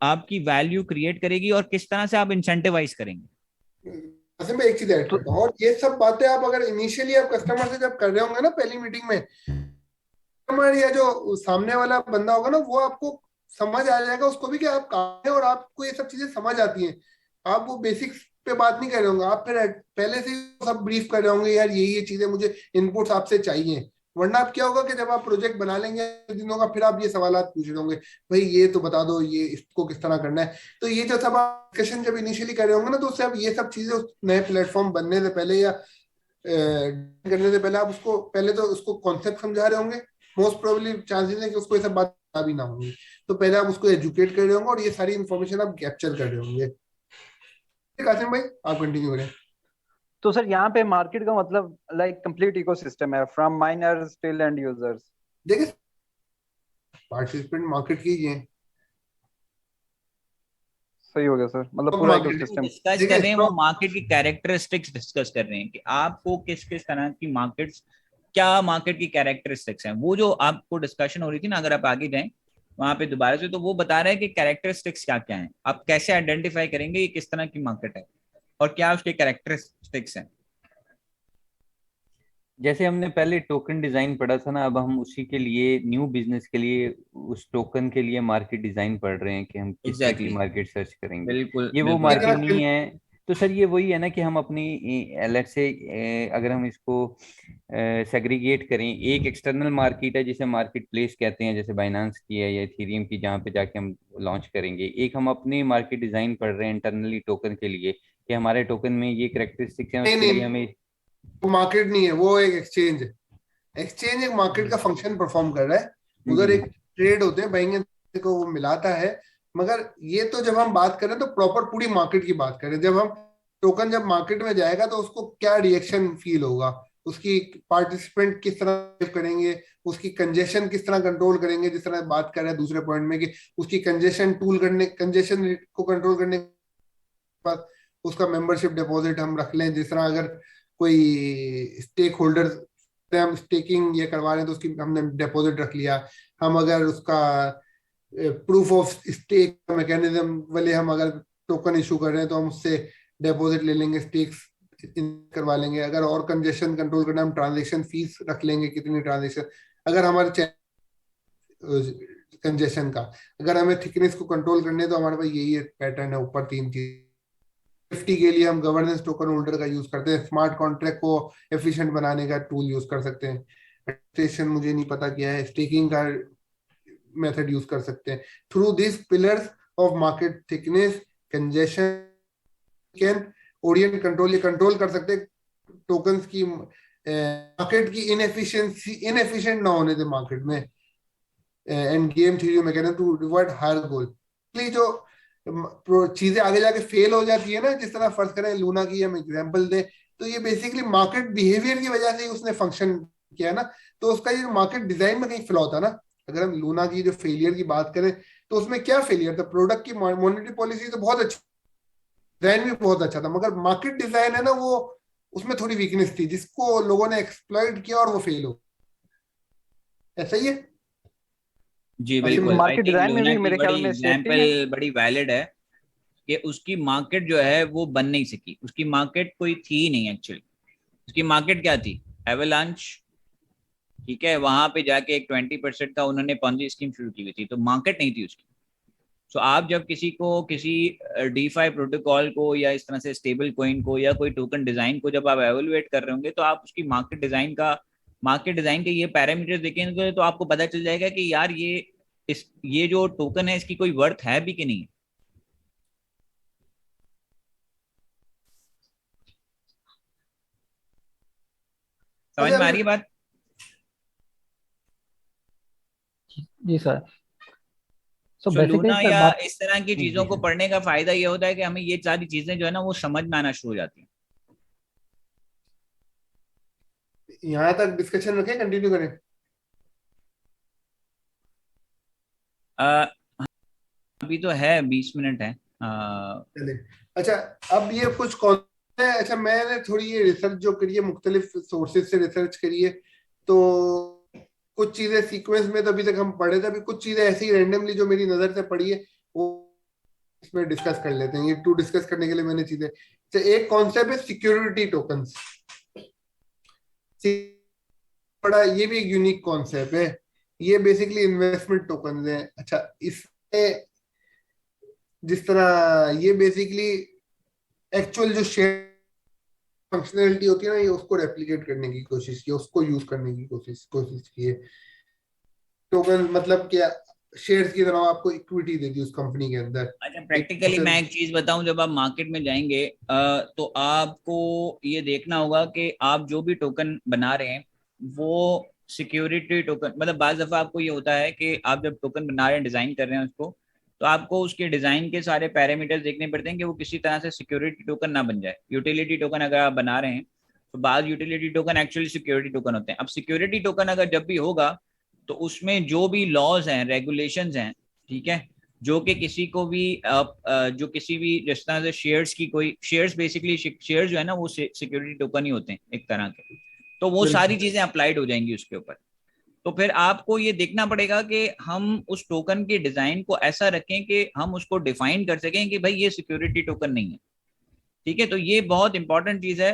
आपकी वैल्यू क्रिएट करेगी और किस तरह से आप इंसेंटिवाइज करेंगे। ऐसे में एक चीज ऐड करता हूँ, और ये सब बातें आप अगर इनिशियली आप कस्टमर से जब कर रहे होंगे ना पहली मीटिंग में, कस्टमर या जो सामने वाला बंदा होगा ना वो आपको समझ आ जाएगा उसको भी कि आप कहाँ हैं और आपको ये सब चीजें समझ आती हैं। आप वो बेसिक्स पे बात नहीं कर रहे होंगे, आप फिर पहले से ही सब ब्रीफ कर रहे होंगे, यार ये चीजें मुझे इनपुट्स आपसे चाहिए। वरना आप क्या होगा कि जब आप प्रोजेक्ट बना लेंगे दिनों का, फिर आप ये सवालात पूछ रहे होंगे, भाई ये तो बता दो, ये इसको किस तरह करना है। तो ये जो सब आप डिस्कशन जब इनिशियली कर रहे होंगे ना, तो उससे आप ये सब चीजें उस नए प्लेटफॉर्म बनने से पहले या करने से पहले आप उसको पहले तो उसको कॉन्सेप्ट समझा रहे होंगे। मोस्ट प्रोबेबली चांसेस है कि उसको ये सब बात भी ना होंगी, तो पहले आप उसको एजुकेट कर रहे होंगे और ये सारी इंफॉर्मेशन आप कैप्चर कर रहे होंगे। कासिम भाई आप कंटिन्यू करें। तो सर यहाँ पे मार्केट का मतलब लाइक कंप्लीट इकोसिस्टम है, from miners till end users. देखिए पार्टिसिपेंट मार्केट कीजिए, सही हो गया सर, मतलब पूरा इकोसिस्टम डिस्कस कर रहे हैं, वो मार्केट की कैरेक्टरिस्टिक्स डिस्कस कर रहे हैं कि आपको किस किस तरह की मार्केट्स, क्या मार्केट की कैरेक्टरिस्टिक्स हैं। वो जो आपको डिस्कशन हो रही थी ना, अगर आप आगे जाएं वहां पे दोबारा से, तो वो बता रहे हैं कि कैरेक्टरिस्टिक्स क्या क्या हैं, आप कैसे आइडेंटिफाई करेंगे ये किस तरह की मार्केट है और क्या उसके कैरेक्टरिस्टिक्स हैं। जैसे हमने पहले टोकन डिजाइन पढ़ा था ना, अब हम उसी के लिए न्यू बिजनेस के लिए उस टोकन के लिए मार्केट डिजाइन पढ़ रहे हैं कि हम किस तरह की मार्केट सर्च करेंगे। बिल्कुल, ये वो मार्केट नहीं है। तो सर ये वही है ना कि हम अपनी लेट्स से अगर हम इसको सेग्रीगेट करें, एक एक्सटर्नल मार्केट है जिसे मार्केट प्लेस कहते हैं, जैसे बाइनांस की है या इथेरियम की, जहाँ पे जाके हम लॉन्च करेंगे। एक हम अपनी मार्केट डिजाइन पढ़ रहे हैं इंटरनली टोकन के लिए कि हमारे टोकन में ये कैरेक्टरिस्टिक्स हैं, उसके लिए हमें वो मार्केट नहीं है, वो एक एक्सचेंज है। एक्सचेंज एक मार्केट का फंक्शन परफॉर्म कर रहा है, उधर एक ट्रेड होते हैं, बाइंग को वो मिलाता है। मगर ये तो जब हम बात करें तो प्रॉपर पूरी मार्केट की बात करें, जब हम टोकन जब मार्केट में जाएगा तो उसको क्या रिएक्शन फील होगा, उसकी पार्टिसिपेंट किस तरह करेंगे, उसकी कंजेशन किस तरह कंट्रोल करेंगे, जिस तरह बात कर रहे हैं दूसरे पॉइंट में कि उसकी कंजेशन को कंट्रोल करने के बाद उसका मेंबरशिप डिपॉजिट हम रख लें। जिस तरह अगर कोई स्टेक होल्डर हम स्टेकिंग ये करवा रहे हैं तो उसकी हमने डिपॉजिट रख लिया। हम अगर उसका प्रूफ ऑफ स्टेक मैकेनिज्म वाले हम अगर टोकन इशू कर रहे हैं तो हम उससे डिपॉजिट ले लेंगे, स्टेक्स करवा लेंगे। अगर और कंजेशन कंट्रोल करना, हम ट्रांजेक्शन फीस रख लेंगे, कितनी ट्रांजेक्शन, अगर हमारे कंजेशन का, अगर हमें थिकनेस को कंट्रोल करने तो हमारे पास यही पैटर्न है ऊपर तीन चीज। सेफ्टी के लिए हम गवर्नेंस टोकन होल्डर का यूज करते हैं, स्मार्ट कॉन्ट्रैक्ट को एफिशिएंट बनाने का टूल यूज कर सकते हैं, स्टेशन मुझे नहीं पता क्या है, स्टेकिंग का मेथड यूज कर सकते हैं। Through this pillars of market thickness, congestion, can Orient control, ये कंट्रोल कर सकते हैं टोकन्स की मार्केट की इनएफिशिएंट ना होने से मार्केट में, and game theory mechanism to revert higher goal. जो चीजें आगे जाके फेल हो जाती है ना, जिस तरह फर्ज करें लूना की हम एग्जांपल दें, तो ये बेसिकली मार्केट बिहेवियर की वजह से ही उसने फंक्शन किया ना। तो उसका ये मार्केट डिजाइन में कहीं फ्लॉ था ना। अगर हम लूना की जो फेलियर की बात करें तो उसमें क्या फेलियर था, प्रोडक्ट की मॉनेटरी पॉलिसी तो बहुत अच्छी, डिजाइन भी बहुत अच्छा था, मगर मार्केट डिजाइन है ना वो उसमें थोड़ी वीकनेस थी जिसको लोगों ने एक्सप्लॉइट किया और वो फेल हो। ऐसा ही है जी बिल्कुल। मार्केट डिजाइन में भी मेरे ख्याल में एग्जांपल बड़ी वैलिड है कि उसकी मार्केट जो है वो बन नहीं सकी, उसकी मार्केट कोई थी ही नहीं एक्चुअली। उसकी मार्केट क्या थी, एवलांच, ठीक है, वहां पे जाके एक 20% का उन्होंने पॉन्जी स्कीम शुरू की हुई थी, तो मार्केट नहीं थी उसकी। सो आप जब किसी डीफाई प्रोटोकॉल को या इस तरह से स्टेबल कॉइन को या कोई टोकन डिजाइन को जब आप एवेलुएट कर रहे होंगे तो आप उसकी मार्केट डिजाइन के ये पैरामीटर्स देखेंगे तो आपको पता चल जाएगा कि यार ये जो टोकन है इसकी कोई वर्थ है भी कि नहीं। समझ में आ रही है बात? जी सर। So लूना या इस तरह की चीजों को पढ़ने का फायदा ये होता है कि हमें ये सारी चीजें जो है ना वो समझ में आना शुरू हो जाती हैं। यहाँ तक डिस्कशन रखें, कंटिन्यू करें। अभी तो है 20 मिनट है। चले। अच्छा, अब ये कुछ कौन है, अच्छा मैंने थोड़ी ये रिसर्च जो करी है, मुख्तलिफ सोर्सेज से रिसर्च करी है, तो कुछ चीजें सीक्वेंस में तो अभी तक हम पढ़े थे, अभी कुछ चीजें ऐसी रैंडमली जो मेरी नजर से पड़ी है वो इसमें डिस्कस कर लेते हैं। ये टू डिस्कस करने के लिए मैंने चीजें, तो एक कॉन्सेप्ट है सिक्योरिटी टोकन्स। बड़ा ये भी एक यूनिक कॉन्सेप्ट है। ये बेसिकली इन्वेस्टमेंट टोकन्स हैं। अच्छा, इसमें जिस तरह ये बेसिकली एक्चुअल जो शेयर फंक्शनैलिटी होती है ना, ये उसको रेप्लिकेट करने की कोशिश की, उसको यूज करने की कोशिश की है। टोकन मतलब क्या, शेयर्स की तरह आपको इक्विटी देती है उस कंपनी के अंदर। अच्छा, प्रैक्टिकली मैं एक चीज बताऊं, जब आप मार्केट में जाएंगे तो आपको ये देखना होगा कि आप जो भी टोकन बना रहे हैं वो सिक्योरिटी टोकन, मतलब बाज दफा आपको ये होता है कि आप जब टोकन बना रहे हैं, डिजाइन कर रहे हैं उसको, तो आपको उसके डिजाइन के सारे पैरामीटर्स देखने पड़ते हैं कि वो किसी तरह से सिक्योरिटी टोकन ना बन जाए। यूटिलिटी टोकन अगर आप बना रहे हैं तो बाद utility token actually security token होते हैं। अब सिक्योरिटी टोकन अगर जब भी होगा तो उसमें जो भी लॉज हैं, रेगुलेशंस हैं, ठीक है, जो कि किसी को भी जो किसी भी जिस तरह से शेयर्स की कोई शेयर्स, बेसिकली शेयर्स जो है ना वो सिक्योरिटी टोकन ही होते हैं एक तरह के, तो वो सारी चीजें अप्लाइड हो जाएंगी उसके ऊपर। तो फिर आपको ये देखना पड़ेगा कि हम उस टोकन के डिजाइन को ऐसा रखें कि हम उसको डिफाइन कर सकें कि भाई ये सिक्योरिटी टोकन नहीं है, ठीक है। तो ये बहुत इंपॉर्टेंट चीज है।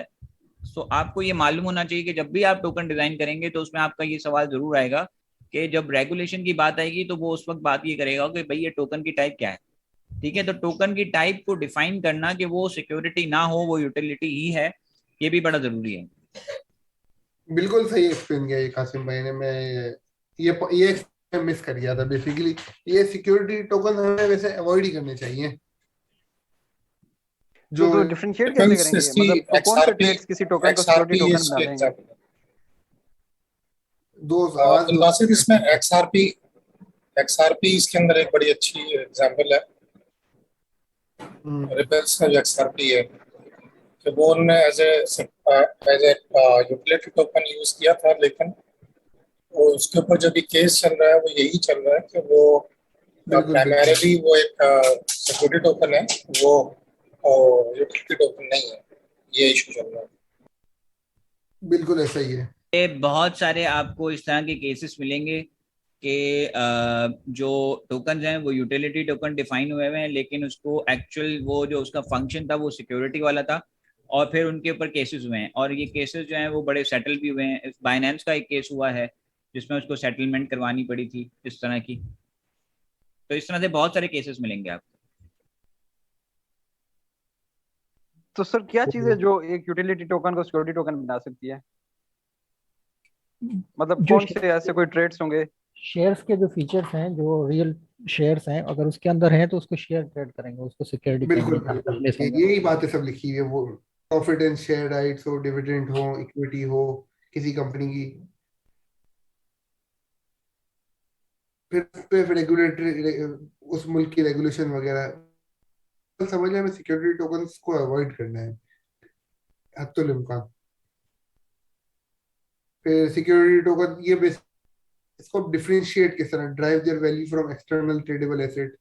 तो आपको ये मालूम होना चाहिए कि जब भी आप टोकन डिजाइन करेंगे तो उसमें आपका ये सवाल जरूर आएगा कि जब रेगुलेशन की बात आएगी तो वो उस वक्त बात ये करेगा कि भाई ये टोकन की टाइप क्या है, ठीक है। तो टोकन की टाइप को डिफाइन करना कि वो सिक्योरिटी ना हो, वो यूटिलिटी ही है, ये भी बड़ा जरूरी है। बिल्कुल सही एक्सप्लेन किया ये कासिम भाई ने। मैं ये मिस कर गया था बेसिकली। ये सिक्योरिटी टोकन हमें वैसे अवॉइड ही करने चाहिए। जो तो डिफरेंशिएट कैसे करेंगे, मतलब तो कौन से ट्रेड्स किसी टोकन को सिक्योरिटी टोकन बना देंगे? नासिर, इसमें XRP इसके अंदर एक बड़ी अच्छी एग्जांपल है। रिपल्स का जो XRP है कि वो उन्होंने as a utility token use किया था, लेकिन वो उसके ऊपर जो भी केस चल रहा है वो यही चल रहा है कि वो प्राइमरीली वो एक सिक्योरिटी टोकन है, वो यूटिलिटी टोकन नहीं है। ये इशू चल रहा है। बिल्कुल ऐसा ही है। ये बहुत सारे आपको इस तरह के केसेस मिलेंगे कि जो टोकन हैं वो यूटिलिटी टोकन डिफाइन हुए हैं, लेकिन उसको एक्चुअल वो जो उसका फंक्शन था वो सिक्योरिटी वाला था, और फिर उनके ऊपर केसेस हुए हैं, और ये केसेस जो हैं वो बड़े सेटल भी हुए हैं। बाइनेंस का एक केस हुआ है जिसमें उसको सेटलमेंट करवानी पड़ी थी इस तरह की। तो इस तरह से बहुत सारे केसेस मिलेंगे आपको। तो सर क्या चीज है जो एक यूटिलिटी टोकन को सिक्योरिटी टोकन बना सकती है? मतलब कौन से ऐसे कोई ट्रेड्स होंगे? शेयर्स के जो फीचर्स हैं, जो रियल शेयर्स हैं, अगर उसके अंदर हैं तो उसको शेयर ट्रेड करेंगे, उसको सिक्योरिटी बिल्कुल यही बातें सब लिखी हुई है। वो प्रॉफिट एंड शेयर राइट्स हो, डिविडेंड हो, इक्विटी हो किसी कंपनी की, फिर रेगुलेटरी उस मुल्क की रेगुलेशन वगैरह समझ में सिक्योरिटी टोकन्स को अवॉइड करना है हत्तुल इम्कान। फिर सिक्योरिटी टोकन ये इसको डिफरेंशिएट किस तरह, drive their value from external tradeable asset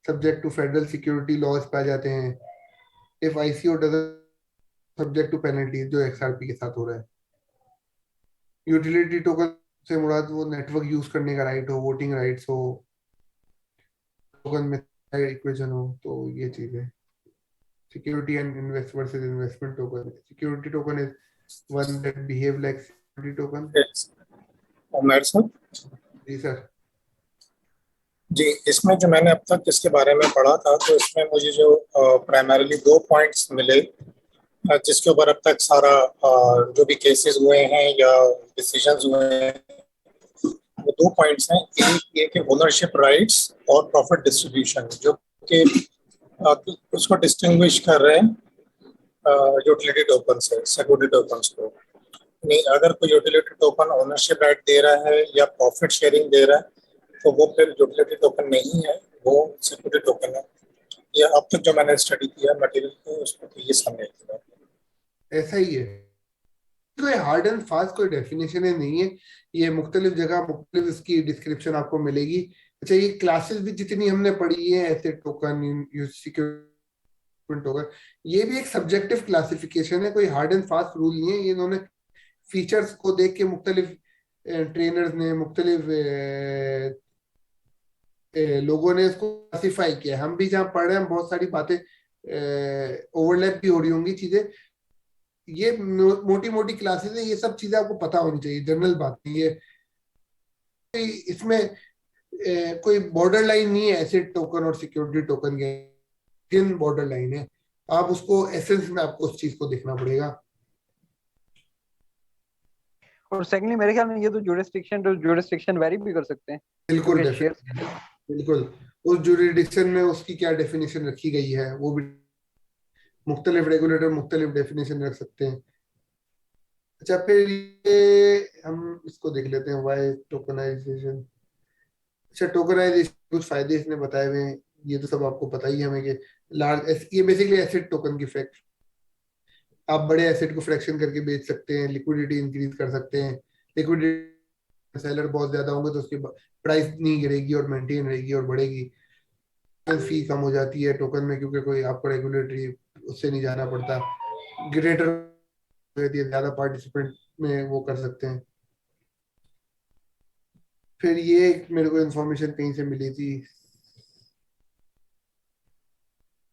subject to federal security laws पाए जाते हैं। If ICO doesn't subject to penalty, जो XRP के साथ हो रहा है। यूटिलिटी टोकन से मुराद वो नेटवर्क यूज करने का राइट हो, वोटिंग राइट्स हो, टोकन में इक्वेशन हो। तो ये चीज है security and invest versus investment token. Security token is one that behave like security token. Umar sir ji sir. जी, इसमें जो मैंने अब तक इसके बारे में पढ़ा था, तो इसमें मुझे जो प्राइमरीली 2 पॉइंट्स मिले जिसके ऊपर अब तक सारा जो भी केसेस हुए हैं या डिसीजंस हुए हैं, वो 2 पॉइंट्स हैं। एक ये कि ओनरशिप राइट्स और प्रॉफिट डिस्ट्रीब्यूशन, जो कि उसको डिस्टिंग्विश कर रहे हैं यूटिलिटी टोकन से सिक्योरिटी टोकन्स को। नहीं, अगर कोई utility token ownership right they रहा है या प्रॉफिट शेयरिंग दे रहा है तो वो फिर यूटिलिटी टोकन नहीं है, वो सिक्योरिटी टोकन है। ये अब तक जो मैंने स्टडी किया मटेरियल को, उसमें तो ये सामने आता है। ऐसा ही है, कोई हार्ड एंड फास्ट कोई डेफिनेशन नहीं है। ये मुख्तलिफ जगह मुख्तलिफ इसकी डिस्क्रिप्शन आपको मिलेगी। अच्छा, ये क्लासेस भी जितनी हमने पढ़ी है, एसेट टोकन, सिक्योरिटी टोकन, ये भी एक सब्जेक्टिव क्लासिफिकेशन है, कोई हार्ड एंड फास्ट रूल नहीं है। ये इन्होंने फीचर्स को देख के मुख्तलिफ ट्रेनर्स ने, मुख्तलिफ लोगों ने इसको क्लासिफाई किया। हम भी जहाँ पढ़ रहे हैं बहुत सारी बातें ओवरलैप भी हो रही होंगी चीजें। ये मोटी मोटी क्लासेस है, ये सब चीजें आपको पता होनी चाहिए, जनरल बात नहीं है। इसमें कोई बॉर्डर लाइन नहीं है एसेट टोकन और सिक्योरिटी टोकन के, बॉर्डर लाइन है। आप उसको एसेंस में आपको उस चीज को देखना पड़ेगा। और सेकंडली मेरे ख्याल में ये तो जुरिस्डिक्शन वेरी भी कर सकते हैं। बिल्कुल बिल्कुल, उस जुरिडिक्शन में उसकी क्या डेफिनेशन रखी गई है, वो भी मुख्तलिफ रेगुलेटर मुख्तलिफ डेफिनेशन रख सकते हैं। अच्छा, फिर ये हम इसको देख लेते हैं, वाई टोकनाइजेशन। अच्छा, टोकनाइजेशन कुछ फायदे इसने बताए हुए हैं, ये तो सब आपको पता ही है हमें कि ये बेसिकली एसेट टोकन की फैक्ट, आप बड़े एसेट को फ्रैक्शन करके बेच सकते हैं, लिक्विडिटी इंक्रीज कर सकते हैं। लिक्विडिटी सेलर बहुत ज्यादा होंगे तो उसकी प्राइस नहीं गिरेगी और मेंटेन रहेगी और बढ़ेगी। फी कम हो जाती है टोकन में, क्योंकि कोई आपको रेगुलेटरी उससे नहीं जाना पड़ता। ग्रेटर ज्यादा पार्टिसिपेंट में वो कर सकते हैं। फिर ये मेरे को इंफॉर्मेशन कहीं से मिली थी,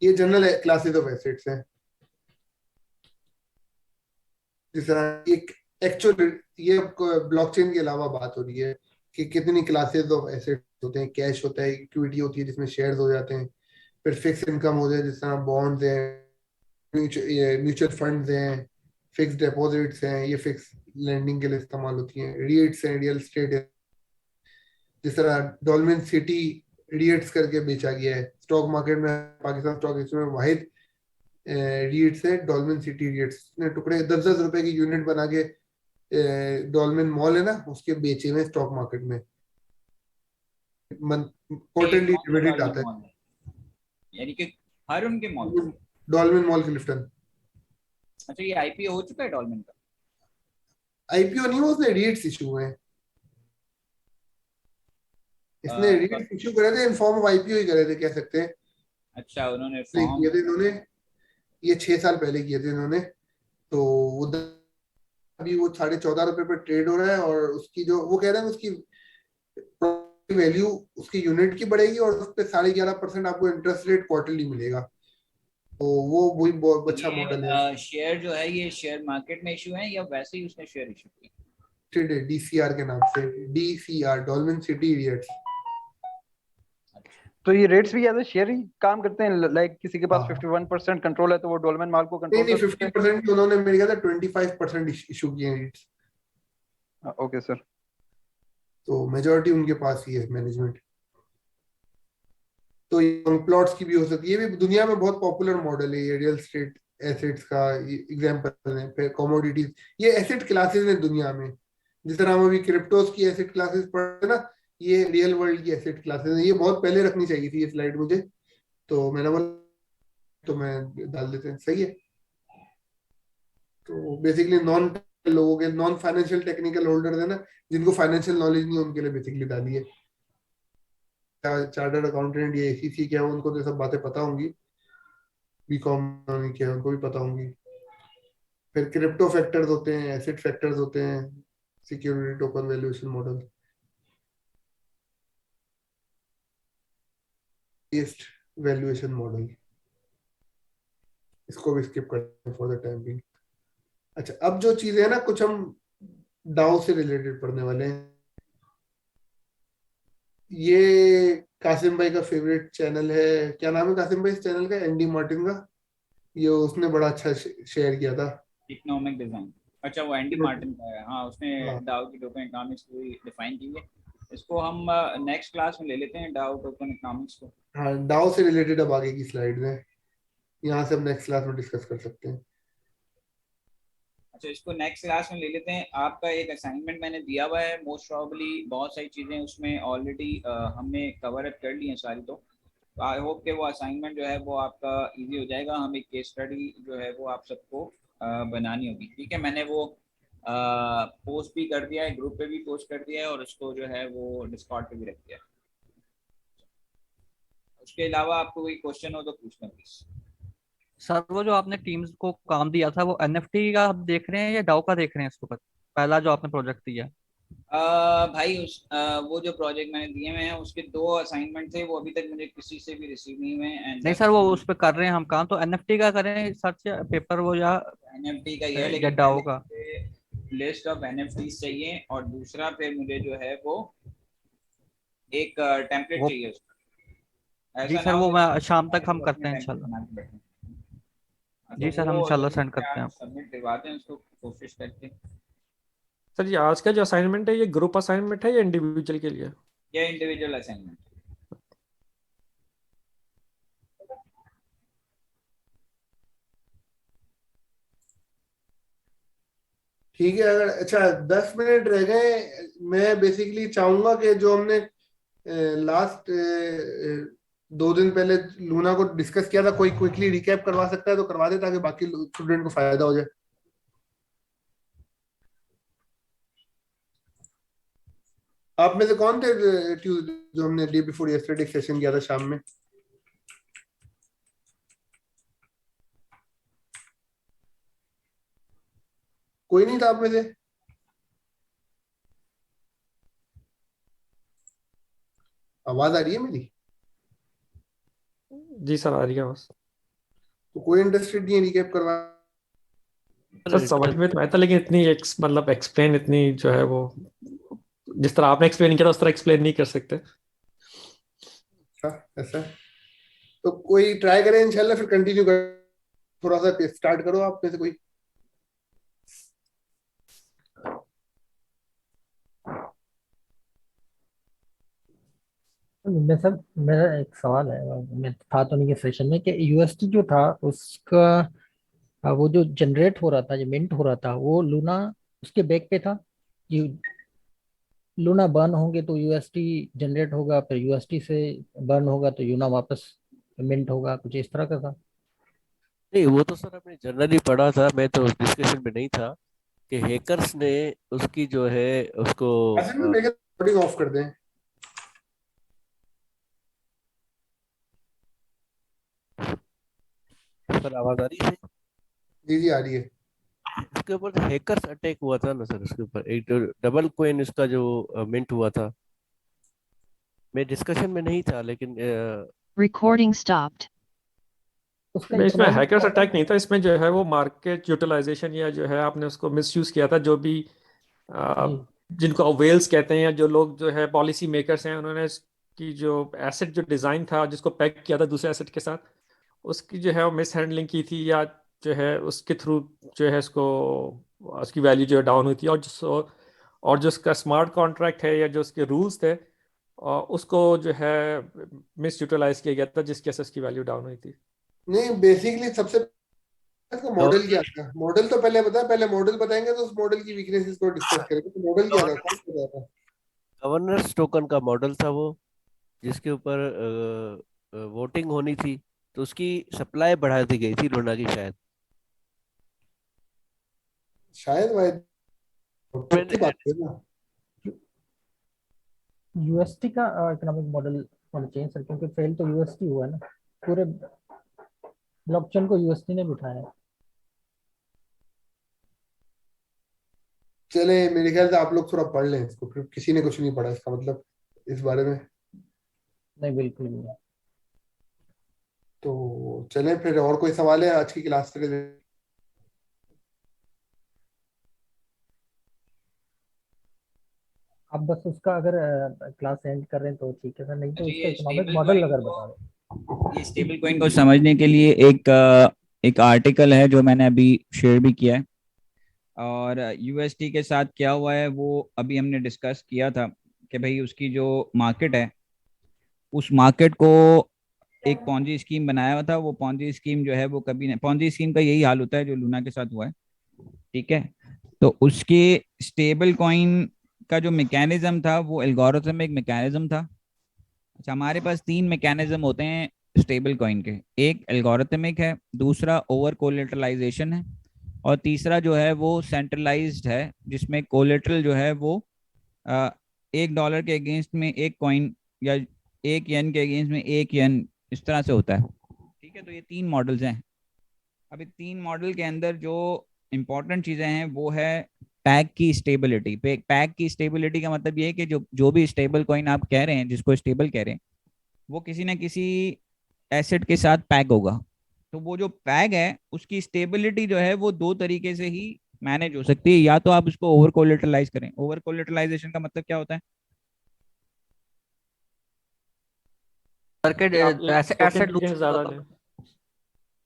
ये जनरल क्लासेस ऑफ एसेट्स हैं। जिस तरह एक एक्चुअल, ये ब्लॉकचेन के अलावा बात हो रही है कि कितनी क्लासेस ऑफ एसेट्स होते हैं। कैश होता है, इक्विटी होती है जिसमें शेयर्स हो जाते हैं, फिर फिक्स इनकम होते हैं जिस तरह बॉन्ड्स हैं, म्यूचुअल फंड्स हैं, फिक्स डिपॉजिट्स हैं, ये फिक्स लैंडिंग के लिए इस्तेमाल होती हैं। रीट्स हैं, रियल एस्टेट है, जिस तरह डॉल्मेन सिटी रीट्स करके बेचा गया है स्टॉक मार्केट में। पाकिस्तान स्टॉक एक्सचेंज में वाहिद रीट्स है डॉल्मेन सिटी रीट्स ने टुकड़े 10-10 रुपए की यूनिट बना के, डॉल्मेन मॉल है ना, उसके बेचे हुए स्टॉक मार्केट में। क्वार्टरली डिविडेंड आता है, यानी कि हर उनके मॉल। डॉल्मेन मॉल क्लिफ्टन। अच्छा, ये आईपीओ हो चुका है डॉल्मेन का? आईपीओ नहीं हुआ, उसने रीट्स इशू हुए हैं। इसने रीट्स इशू करे थे, इन फॉर्म ऑफ आईपीओ ही करे थे, कह सकते हैं। अच्छा, उन्होंने किए थे इन्होंने, ये 6 साल पहले किए थे इन्होंने। तो उधर अभी वो 14.5 रुपए पे ट्रेड हो रहा है, और उसकी जो वो कह रहे हैं उसकी वैल्यू उसकी यूनिट की बढ़ेगी, और उस पर 11.5% आपको इंटरेस्ट रेट क्वार्टरली मिलेगा। तो वो वही बहुत अच्छा मॉडल है। शेयर जो है ये शेयर मार्केट में इशू है या वैसे ही उसने शेयर इशू किया? ट्रेडेड डीसीआर के नाम से, डीसीआर डॉल्मेन सिटी रीट्स। तो ये रेट्स भी एज अ शेयर ही काम करते हैं, लाइक किसी के पास 51% कंट्रोल है तो वो डॉल्मेन माल को कंट्रोल नहीं 50% उन्होंने मेरे ख्याल से 25% इशू किए हैं रेट्स। Okay sir. तो मेजॉरिटी उनके पास ही है मैनेजमेंट। तो ये प्लॉट्स की भी हो सकती है, ये भी दुनिया में बहुत पॉपुलर मॉडल है। ये रियल एस्टेट एसेट्स का एग्जांपल है। फिर कमोडिटीज, ये एसेट क्लासेस हैं दुनिया में। जिस तरह हम अभी क्रिप्टोस की एसेट क्लासेस पढ़ते हैं ना, ये रियल वर्ल्ड की एसेट क्लासेस हैं। ये बहुत पहले रखनी चाहिए थी ये स्लाइड मुझे, तो मैंने बोला तो मैं डाल देते हैं, सही है। तो बेसिकली नॉन लोगों के, नॉन फाइनेंशियल टेक्निकल होल्डर्स है ना, जिनको फाइनेंशियल नॉलेज नहीं, उनके लिए बेसिकली डाली है। चार्टर्ड अकाउंटेंट या एसीसी क्या है, उनको तो सब बातें पता होंगी। बीकॉम क्या है उनको भी पता होंगी। फिर क्रिप्टो फैक्टर्स होते हैं, एसेट फैक्टर्स होते हैं, security token valuation model, based valuation model, इसको भी स्किप करते हैं फॉर द टाइम बिंग। अच्छा, अब जो चीजें है ना, कुछ हम डाउ से रिलेटेड पढ़ने वाले हैं। ये कासिम भाई का फेवरेट चैनल है, क्या नाम है कासिम भाई इस चैनल का? एंडी मार्टिन का। ये उसने बड़ा अच्छा शेयर किया था, इकोनॉमिक डिजाइन। अच्छा, वो एंडी मार्टिन का है। हाँ, उसने डाउ की टोकन इकोनॉमिक्स को डिफाइन की है। इसको हम नेक्स्ट क्लास में ले लेते हैं, डाउ टोकन इकोनॉमिक्स को। हाँ, डाउ से रिलेटेड अब आगे की स्लाइड में, यहाँ से हम नेक्स्ट क्लास में डिस्कस कर सकते हैं। अच्छा, इसको नेक्स्ट क्लास में ले लेते हैं। आपका एक असाइनमेंट मैंने दिया हुआ है, मोस्ट प्रॉब्ली बहुत सारी चीज़ें उसमें ऑलरेडी हमने कवर अप कर ली हैं सारी। तो आई होप कि वो असाइनमेंट जो है वो आपका इजी हो जाएगा। हम एक केस स्टडी जो है वो आप सबको बनानी होगी, ठीक है। मैंने वो पोस्ट भी कर दिया है, ग्रुप पे भी पोस्ट कर दिया है, और उसको जो है वो डिस्कॉर्ड पे भी रख दिया है। उसके अलावा आपको कोई क्वेश्चन हो तो पूछना प्लीज। सर वो जो आपने टीम्स को काम दिया था वो एनएफटी का आप देख रहे हैं या डाउ का देख रहे हैं इसके ऊपर, पहला जो आपने प्रोजेक्ट दिया? भाई वो जो प्रोजेक्ट मैंने दिए हुए हैं उसके 2 असाइनमेंट थे, वो अभी तक मुझे किसी से भी रिसीव नहीं हुए हैं। नहीं सर वो उस पर कर रहे हैं हम काम, तो एनएफटी का करें सर्च पेपर वो या एनएफटी का ये है, या लेकिन डाउ का? लिस्ट ऑफ एनएफटी चाहिए और दूसरा फिर मुझे जो है वो एक टेम्पलेट वो चाहिए उसका। जी ऐसा सर ना वो हो मैं शाम तक हम करते हैं इंशाल्लाह। जी सर हम इंशाल्लाह सेंड करते हैं आपको। सबमिट करवाते हैं उसको कोशिश करके। सर ये आज का जो असाइनमेंट है ये ग्रुप असाइनमेंट है या इंडिविजुअल के लिए? ये इंडिविजुअल असाइनमेंट। ठीक है। अगर अच्छा 10 मिनट रह गए, मैं बेसिकली चाहूंगा कि जो हमने लास्ट 2 दिन पहले लूना को डिस्कस किया था, कोई क्विकली रिकैप करवा सकता है तो करवा दे, ताकि बाकी स्टूडेंट को फायदा हो जाए। आप में से कौन थे जो हमने डे बिफोर यस्टरडे सेशन किया था शाम में? कोई नहीं था आप में से? आवाज आ रही है मेरी? जी सर आ रही है बस। तो कोई इंटरेस्टेड नहीं है रिकैप करवा? सर समझ में तो आया था, लेकिन इतनी मतलब एक्सप्लेन इतनी जो है वो जिस तरह आपने एक्सप्लेन किया था उस तरह एक्सप्लेन नहीं कर सकते। अच्छा ऐसा है। तो कोई ट्राई करें इंशाल्लाह, फिर कंटिन्यू कर, थोड़ा सा स्टार्ट करो आप में से कोई। मैं सब मेरा एक सवाल है, मैं था तो नहीं के सेशन में, कि यूएसटी जो था उसका वो जो जनरेट हो रहा था, जो मिंट हो रहा था, वो लूना उसके बैक पे था। लूना बर्न होंगे तो यूएसटी जनरेट होगा, फिर यूएसटी से बर्न होगा तो यूना वापस मिंट होगा, कुछ इस तरह का था। नहीं वो तो सर आपने जनरली पढ़ा था, मैं तो डिस्कशन में नहीं था कि हैकर्स ने उसकी जो है उसको रिकॉर्डिंग ऑफ कर दें। सर आवाज आ रही है? जी जी आ रही है। उसके ऊपर हैकर्स अटैक हुआ था ना सर, उसके ऊपर एक डबल कॉइन इसका जो मिंट हुआ था, मैं डिस्कशन में नहीं था लेकिन Recording stopped. मैं इसमें हैकर्स अटैक नहीं था, इसमें जो है वो मार्केट यूटिलाइजेशन या जो है आपने उसको मिसयूज किया था, जो भी जिनको वेल्स कहते हैं, या जो लोग जो है पॉलिसी मेकर्स हैं, उन्होंने इसकी जो एसेट जो डिजाइन था जिसको पैक किया था दूसरे एसेट के साथ, उसकी जो है वो मिस हैंडलिंग की थी, या जो है उसके थ्रू जो है उसको उसकी वैल्यू जो है डाउन हुई थी, और जो उसका स्मार्ट कॉन्ट्रैक्ट है या जो उसके रूल्स थे उसको जो है मिस यूटिलाइज किया गया था, जिसकी वजह से उसकी वैल्यू डाउन हुई थी। नहीं बेसिकली सबसे इसका मॉडल क्या था? मॉडल तो पहले बता, पहले मॉडल बताएंगे तो उस मॉडल की वीकनेसेस को डिस्कस करेंगे। तो मॉडल क्या था, कौन सा था? गवर्नेंस टोकन का मॉडल था वो, जिसके ऊपर वोटिंग होनी थी, तो उसकी सप्लाई बढ़ा दी गई थी लूना की शायद। शायद भाई की बात है ना। यूएसटी का इकोनॉमिक मॉडल होना चाहिए सर, क्योंकि फेल तो यूएसटी हुआ है ना, पूरे ब्लॉकचेन को यूएसटी ने बिठाया है। चले मेरे ख्याल से आप लोग थोड़ा पढ़ लें इसको, फिर किसी ने कुछ नहीं पढ़ा इसका मतलब इस बारे में। नहीं बिल्कुल नहीं। तो चले फिर, और कोई सवाल है आज की क्लास के लिए? आप बस उसका अगर क्लास एंड कर रहे हैं तो ठीक है सर, नहीं तो उसका इकोनॉमिक मॉडल अगर बता दें। ये स्टेबल कॉइन को समझने के लिए एक आर्टिकल है जो मैंने अभी शेयर भी किया है, और यूएसटी के साथ क्या हुआ है वो अभी हमने डिस्कस किया था कि भाई उसकी जो मार्केट है, उस मार्केट को एक पॉन्जी स्कीम बनाया हुआ था। वो पॉन्जी स्कीम जो है वो कभी नहीं, पॉन्जी स्कीम का यही हाल होता है जो लूना के साथ हुआ है, ठीक है। तो उसके स्टेबल कॉइन का जो मैकेनिज्म था वो एल्गोरिथमिक मैकेनिज्म था। अच्छा, हमारे पास 3 मैकेनिज्म होते हैं स्टेबल कॉइन के, एक एल्गोरिथमिक है, दूसरा ओवर कोलेटरलाइजेशन है, और तीसरा जो है वो सेंट्रलाइज्ड है, जिसमें कोलेटरल जो है वो $1 के अगेंस्ट में 1 कॉइन या 1 येन के अगेंस्ट में 1 येन इस तरह से होता है। ठीक है, तो ये 3 मॉडल्स हैं। अभी 3 मॉडल के अंदर जो इंपॉर्टेंट चीजें हैं वो है पैग की स्टेबिलिटी। पैग की स्टेबिलिटी का मतलब ये है कि जो भी स्टेबल कॉइन आप कह रहे हैं, जिसको स्टेबल कह रहे हैं, वो किसी ना किसी एसेट के साथ पैग होगा। तो वो जो पैग है उसकी स्टेबिलिटी जो है वो 2 तरीके से ही मैनेज हो सकती है। या तो आप उसको ओवर कोलेटरलाइज करें। ओवर कोलेटरलाइजेशन का मतलब क्या होता है? मार्केट कि आप एक ऐसे टोकन एसेट की जगह ज्यादा लें।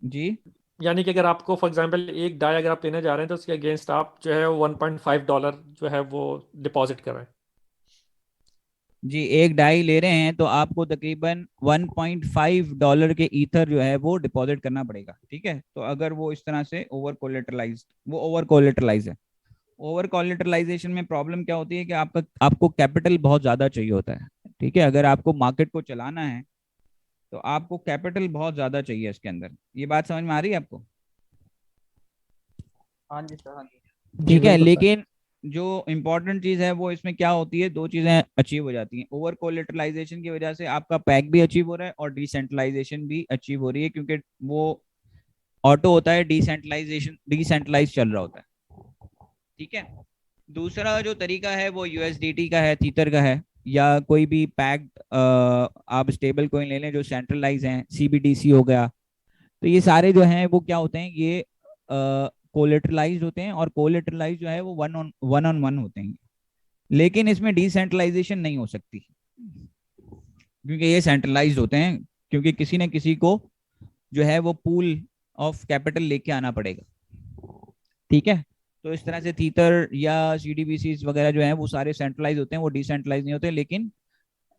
जी, यानी कि अगर आपको फॉर एग्जांपल एक डाई अगर आप लेने जा रहे हैं तो उसके अगेंस्ट आप जो है $1.5 जो है वो डिपॉजिट कर रहे हैं। जी, एक डाई ले रहे हैं तो आपको तकरीबन $1.5 के ईथर जो है वो डिपॉजिट करना पड़ेगा। ठीक है, तो अगर वो इस तरह से ओवर कोलेटरलाइज है। ओवर कोलेटरलाइजेशन में प्रॉब्लम क्या होती है कि आपको कैपिटल बहुत ज़्यादा चाहिए होता है। ठीक है, अगर आपको मार्केट को चलाना है तो आपको कैपिटल बहुत ज़्यादा चाहिए इसके अंदर। ये बात समझ में आ रही है आपको? हाँ जी सर, हाँ जी। ठीक है, बिल्कुल सर। लेकिन जो इम्पोर्टेंट चीज़ है वो इसमें क्या होती है, 2 चीज़ें अचीव हो जाती हैं। ओवर कोलेटरलाइजेशन की वजह से आपका पैक भी अचीव हो रहा है और डिसेंट्रलाइजेशन भी अचीव हो रही है, क्योंकि वो ऑटो होता है, डिसेंट्रलाइज चल रहा होता है। ठीक है, दूसरा जो तरीका है वो यूएसडीटी का है, थीटर का है, या कोई भी पैक्ड आप स्टेबल कोइन ले लें जो सेंट्रलाइज हैं, सीबीडीसी हो गया। तो ये सारे जो हैं वो क्या होते हैं, ये कोलेटरलाइज होते हैं, और कोलेटरलाइज जो है वो वन ऑन वन होते हैं। लेकिन इसमें डिसेंट्रलाइजेशन नहीं हो सकती क्योंकि ये सेंट्रलाइज होते हैं, क्योंकि किसी न किसी को जो है वो पूल ऑफ कैपिटल लेके आना पड़ेगा। ठीक है, तो इस तरह से थीटर या सीडीबीसी वगैरह जो है वो सारे सेंट्रलाइज होते हैं, वो डिसेंट्रलाइज नहीं होते। लेकिन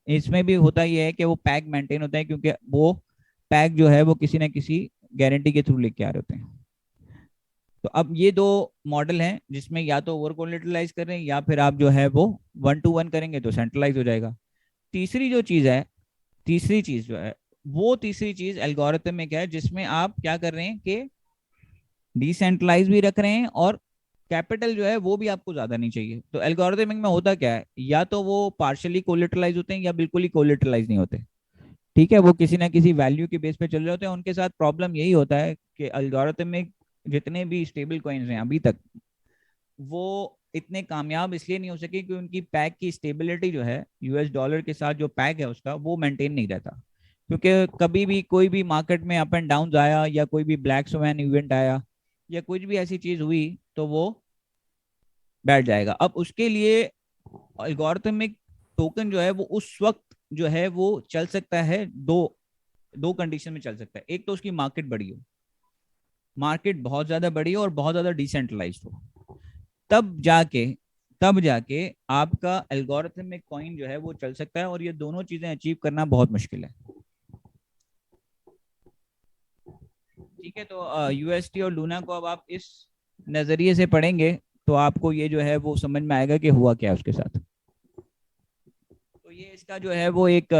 इसमें भी होता ये है कि वो पैक मेंटेन होता है, क्योंकि वो पैक जो है वो किसी ना किसी गारंटी के थ्रू लेके आ रहे होते हैं। तो अब ये 2 मॉडल हैं जिसमें या तो ओवर कोलेटरलाइज कर रहे हैं या फिर आप जो है वो 1-to-1 करेंगे तो सेंट्रलाइज हो जाएगा। तीसरी चीज जो है वो तीसरी चीज एल्गोरिथमिक है, जिसमें आप क्या कर रहे हैं कि डिसेंट्रलाइज भी रख रहे हैं और कैपिटल जो है वो भी आपको ज्यादा नहीं चाहिए। तो एल्गोरिथमिक में होता क्या है, या तो वो पार्शियली कोलेटरलाइज होते हैं या बिल्कुल ही कोलेटरलाइज नहीं होते। ठीक है, वो किसी ना किसी वैल्यू के बेस पे चल रहे होते हैं। उनके साथ प्रॉब्लम यही होता है कि एल्गोरिथमिक जितने भी स्टेबल कॉइन्स हैं अभी तक, वो इतने कामयाब इसलिए नहीं हो सके कि उनकी पैक की स्टेबिलिटी जो है यूएस डॉलर के साथ जो पैक है उसका वो मेंटेन नहीं रहता। क्योंकि कभी भी कोई भी मार्केट में अप एंड डाउन आया या कोई भी ब्लैक स्वैन इवेंट आया या कुछ भी ऐसी चीज हुई तो वो बैठ जाएगा। अब उसके लिए एल्गोरिथमिक टोकन जो है वो उस वक्त जो है वो चल सकता है, दो कंडीशन में चल सकता है। एक तो उसकी मार्केट बड़ी हो, मार्केट बहुत ज्यादा बड़ी हो और बहुत ज्यादा डिसेंट्रलाइज हो, तब जाके आपका एल्गोरिथमिक कॉइन जो है वो चल सकता है। और ये दोनों चीजें अचीव करना बहुत मुश्किल है। ठीक है, तो यूएसटी और लूना को अब आप इस नजरिए से पढ़ेंगे तो आपको ये जो है वो समझ में आएगा कि हुआ क्या है उसके साथ। तो ये इसका जो है वो एक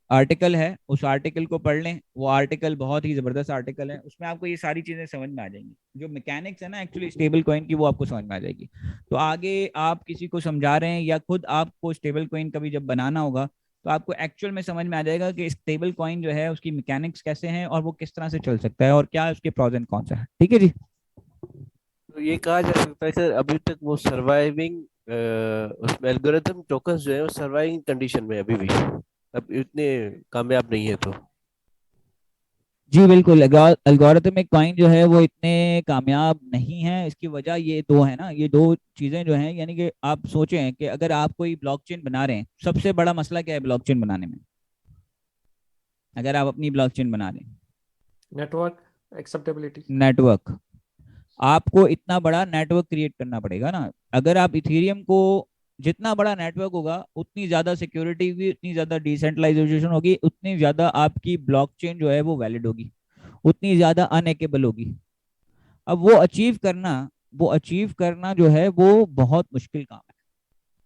आर्टिकल है, उस आर्टिकल को पढ़ लें। वो आर्टिकल बहुत ही जबरदस्त आर्टिकल है, उसमें आपको ये सारी चीजें समझ में आ जाएंगी। जो मैकेनिक्स है ना एक्चुअली स्टेबल कॉइन की, वो आपको समझ में आ जाएगी। तो आगे आप किसी को समझा रहे हैं या खुद आपको स्टेबल कॉइन कभी जब बनाना होगा तो आपको एक्चुअल में समझ में आ जाएगा कि स्टेबल कॉइन जो है उसकी मैकेनिक्स कैसे हैं और वो किस तरह से चल सकता है और क्या उसके प्रॉज एंड कॉन्स है। ठीक है जी। तो ये कहा जा सकता है सर अभी तक वो सर्वाइविंग उसमें एल्गोरिथम टोकन्स जो है वो सर्वाइविंग कंडीशन में अभी भी अब इतने कामयाब नहीं है तो। जी बिल्कुल, एल्गोरिथमिक कॉइन जो है वो इतने कामयाब नहीं है। इसकी वजह ये 2 है ना, ये 2 चीजें जो हैं, यानी कि आप सोचें कि अगर आप कोई ब्लॉकचेन बना रहे हैं, सबसे बड़ा मसला क्या है ब्लॉकचेन बनाने में? अगर आप अपनी ब्लॉकचेन बना रहे हैं, नेटवर्क एक्सेप्टेबिलिटी, नेटवर्क, आपको इतना बड़ा नेटवर्क क्रिएट करना पड़ेगा ना। अगर आप इथेरियम को, जितना बड़ा नेटवर्क होगा उतनी ज्यादा सिक्योरिटी होगी, उतनी ज्यादा डिसेंट्रलाइजेशन होगी, उतनी ज्यादा आपकी ब्लॉकचेन जो है वो वैलिड होगी, उतनी ज्यादा अनहैकेबल होगी। अब वो अचीव करना जो है वो बहुत मुश्किल काम है।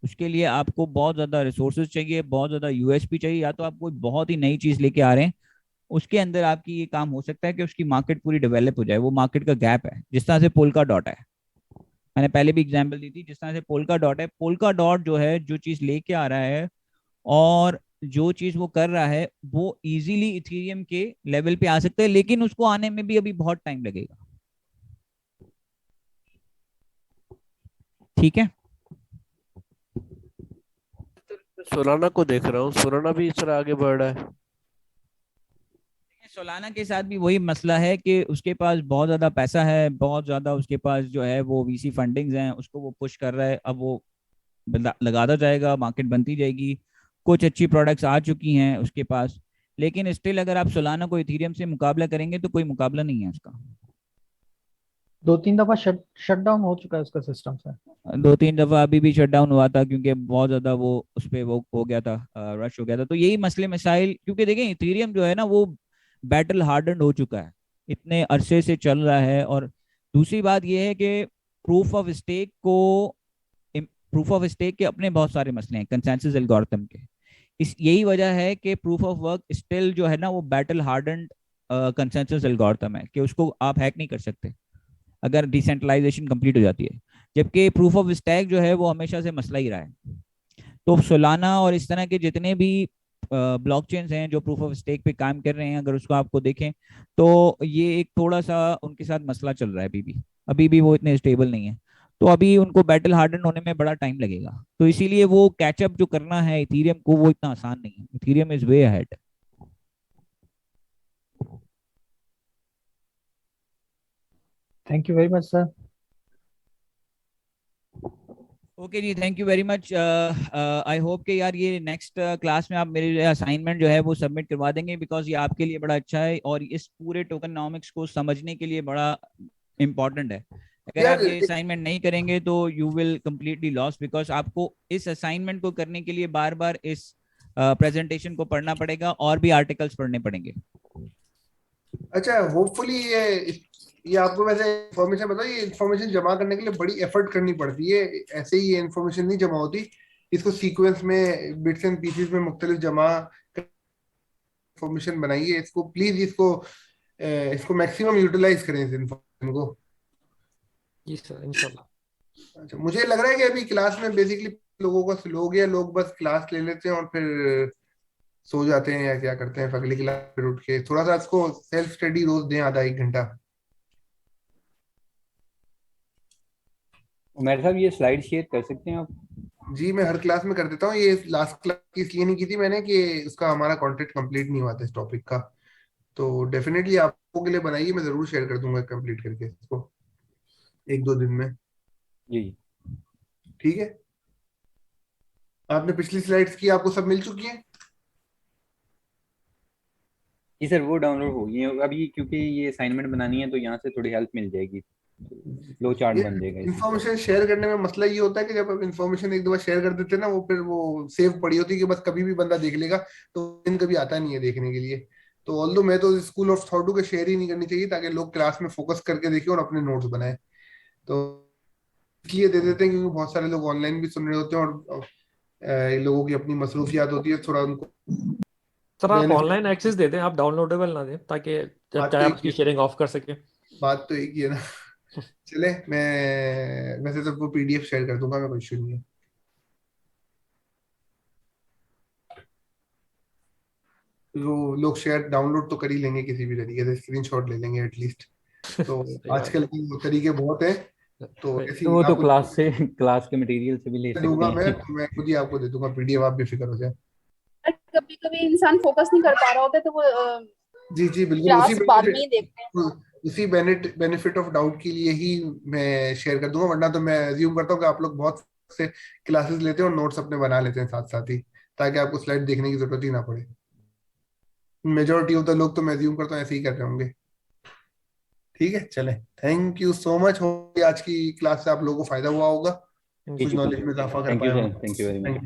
उसके लिए आपको बहुत ज्यादा रिसोर्सेज चाहिए, बहुत ज्यादा यूएसपी चाहिए, या तो आप कोई बहुत ही नई चीज लेके आ रहे हैं उसके अंदर आपकी ये काम हो सकता है कि उसकी मार्केट पूरी डेवलप हो जाए। वो मार्केट का गैप है, जिस तरह से पोल्का डॉट है, मैंने पहले भी एग्जांपल दी थी। जिस तरह से पोल्का डॉट है, पोल्का डॉट जो है जो चीज लेके आ रहा है और जो चीज वो कर रहा है वो इजीली इथेरियम के लेवल पे आ सकता है, लेकिन उसको आने में भी अभी बहुत टाइम लगेगा। ठीक है, सोलाना को देख रहा हूँ, सोलाना भी इस तरह आगे बढ़ रहा है। सोलाना के साथ भी वही मसला है कि उसके पास बहुत ज्यादा पैसा है, बहुत ज्यादा उसके पास जो है वो वीसी फंडिंग्स हैं, उसको वो पुश कर रहा है। अब वो लगाता जाएगा, मार्केट बनती जाएगी, कुछ अच्छी प्रोडक्ट्स आ चुकी हैं उसके पास, लेकिन स्टिल अगर आप सोलाना को इथेरियम से मुकाबला करेंगे तो कोई मुकाबला नहीं है उसका। 2-3 दफा शट डाउन हो चुका है उसका सिस्टम से। 2-3 दफा अभी भी शट डाउन हुआ था क्योंकि बहुत ज्यादा वो उस पर वो हो गया था, रश हो गया था। तो यही मसले मसाइल, क्योंकि देखें इथेरियम जो है ना वो बैटल हार्डन हो चुका है, इतने अरसे से चल रहा है। और दूसरी बात यह है कि प्रूफ ऑफ स्टेक के अपने बहुत सारे मसले हैं कंसेंसस एल्गोरिथम के। इस यही वजह है कि प्रूफ ऑफ वर्क स्टिल जो है ना वो बैटल हार्डन कंसेंसस एल्गोरिथम है कि उसको आप हैक नहीं कर सकते अगर डिसेंट्रलाइजेशन कंप्लीट हो जाती है, जबकि प्रूफ ऑफ स्टैक जो है वो हमेशा से मसला ही रहा है। तो सोलाना और इस तरह के जितने भी ब्लॉकचेन्स हैं जो प्रूफ ऑफ स्टेक पे काम कर रहे हैं, अगर उसको आपको देखें तो ये एक थोड़ा सा उनके साथ मसला चल रहा है अभी भी वो इतने स्टेबल नहीं है। तो अभी उनको बैटल हार्डन होने में बड़ा टाइम लगेगा, तो इसीलिए वो कैचअप जो करना है इथेरियम को वो इतना आसान नहीं है। Ethereum is way ahead. Thank you very much sir. Okay जी, thank you very much. I hope कि यार ये नेक्स्ट क्लास में आप मेरे असाइनमेंट जो है वो सबमिट करवा देंगे, बिकॉज ये आपके लिए बड़ा अच्छा है और इस पूरे टोकनॉमिक्स को समझने के लिए बड़ा इम्पोर्टेंट है। अगर आप ये असाइनमेंट नहीं करेंगे तो you will completely loss, because आपको इस असाइनमेंट को करने के लिए बार बार इस प्रेजेंटेशन को पढ़ना पड़ेगा और भी आर्टिकल्स पढ़ने पड़ेंगे। अच्छा, होपफुली ये आपको वैसे इन्फॉर्मेशन बताओ, ये इन्फॉर्मेशन जमा करने के लिए बड़ी एफर्ट करनी पड़ती है, ऐसे ही ये इन्फॉर्मेशन नहीं जमा होती। इसको सीक्वेंस में बिट्स एंड पीसेस में मुख्तलिफ जमा इन्फॉर्मेशन बनाइए। इसको प्लीज इसको मैक्सिमम यूटिलाइज करें इस इन्फॉर्मेशन को। जी सर, इंशाल्लाह। अच्छा, मुझे लग रहा है कि अभी क्लास में बेसिकली लोगों का स्लो गया, लोग बस क्लास ले लेते हैं और फिर सो जाते हैं या क्या करते हैं, अगली क्लास फिर उठ के थोड़ा सा इसको सेल्फ स्टडी रोज दें, आधा 1 घंटा। उमर साहब ये स्लाइड शेयर कर सकते हैं आप? जी, मैं हर क्लास में कर देता हूँ। ये लास्ट क्लास की इसलिए नहीं की थी मैंने कि उसका हमारा कंटेंट कंप्लीट नहीं हुआ था इस टॉपिक का। तो डेफिनेटली आपको के लिए बनाइए, मैं जरूर शेयर कर दूंगा कंप्लीट करके इसको 1-2 दिन में। जी ठीक है। आपने पिछली स्लाइड्स की, आपको सब मिल चुकी हैं? जी सर, वो डाउनलोड हो गई है अभी, क्योंकि ये असाइनमेंट बनानी है तो यहाँ से थोड़ी हेल्प मिल जाएगी, फ्लो चार्ट बन जाएगा। इन्फॉर्मेशन शेयर करने में मसला ये होता है कि जब आप इन्फॉर्मेशन एक दफा शेयर कर देते हैं ना, वो फिर वो सेव पड़ी होती है कि बस कभी भी बंदा देख लेगा, तो दिन कभी आता नहीं है देखने के लिए। तो ऑल्दो मैं तो स्कूल ऑफ थॉट हूँ कि शेयर ही नहीं करनी चाहिए ताकि लोग क्लास में फोकस करके देखें और अपने नोट्स बनाए। तो इसलिए दे देते हैं क्योंकि बहुत सारे लोग ऑनलाइन भी सुन रहे होते हैं और लोगों की अपनी मसरूफियात होती है, थोड़ा उनको। सर आप ऑनलाइन एक्सेस दे दें, आप डाउनलोडेबल ना दें, ताकि जब चाहे आपकी शेयरिंग ऑफ कर सके। बात तो एक ही है ना। चले, मैं वैसे तो पीडीएफ शेयर कर दूंगा, मैं कोई इशू नहीं है। तो लोग शेयर डाउनलोड तो कर ही लेंगे किसी भी तरीके से, स्क्रीनशॉट ले लेंगे एटलीस्ट। तो आजकल के तरीके बहुत है, तो ऐसी वो तो क्लास के मटेरियल से भी ले सकते दूंगा हैं। मैं खुद ही आपको दे दूंगा पीडीएफ, आप बेफिक्र हो जाए। कभी कभी इंसान फोकस नहीं कर पा रहा होता है तो वो जी बिल्कुल, क्लास बाद में ही देखते हैं। उसी बेनिफिट ऑफ डाउट के लिए ही मैं शेयर कर दूंगा, वरना तो मैं अज्यूम करता हूँ कि आप लोग बहुत से क्लासेस लेते हैं और नोट्स अपने बना लेते हैं साथ साथ ही, ताकि आपको स्लाइड देखने की जरूरत ही ना पड़े। मेजोरिटी ऑफ द लोग तो मैं अज्यूम करता हूँ ऐसे ही कर रहे होंगे। ठीक है, चले, थैंक यू सो मच। आज की क्लास से आप लोगों को फायदा हुआ होगा, कुछ नॉलेज में इजाफा कर पाए। Thank you very much.